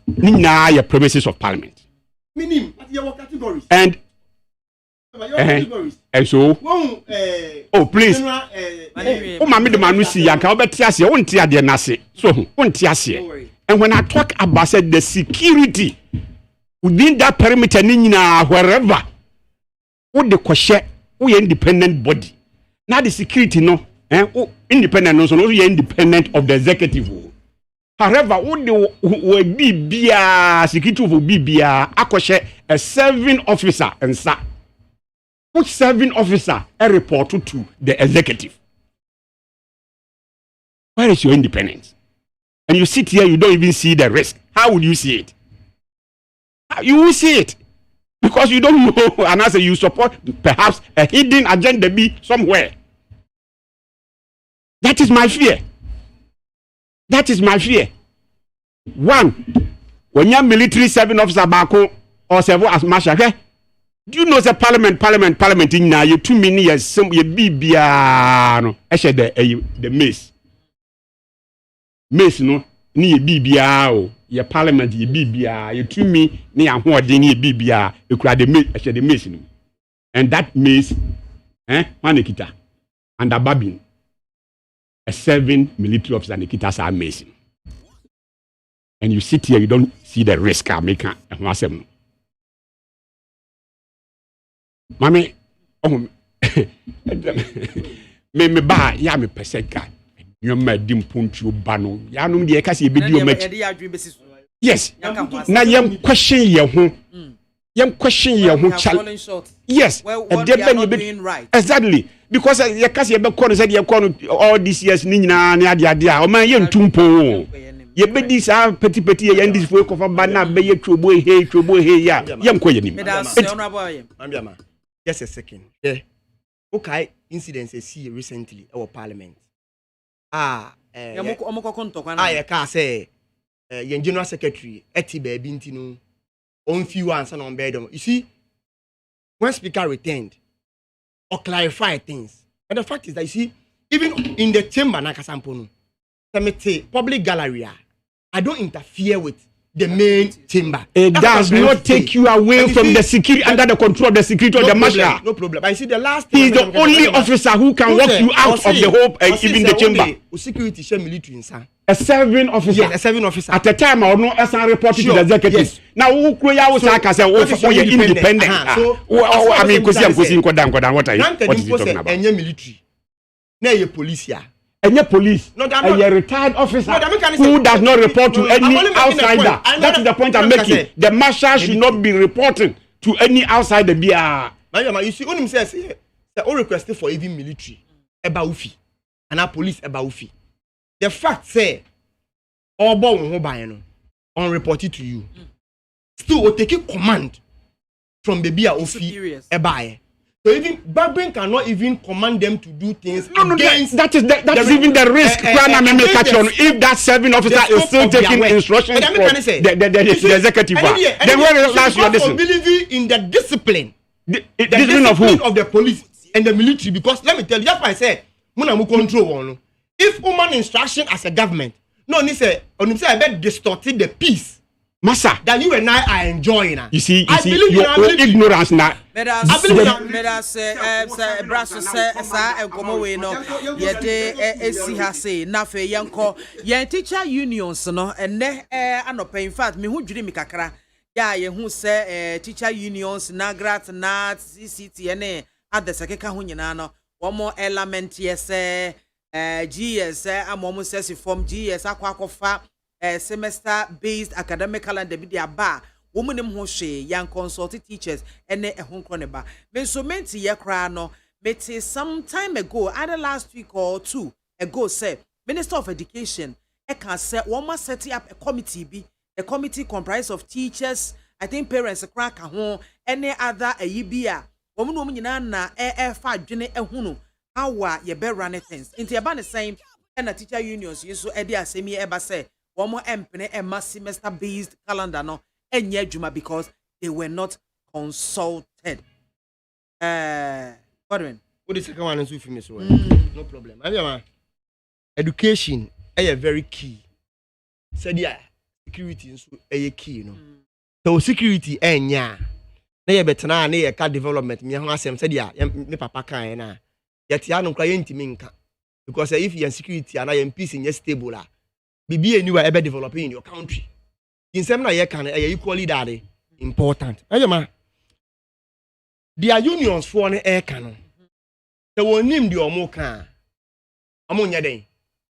your premises of parliament. Minim, at your categories. And so, please. Mammy, the man we see, I can't bet yes, you won't tear the nasi. So, won't yes. And when I talk about the security within that perimeter, wherever, what the question, we independent body. Now the security, no, independent, no, so no, independent of the executive. However, what the security will be a serving officer and sir. Which serving officer a report to the executive? Where is your independence? And you sit here, you don't even see the risk. How would you see it? You will see it. Because you don't know, and as you support perhaps a hidden agenda be somewhere. That is my fear. That is my fear. One, when you're military serving officer Bako or servo as marshal, do you know the parliament in now? You 2 years, some you be biano. Actually, the mace no ni bibia your parliament ye bibia you 2 me ni ahwo de ni bibia you cry the mace actually the mace no. And that mace manekita and a babin a serving military officer Nikita are amazing. And you sit here, you don't see the risk I make a massive. Mommy, me buy ya me peseka. You made dim punchu bano. Ya no de kasi video match. Yes. Na yam question ye ho. Yam question ye ho challenge. Yes. Well, they are not doing right. Exactly. Because you can't see a corner said you all these years, Nina, Nadia, or my young tumpo. You bet these are petty, and this work of a banana, bay, trouble, hey, young queen. Just a second. Okay, incidents see recently our parliament. I can't say, young general secretary, Etibe Bintino, on few answers on bed. You see, when speaker returned, or clarify things. And the fact is that you see, even in the chamber, Nakasampono, public gallery, I don't interfere with the main chamber. It does not take you away from the security under the control of the security of the marshal. No problem. I see the last. He is the only officer who can walk you out of the whole, even the chamber. Security military inside. A serving officer. Yes, a serving officer. At the time, I no SR reported to the executive. Yes. Now, who create was like I said, you're independent. So, I mean, what are you talking about? Military. Now, you're police here. And your police, a retired officer who does not report to any outsider. That is the point I'm making. The marshal should not be reporting to any outsider. You see, when says the all requested for even military about UFI and our police about UFI. The fact say all born on reported to you. still will take command from the BIAMAH FIE. So even Babin cannot even command them to do things against. That is even the risk. If that serving officer is still taking instructions from the executive, then where last your discipline? Believe in the discipline. The discipline of who? Of the police and the military. Because let me tell you, that's why I said, Munamu control one. If woman instruction as a government, no, I bet distorted the peace. Massa, that you and I are enjoying. You see, your ignorance now. Brasso and Comoweno, yet see her say, Nafe Yanko, Yan teacher unions, no, and in fact, me who dream Kakra, ya, who say teacher unions, Nagrat, Nat, CCT, at the Sakeka Hunyanano, one more element, yes, GS, I'm almost says from GS, AKWAFO. Semester based academic calendar be their bar woman who she young consulted teachers and a home croneba. Men so menti ye cry no meti some time ago, either last week or two ago, say Minister of Education can say one must set up a committee be a committee comprised of teachers, I think parents a crack a home, any other a yibia woman na five jene a hunu how ye bear running things into a banner same and a teacher unions you so edia semi eba say one more empene and mass semester based calendar no enye juma because they were not consulted. What is the second one? No problem. Education is very key. Said yeah, security is a key, no. So security enya. Na ye betana na ye ka development. Me ho asem said yeah, me papa kan na. Yet ya no kwa yentimi nka. Because if you security and I am peace in stable Bibi anywhere ever developing in your country. In some na can equally that important. Ayama. Their unions for an air cannon. They will name the omo can. Omo nyade.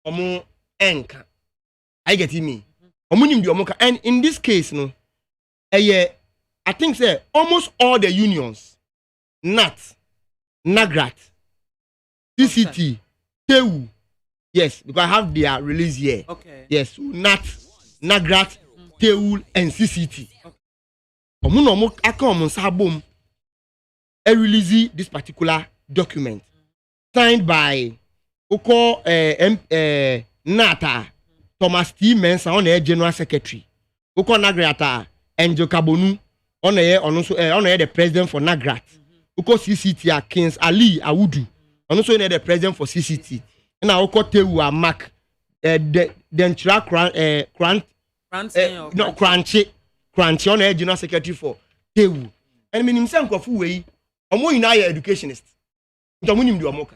Omo enka. I get me. Omo name the omo can. And in this case, no, I think say almost all the unions, NAT, NAGRAT, CCT, TEU. Yes, because I have their release here. Okay. Yes, NAT, NAGRAT, TEUL, and CCT. Omuno akom sabum. I release this particular document signed by Nata Thomas T. Mensa on the General Secretary. NAGRAT Enjo Kabonu on the President for NAGRAT. CCT Kings Ali Awudu on also the President for CCT. Na okote wa mark the crunchy on the General Secretary for Tewu. And meaning some kofu we omo ina ya educationist. Nto munim di omoka.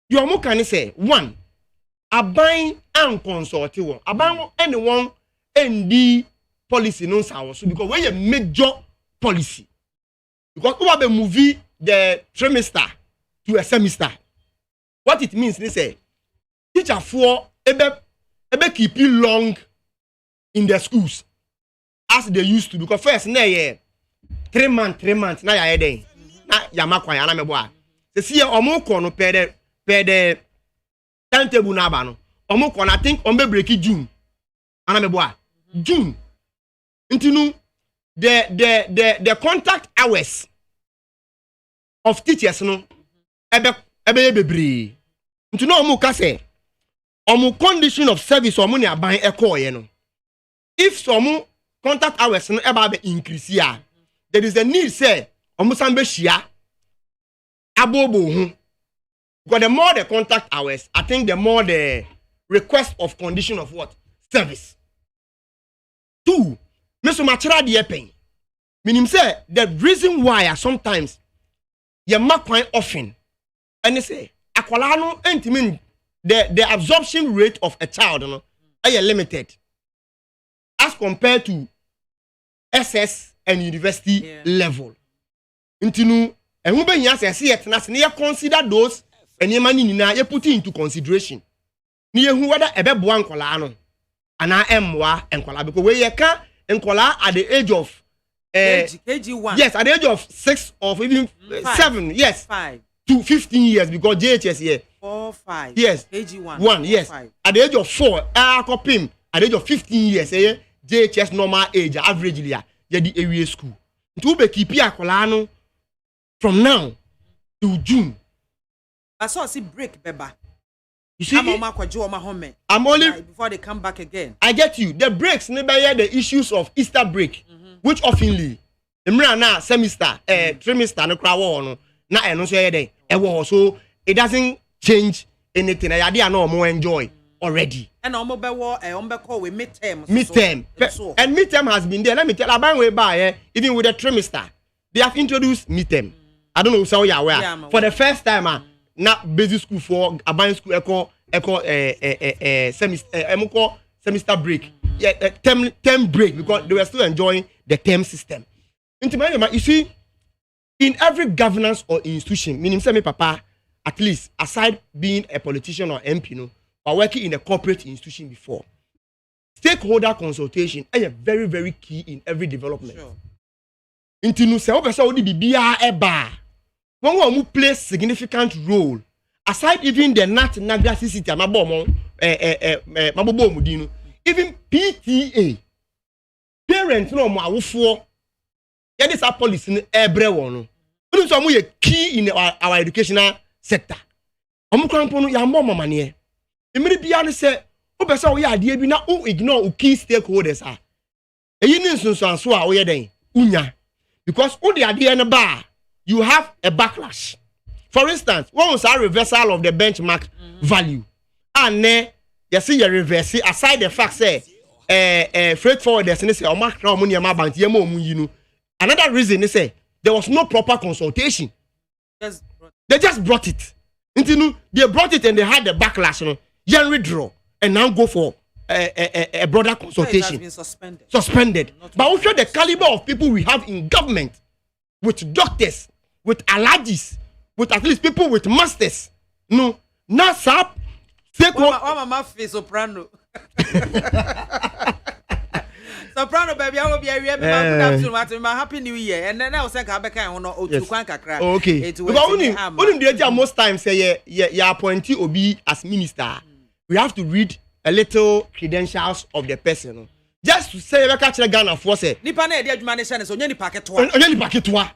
Di omoka ni say one aban an consult won. Aban anyone ND policy no sawo so because we a major policy. Because we be movie the trimester to a semester. What it means, they say, teacher for ebe keep you long in the schools as they used to because first na ye 3 months na ya den na ya makwa ya na mebo a se see omo ko no per the timetable na ba no omo ko na think on be break June ana mebo a June intinu the contact hours of teachers no ebe bebre nti no omu ka say omu condition of service omu ni aban ekoye no if some contact hours no eba be increase ya there is a need say omu sambe hia abobo hu because the more the contact hours I think the more the request of condition of what service. 2 meso machira de pen meaning say the reason why sometimes you mark quite often and they say akwala no entimin the absorption rate of a child no are limited as compared to SS and university level. Intinu ehun be nya say see etna se na consider those enema ni na ye put into consideration. Ni ehun whether ebeboa nkwala no ana emwa nkwala because we ye ka nkwala at the age of KG1. Yes, at the age of 6 or even 7, yes. 5 to 15 years because JHS here. 4, 5. Yes. KG1. 1, yes. 5. At the age of 4, at the age of 15 years, JHS normal age, averagely, ye di area school nti ube keep akola no from now to June. I saw see break beba. You see, I'm only before they come back again. I get you. The breaks never the issues of Easter break, which oftenly the na semester, trimester, no crowd no na eno so day. So it doesn't change anything. I idea no more enjoy already. And call with midterm. And midterm has been there. Let me tell you, way by even with the trimester, they have introduced midterm. I don't know so you are aware. For the first time, na basic school for a school semester break. Yeah, term break because they were still enjoying the term system. You see, in every governance or institution, meaning say me papa, at least aside being a politician or MP, or working in a corporate institution before, stakeholder consultation is very, very key in every development. Sure. Into no say, when we play significant role, aside even the Nat Nagra city, even PTA, parents no more for that is a policy in every one. We so we key in our educational sector. Omukrampo ya more money. Emiri bia say, "O pesa we ade bi na o ignore key stakeholders ah." Eyi ni nsunsuanso a wo ye den unya because o de ade na ba you have a backlash. For instance, what was our reversal of the benchmark value? And you see your reverse aside the fact say freight forwarders say another reason is say there was no proper consultation. They just brought it. They brought it and they had the backlash, generally draw and now go for a broader consultation. It has been Suspended. But also the caliber of people we have in government, with doctors, with allergies, with at least people with masters. No, not sap. Mama face soprano. Soprano baby, I will be a happy new year. And then I was saying, I became one or two kakra. Okay. But most times say you appointee Obi as minister. We have to read a little credentials of the person. Just to say, we catch the Ghana for say. Nipa na edi adwuma ne hye ne so nyani paketwa. Nyani paketwa.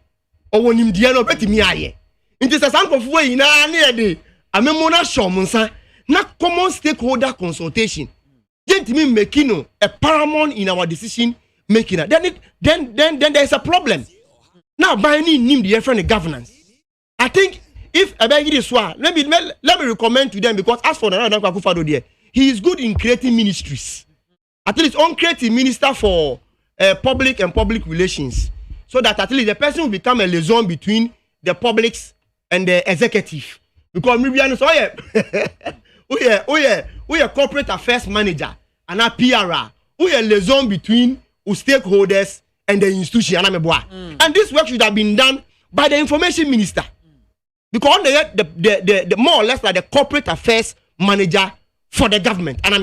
Owo nim die no betimi aye. Nti se sankofo yi na na edi amemona shomunsa na common stakeholder consultation. Gentimi making a paramount in our decision making. Then there is a problem. Now by any name the friend governance. I think if I beg this one, let me recommend to them because as for Nana Akufado there, he is good in creating ministries. At least on creating minister for public and public relations, so that at least the person will become a liaison between the publics and the executive. Because maybe I know we are corporate affairs manager and a PRR. We are liaison between stakeholders and the institution. And this work should have been done by the information minister. Because the more or less like the corporate affairs manager for the government. And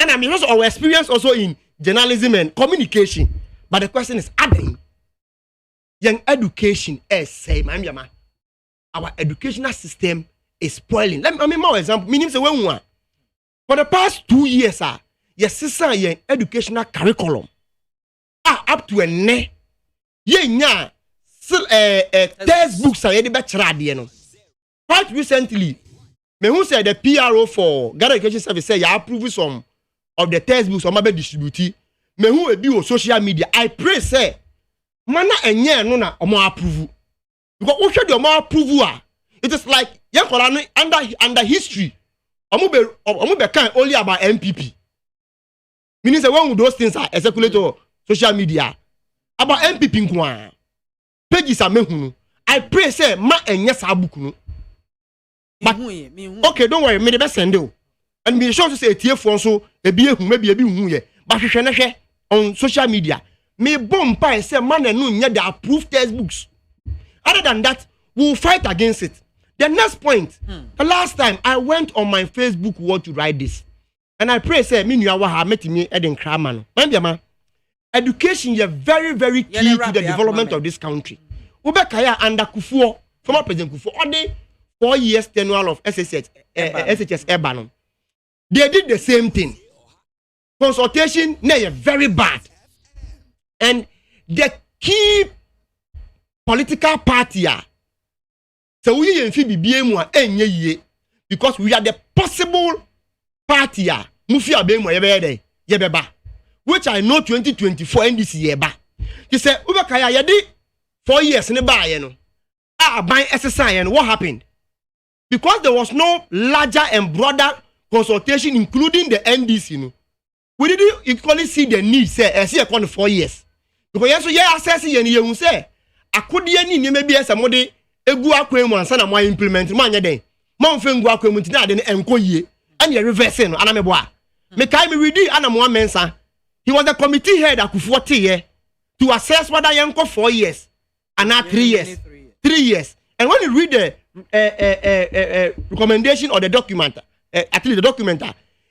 and I mean also our experience also in journalism and communication. But the question is, adding young education say, our educational system is spoiling. Let me more example. Meaning say when for the past 2 years, yes, young educational curriculum up to a ne textbooks are quite recently. Me who said the PRO for Ghana Education Service say you approve some of the textbooks on my distribute. Me who be on social media. I pray say mana enye no na omo approve. Because we should omo approve. It is like under history. Omo be kind only about MPP. Meaning say when those things are circulate on social media about MPP nkwa. Pages are mehunu. I pray say ma enye sa book no. But okay, don't worry, me the best send you. And be sure to say tie for so e bi ehun maybe e bi hu ye. But hwehwe na hwe on social media. Me bomb pie say man no nya the approved textbooks. Other than that, we'll fight against it. The next point, the last time I went on my Facebook wall to write this. And I pray say me nua wa ha metimi e den krama no. Man education is very, very key to the development of this country. Ubekaya under Kufuor, former President Kufuor, on the 4 years tenure of SHS Urban. They did the same thing. Consultation, very bad. And the key political party so we yɛmfi bibie mu a ɛnyɛ yie because we are the possible party mufi abɛn mu a yɛbɛyɛ dɛ yɛbɛba which I know 2024 NDC yɛba te sɛ wobɛka yɛde 4 years ne baayɛ no aban ɛsesan no what happened because there was no larger and broader consultation including the NDC no we didn't equally see the need say ɛsi ɛkɔ no 4 years because yɛn so yɛ assess yɛn yɛn sɛ akodiɛ ni nneɛma bi ɛsɛ mo de egu akwan mu ansa na mo implement mo anya den mo mfe ngu akwan mu ntina ade ne enko yie and you reverse no ana me boa me kai me ready ana mo amensa he was the committee head akufo here to assess whether yenko 4 years and 3 years 3 years and when you read the recommendation or the document at least the document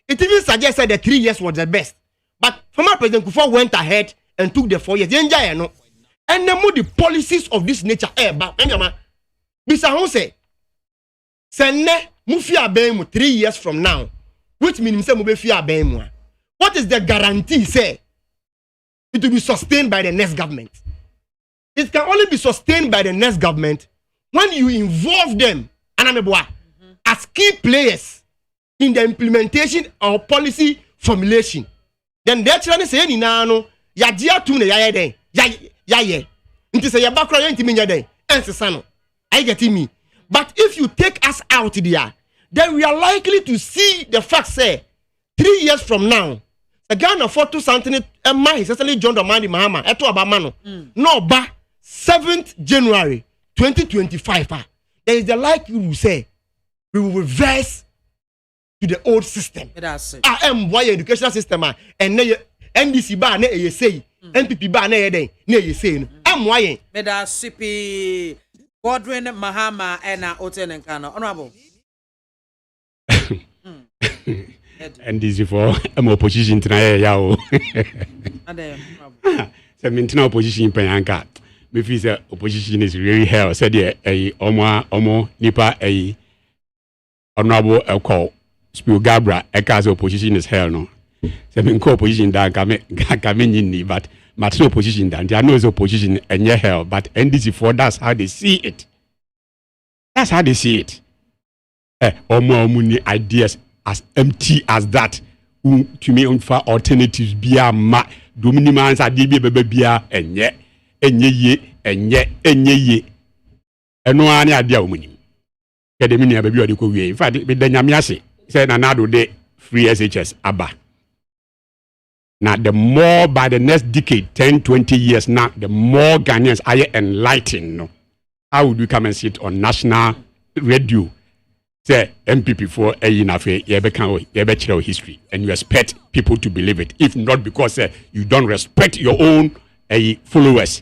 it even suggests that the 3 years was the best but former president Kufuor went ahead and took the 4 years yenja no and then the policies of this nature ba bisa ho say senne mu fi aben mu 3 years from now which means say mu be fi aben mu what is the guarantee say it will be sustained by the next government? It can only be sustained by the next government when you involve them as key players in the implementation of policy formulation. Then that's when they say ni na no ya dia tu na ya den ya ye nti say ya bakra ya ntimi nya den ensesa no I get me. But if you take us out there, then we are likely to see the fact say 3 years from now, the Ghana for 2 something is essentially John Dramani Mahama, eto abamano. No, but 7th January 2025, there is the likelihood to say we will reverse to the old system. Why educational system and NDC ba na say, NPP ba na yeden na say no. Why? Meda sipi Godwin Mahama and Oten and Kano. Honorable. And this is for opposition tonight. Yao. So, maintain opposition in Penyanka. Me feel the opposition is really hell. Said a omo nipa a honorable call. Spill Gabra, a cause opposition is hell no. So, me opposition that come in, but no opposition that there is opposition and yeah hell. But NDC4, that's how they see it. That's how they see it. Omo ideas as empty as that. To me, unfair alternatives BIAMAH. Dominimans are DB Bia and ye. And no any idea woman. Academia baby or the Korea. In fact, with the Nyamiasi said another day free SHS Abba. Now, the more by the next decade, 10, 20 years now, the more Ghanaians are enlightened. No? How would we come and sit on national radio? Say MPP for a yebe history, and you expect people to believe it. If not because you don't respect your own followers.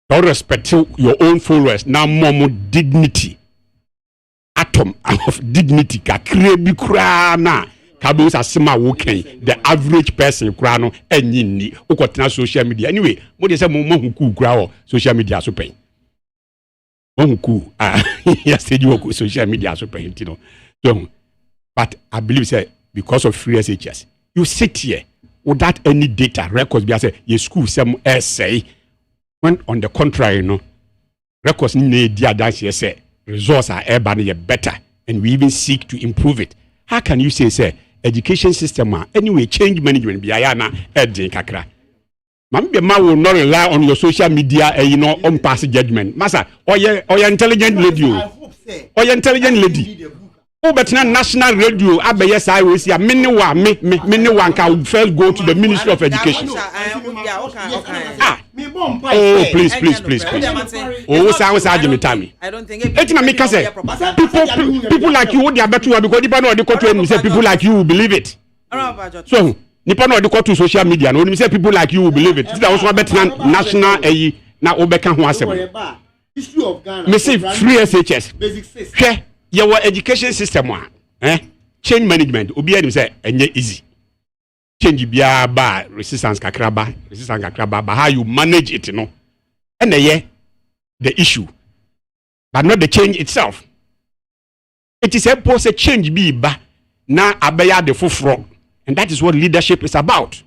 Don't respect your own followers. Now more dignity. Atom of dignity. Kakrana. Kabos asema woken. The average person krano enyini. Ukotena social media. Anyway, mo de say mo huku krao social media so pen. Huku yesterday social media so pen, you know. So, but I believe say because of free SHS, you sit here without any data records. Be say your school some essay. When on the contrary, you know, records need dear dance say results are better, and we even seek to improve it. How can you say education system anyway change management biayana edin kakra? Mama will not rely on your social media on pass judgment. Masa, or your intelligent lady. Or your intelligent lady. Oh, but now national radio, yes, I will see a mini one can first go to the Ministry of Education. Oh, please. Oh, sounds argument time. I don't think people like you they are better because you know the country and say people like you will believe it. So, Nippon or the court to social media, no, you say people like you will believe it. That was what better national now Obeka Huasem. History of Ghana. Me say free SHS. Basic system. Your education system change management obi any say enye easy change bia ba resistance kakraba but how you manage it no and the issue but not the change itself. It is supposed to change be ba na abeya the fufro, and that is what leadership is about.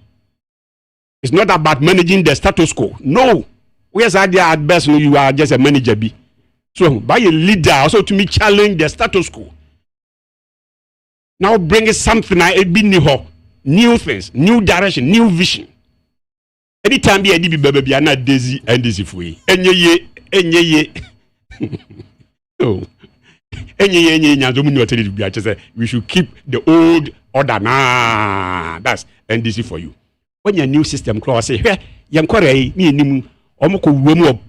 It's not about managing the status quo. No. Where's idea at best you are just a manager be. So by a leader also to me challenge the status quo. Now bring something I be new things, new direction, new vision. Anytime be a baby be not Daisy and Daisy free. Enye no. We should keep the old order. Nah, that's NDC for you. When your new system clause say, hey, young Korea, me nimu, omoko womu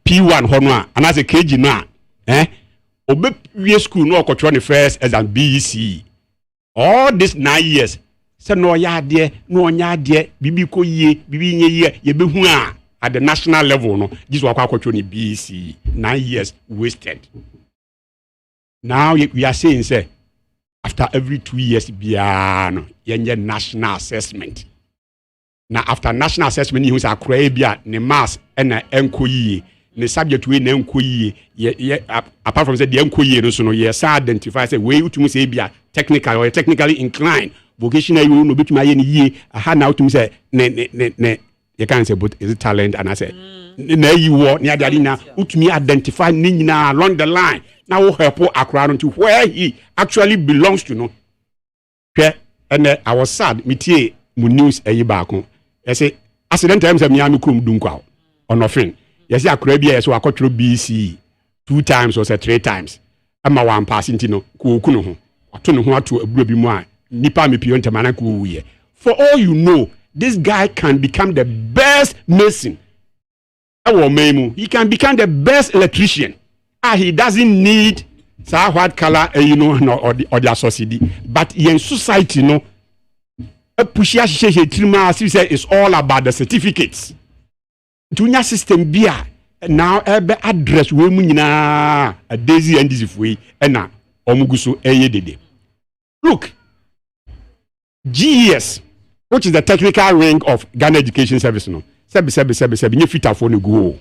P1 honwa, and as a KG na, obe we school no ko first as an BEC. All these 9 years, say no ya de, bibi ko ye, bibi nye ye be hu a at the national level no, this wa kwa BEC. 9 years wasted. Now we are saying say after every 2 years biano yenye national assessment. Now after national assessment you say akra bia ne mass na enkoyi ne subject we na enkoyi apart from say the enkoyi no so no yes identify say we utumu say bia technical or technically inclined vocational you no betuma ye ne yie aha na utumu say ne you can say but is it talent and I say na you wo ne ade na utumi identify ni nyina along the line. Now help Akra to where he actually belongs to no. And I was sad. Mitie mu news baako. I say accident times me anu krum dunkwa on nothing. Yes, Akra bia so akotro BC 2 times or say 3 times. Ama wan pass intino ku no ho. Ato no ho ato abura bi mu a nipa me pio ntamana ku wuye. For all you know, this guy can become the best mason. He can become the best electrician. He doesn't need white color, or the society. But in society, no, a pushia say it's all about the certificates. Tunya system bia now ebe address we munyina a daisy and this way na omuguso dede. Look, GES, which is the technical wing of Ghana Education Service, no. Sebi nye fitafo ne go.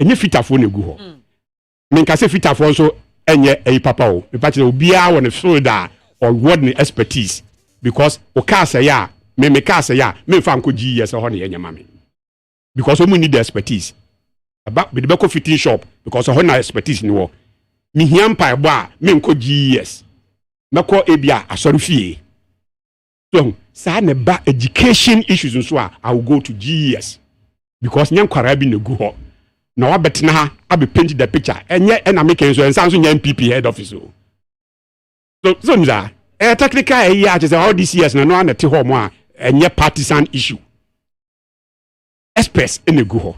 Enye fitafo ne go. Menka se fitafo so enye papa o. Me patche obia won shoulder or word ne expertise because o ka say ya, me ka say ya, me fa nko GES ho ne enye mame. Because we need the expertise. About the beko fitting shop because ho na expertise ni wo. Me hiam pa ebo a me nko GES. Meko ebia asori fie. So, sa ne ba education issues nso a I will go to GES because nyan kwara bi ne gu ho. Na wa betina ha abi paint the picture. Enye na make so ensan so nya MPP head office o. So nza technical ya just all these years na no na te ho mo a enye partisan issue. Express in the gu ho.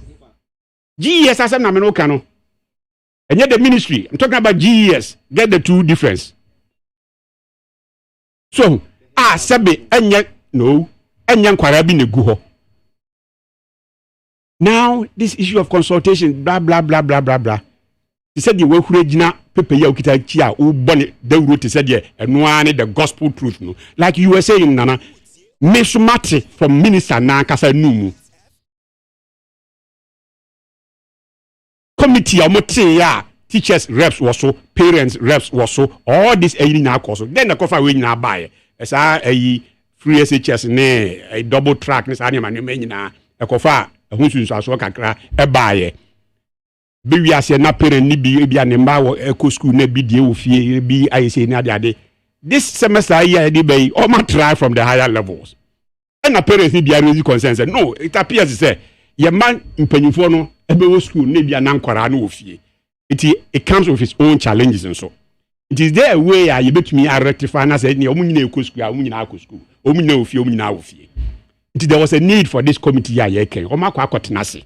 GES asem na me no ka no. Enye the ministry. I'm talking about GES. Get the two difference. So sebe enye no enye nkwara bi ne gu ho. Now this issue of consultation blah blah blah blah blah blah. He said the way hurejina pepe ya okita chi a o bone the wrote said the gospel truth no. Like you were saying nana me sumate from minister na kasa numu. Committee omote ya teachers reps was so parents reps was so all this na course. Then the cover we na buy. Esa free SHS ne a double track ne sa ne ma ne nyina ekofa ehunsunsu aso kakra buy be wi ase na parent ni bi ne mba wo eco school na bi die wo fie bi ayese ni ade this semester year dey be all ma try from the higher levels and na parents ni bia raise concern no it appears say your man mpanyimfo no ebe wo school na bia na nkwara na wo fie it comes with its own challenges and so it is there way you betumi rectify na say ni omunyina eco school omunyina akọ school omunyina ofie omunyina ofie. There was a need for this committee ya ken omakwa akotena se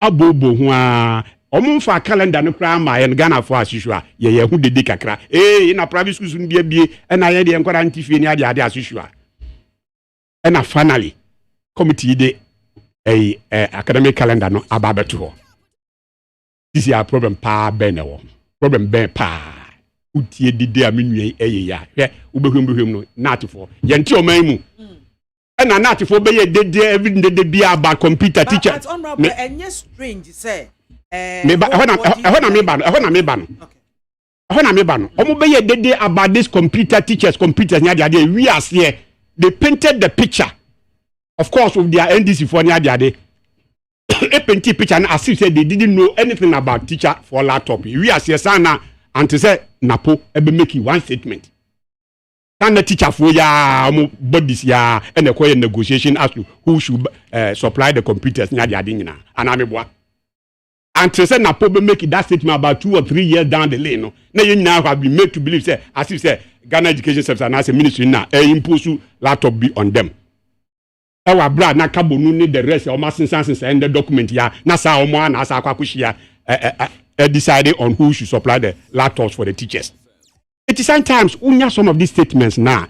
abobo ho a omumfa calendar no kra ma ye Ghana for as usual ye hu dede kakra na private schools no bia na ye de enkwara ntifie ni ade as usual na finally committee de academic calendar no ababeto ho. This is a problem pa ben no problem ben pa utie dede amenue ya hwe ubehwem no natifo ye nti oman mu na not for be every day be about computer teacher. But honorable and strange say me ban omo be ye about this computer teachers computers nya they we as here they painted the picture of course with their NDC for near day. A painting picture and as if said they didn't know anything about teacher for laptop. We are Siasana and to say Napo ebe making one statement. Can the teacher for ya bodies ya and a quiet negotiation as to who should supply the computers near the adina and I'm and to say Napo be making that statement about 2 or 3 years down the lane. No, now you now have been made to believe say as if say Ghana Education Service and as a ministry now impose laptop be on them. Our brad na kabonu ni the rest of my senses and the document ya na sa omo na sa akwakushia decided on who should supply the laptops for the teachers. It is sometimes unya some of these statements now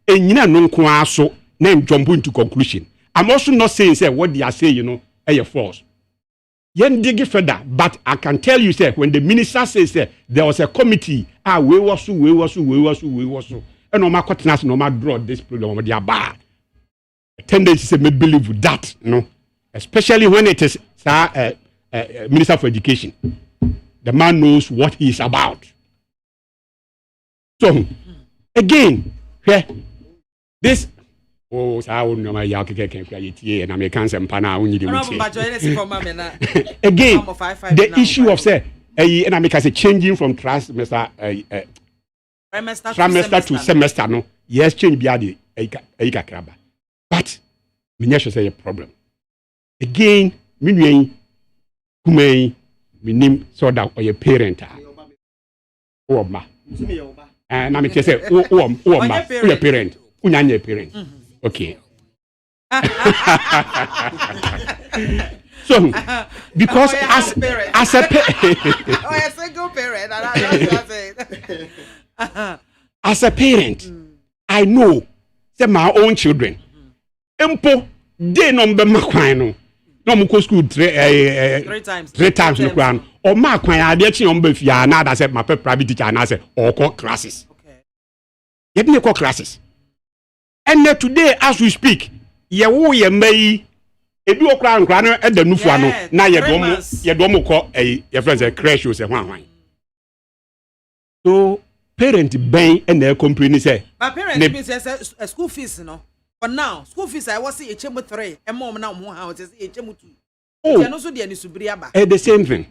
enyina no nko aso na jump into conclusion. I'm also not saying say what they are saying is false. Yen dig further, but I can tell you say when the minister says there was a committee we was and no ma kwatnas no ma draw this program they are bad. Tendency to me believe with that, especially when it is Minister for Education. The man knows what he is about. So again, this again, the issue of say and I make us changing from trimester to semester no yes change be the but me say a problem. Again, me name so that or your parent or ma. And I say ma your parent. Your parent. Okay. So because as a parent, as a parent, I know that my own children. Empo de number makwan no mo go school 3 times no kwan o ma kwan ade chi on ba fia na da say my private teacher na say or call classes. Okay. You didn't call classes. And today as we speak, ye wo ye mai ebi okra nkra no e da nufu ano na ye do mo call your friends a crash o say hwan. So parent ben and their company say but parent means a school fees no. For now, school fees I was say HM 3 and mom now more house is HM 2. Oh, no so the the same thing.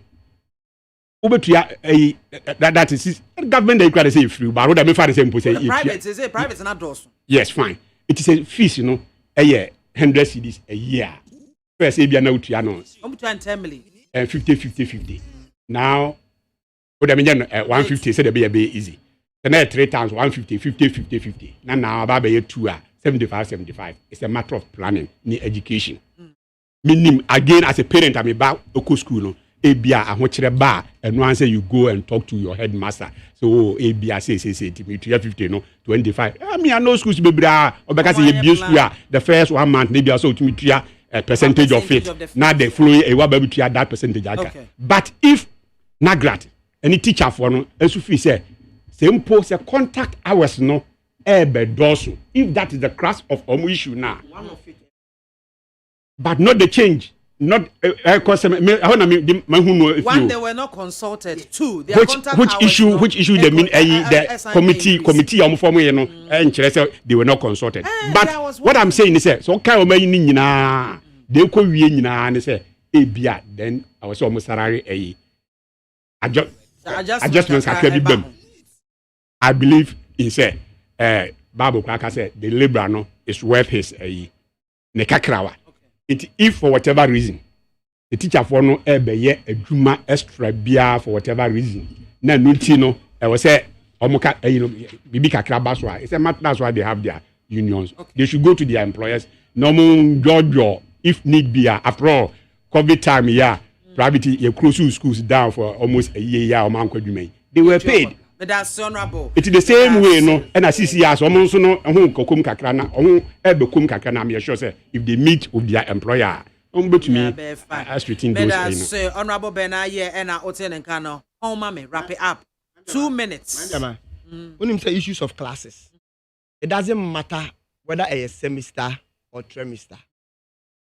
That is government they can say free, but what I mean for the same person. Private is a private not those. Yes, fine. It is a fees, a year, 100 cedis a year. First, if you know to know. 10 million. 50. Now, what I mean, 150 said be a bit easy. The next 3 times 150, 50. Now, about 2 75. It's a matter of planning, ni education. Meaning, again, as a parent, I'm about a school. Abia, I want you bar, and once you go and talk to your headmaster. So, Abia say to me, 50, 25. I mean, I know schools be bra, or because the first 1 month, maybe also to me, a percentage of it. Now, the following a what that percentage. Okay. But if Nagrat, any teacher for no, as you say, impose a contact hours, no. If that is the crux of our issue now, but not the change, not one they were not consulted. 2 which issue they mean the committee they were not consulted. But what I'm saying is so kind of they could be and say then I was almost salary adjustments are I believe in say Bible Cracker said the liberal is worth his nekakrawa. If for whatever reason the teacher for no ye a juma extra beer for whatever reason, na nutino I was say omoka bibi kakra baswa. It's a matter that's why they have their unions. Okay. They should go to their employers. No more if need be. After all, COVID time private you close schools down for almost a year or man they were paid. But that's honorable. It's the same way, and I see as almost kokum kakrana, kokum kakrana. I'm sure say if they meet with their employer, but me, I treating those. That's honorable Benaye and Oten and Kano. Oh, mommy, wrap it up. 2 minutes. When you say issues of classes, it doesn't matter whether a semester or trimester.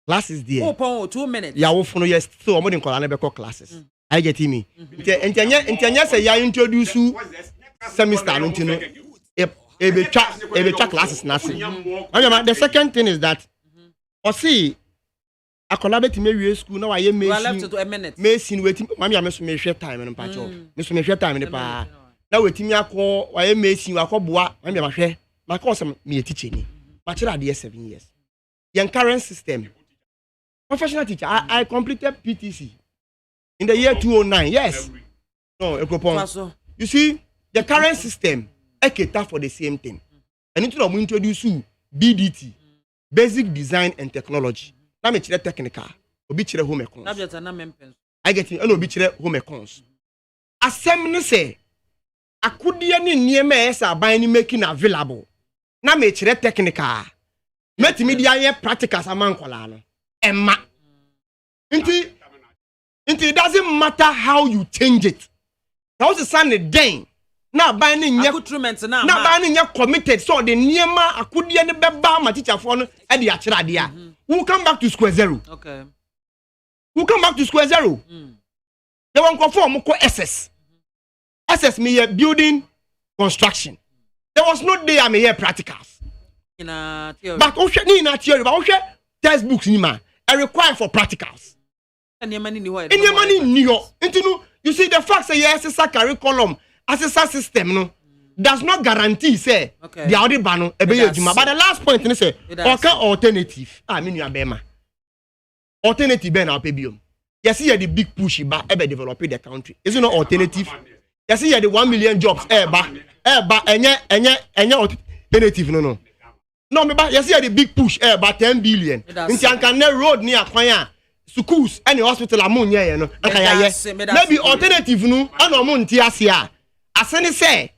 Classes there. Oh, 2 minutes. Yeah, yes. So I'm going to call classes. I get me. Intenya say ya introduce semester no ntino e be classes na say. The second thing is that Osi akola betime wie school na waye we are left to a minute. Mason wetim mami ameso me hwe time no pacho. Meso me hwe time ne pa. Na wetimi akọ waye Mason akọboa mami amahwe. My course me a teacher ni. Ma kira de 7 years. Your current system. Professional teacher. I completed PTC in the year 2009. Yes. No, you see, the current system cater for the same thing. And into we introduce you BDT, Basic Design and Technology. Na me chire technical. Obi chire home econs. I get it. Obi chire home econs. Assembly say akudie ni niema esa aban ni making available. Na me chire technical. Metimi dia ye practicals amankola no. Emma. Inti it doesn't matter how you change it. Now the son den. Na ban ni nye na ban ni nye committed so the niema akudie ni beba ma teacher for no e de akira dia. Who come back to square zero? Okay. Who come back to square zero? They won't conform ko SS. SS me building construction. There was no day I'm here practicals. In a theory. But ni na theory, but textbooks ni ma. I require for practicals. Any money ni what? Any money ni yo. You see the fact say yes, it's a curriculum, as a system no does not guarantee say the audit ban ebe yejuma. But the last point ni say okay alternative. I mean you abema. Alternative be na pebium. You see the big push ba ebe develop the country. Is it not alternative? You see the 1 million jobs enye alternative no. No, me ba you see the big push about 10 billion. Nti anka na road ni akwan schools and hospital amunye ye no. Maybe alternative no ana omo nti ase a. Asene say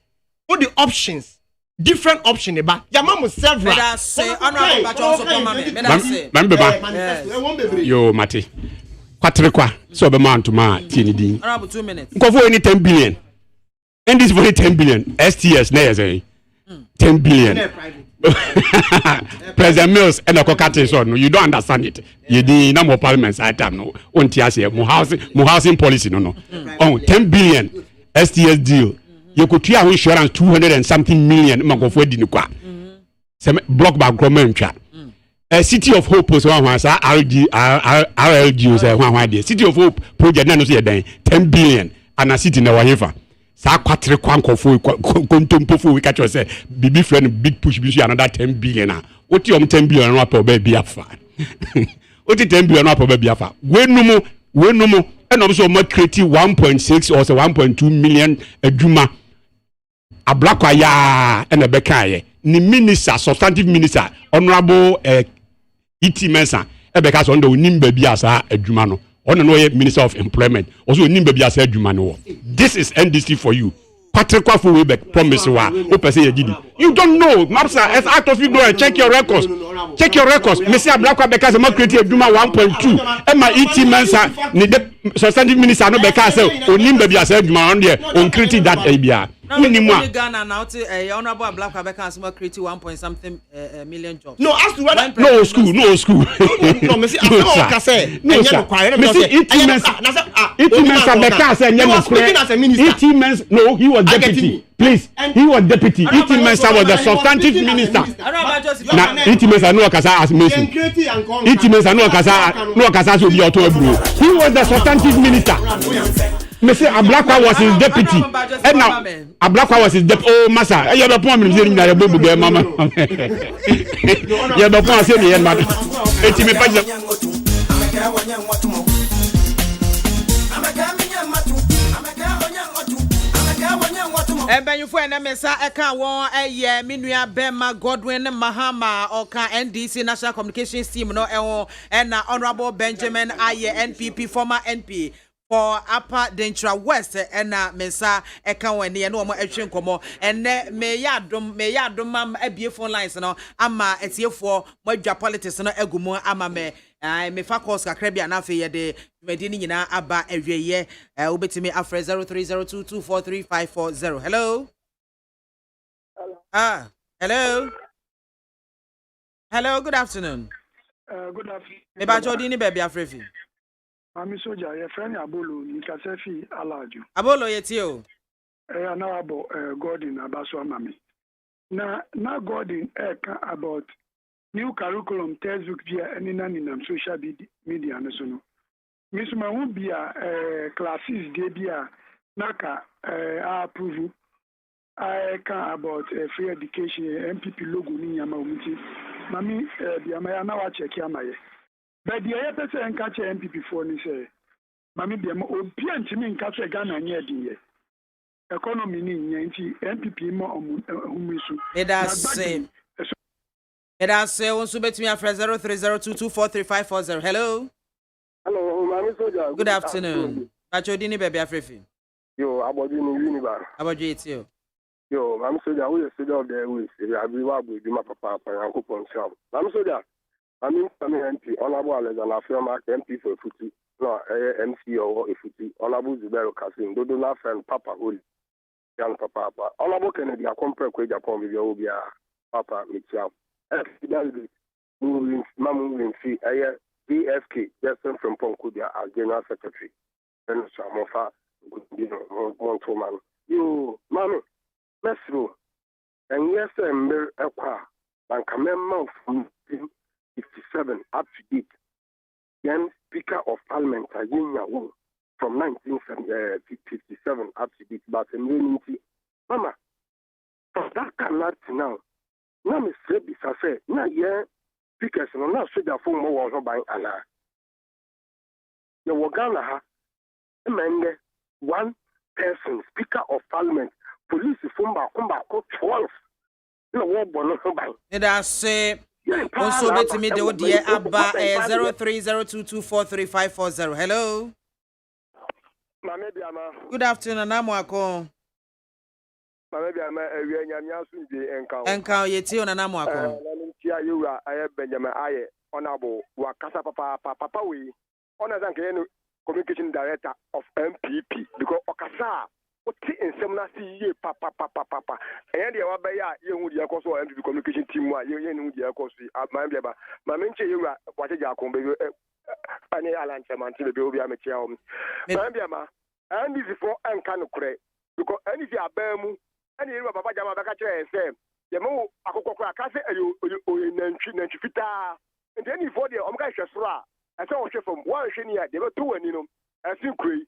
what the options different option ba. Yama mo several. Better say honorable Bacho so come me. Better say. Remember yo mate. Kwatre kwa so be man to man tie ni din. Honorable 2 minutes. Nkofo any 10 billion. And this for 10 billion. STS na say 10 billion. President Mills and Okokate so no you don't understand it. You the number of parliaments at time no on TSA mo housing policy no. Oh 10 billion STS deal. You could try insurance 200 and something million magofo di ni kwa. Some block by government twa. City of Hope so one say RLG say one dey. City of Hope project na no say 10 billion and a city na wahefa. Sa kwatre kwankofo kontompofo we catch say bibi friend big push bi so another 10 billion ah oti 10 billion no pa ba bia fa oti 10 billion no pa ba bia fa wenumu e no so mo create 1.6 or say 1.2 million adwuma ablakwa ya e na beka ye ni minister substantive minister honorable iti mensa e beka so ndo nimba bia sa adwuma no on no minister of employment also nimba bia sa adwuma no. This is NDC for you. Patrick Kwafo we back promise wa o pese ye gidi. You don't know mapsa as out of you go and check your records. Check your records. Mr. Ablakwa beka say mo create adwuma 1.2 e ma iti mensa ni the substantive minister no beka say onimba bia sa adwuma on there on create that bia. Minimum Ghana now to honorable Ablakwa beka say mo create 1 point something million jobs. No ask whether no school no me see I say iti mensa beka say iti mensa no he was deputy. Please, he was deputy. Iti Mensa was the substantive minister. Na Iti Mensa no kasa as Mason. Iti Mensa no kasa so be auto ebro. He was the substantive minister. Mr. Ablakwa was his deputy. And now Ablakwa was his deputy. Oh massa, you be pon me say na bobu be mama. You be pon say me yen ma. Iti me pa Ebenyufo enemesa eka won eye minua Bema Godwin Mahama oka NDC National Communications Team no ewo na Honorable Benjamin Aye NPP former NP for Upper Dentra West na mensa eka won ne no mo atwe nkomo enne me yadom mam abie phone lines no ama etiefo mo adwa politics no agumu ama me fa course kakra bia na fe ye de dwedi ni nyina aba awieye obetimi afre 0302243540. Hello. Hello, good afternoon. Good afternoon. Me ba jodi ni baby afrefi. Mami soja ye friend Abolo ni kasefi alaju. Abolo yeti o. Na abo Gordon abaso mami. Na Gordon about new curriculum textbook bia any na social media no so no miss ma hu bia classes dey bia naka approve I can about free education MPP logo ni yama umiti mami BIAMAH na wa check yama ye but the other person enka che MPP for ni say mami BIAMAH obi antimi nka che Ghana nye din ye economy ni nye nti MPP mo omusu It has say on subetimi afre 0302243540. Hello. Hello, mami soja. Good afternoon. Pacho dini baby afrefi. Yo, abodu ni wini ba. Abodu etio. Yo, mami soja, we soja of the week. Abi wa bu di ma papa pa yanko ponsam. Mami soja. Mami MP honorable Alexander Fioma MP for Futi. No, MC or Futi. Honorable Zubero Kasim. Dodo na friend Papa Holy. Young Papa. Honorable Kennedy compare kwe Japan with your obia Papa Micham. Mamu Winfi, DFK, Justin from Ponkudia as General Secretary. And Samofa, Montoman. You, Mammy, Mesro, and yes, and Mer Equa, Bankamema from 57 up to date. Then Speaker of Parliament, from 1957 up to date, but in reality, Mama, from that cannot now. Na me say bisa say na ye speakers no na soja fo mo wo so ban ana ye wo Ghana ha emenge one person speaker of parliament police fo ba ko 12 na wo bo no so ban it has say also betimi de odi aba 0302243540. Hello. Mame BIAMAH. Good afternoon, Namwako. Mame BIAMAH ewie nyamia sunje enka yeti ona Namwako. Na ntia yura aye Benjamin aye honorable wakasa papa we ona zanke no communication director of MPP because okasa oti ensem na si ye papa eya de wa ba ya ye hu de yakoso MPP communication team wa ye hu de yakoso Mame BIAMAH Mame nche yura wache jakon be ani alanche man ti be obi ametia o Mame BIAMAH and this for enka no kure because any fi abamu ani eri baba jama baka kire ese ye mo akokokora ka se oyi nantwi fita and any for there omka hwe soro a ese wo hwe fam wa hwe ni ya de be to wani no ese kure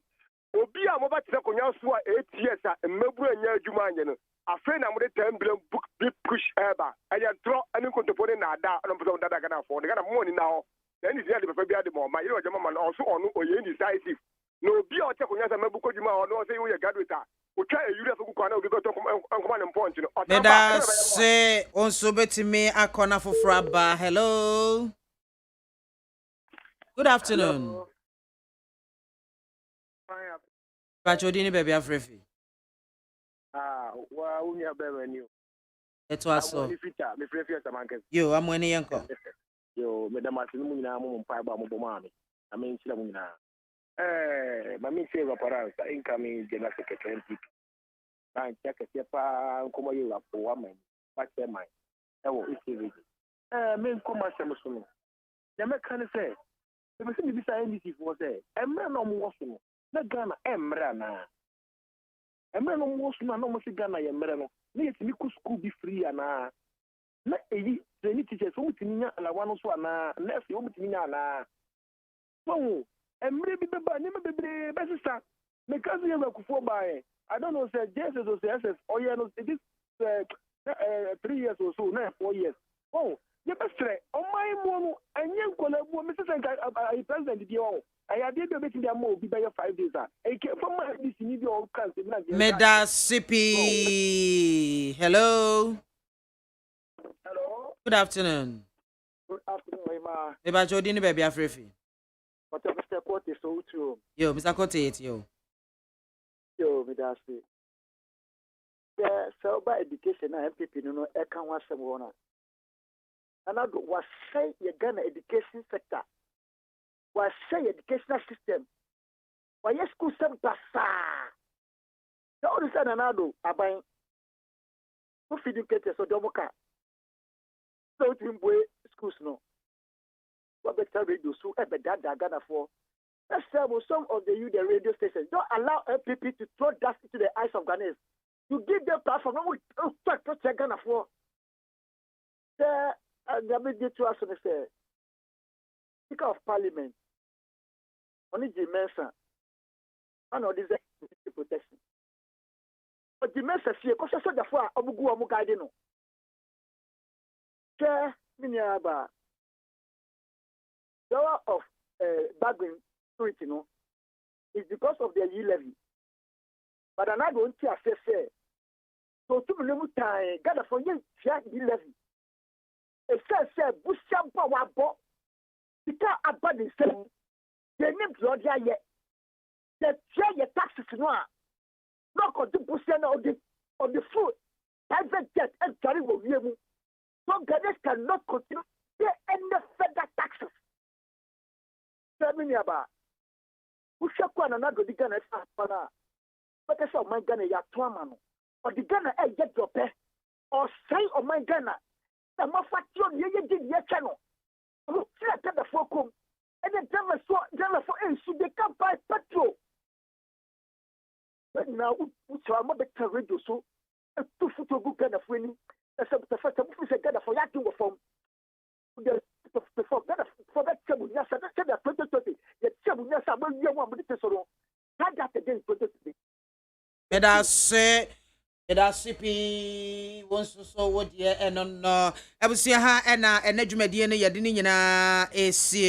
obi a mo ba tire konya so a 8 years a mmaburu anya adwuma anye no afi na mo de 10 billion book big push eba aya tro ani kontopone na ada no pese dada Ghana for de Ghana mo ni na ho then is there the papa bia de mo ma ye ojama man also onu oye decisive no bi o che konya sa mabuko dwuma ono say we graduate Neda se onso betimi akona foforo aba. Hello. Good afternoon. Pacho dini baby afrefi. Wa unya bebe ni. Eto aso. Me frefi atamanke. Yo, amwene yanko. Yo, me damasi mu nyina mu mpa ba mu bomami. Ame nchira mu nyina. Mami say reference incoming general secretary MPP. And check a pa come you up for woman. What's their mind? That will easy. Men come as a Muslim. The American say, the person beside NDC was there. A man on Muslim. Not Ghana, Emrana. A man on Muslim, no Ghana, Emrano. Need to make school be free and not a training teachers who mean and I want to na next you mean na. So, and maybe the best sister. Because you have to buy. I don't know, say Jesus or say oh yeah, no, this 3 years or so, now 4 years. Oh, you best try. Oh my mom, and young collabo, Mrs. President, I did a bit in their move, be by 5 days. I came from my this need your country. Medasipi. Hello. Hello. Good afternoon. Good afternoon, Emma. Eba Jodini baby afrefi. What Mr. Cote is so true. Yo, Mr. Cote, yo. Yo, Medasi. Yeah, so by education, MPP, no, I can't watch some one. And I was say you're gonna education sector. Was say educational system. Why yes, school some passa. The other side, another, I buy. Who feed educators or domoka? So to him, schools no. What better radio so ever that Ghana for? Let's say some of the youth, the radio stations, don't allow MPP to throw dust into the eyes of Ghanaians. You give them platform, no, protect Ghana for. The and the big to us and say, Speaker of Parliament, only the Mensa, and all this protection. But the Mensa here, because I said the far Obugu Amugadino. Chair Miniaba, the law of bargaining security, no, is because of the yield levy. But I'm not going to say, so 2 million time, gather for you, check the levy. It says, Busham Power Bo, the car about the same. They named Rodia yet. They share your taxes now. Not on the Busham on the food, private jet, and carry with you. So Ghanaians cannot continue to pay any further taxes. Tell me about who shall go and another the Ghana but that's all my Ghana ya twamano. Or the Ghana get your pay or say of my Ghana. The Mafation ye did your channel. Who at the Focum and the German for should they come buy petrol. But now which are more better radio so 2 foot of good kind of winning. Except the first time we say Ghana for that to form. For that table, yes, I said that 2020. The table, yes, I will be one with the Tesoro. Had that again 2020. Medase pi wonso so wo de and on I will see her and a nedwumade ne yade ne nyina esie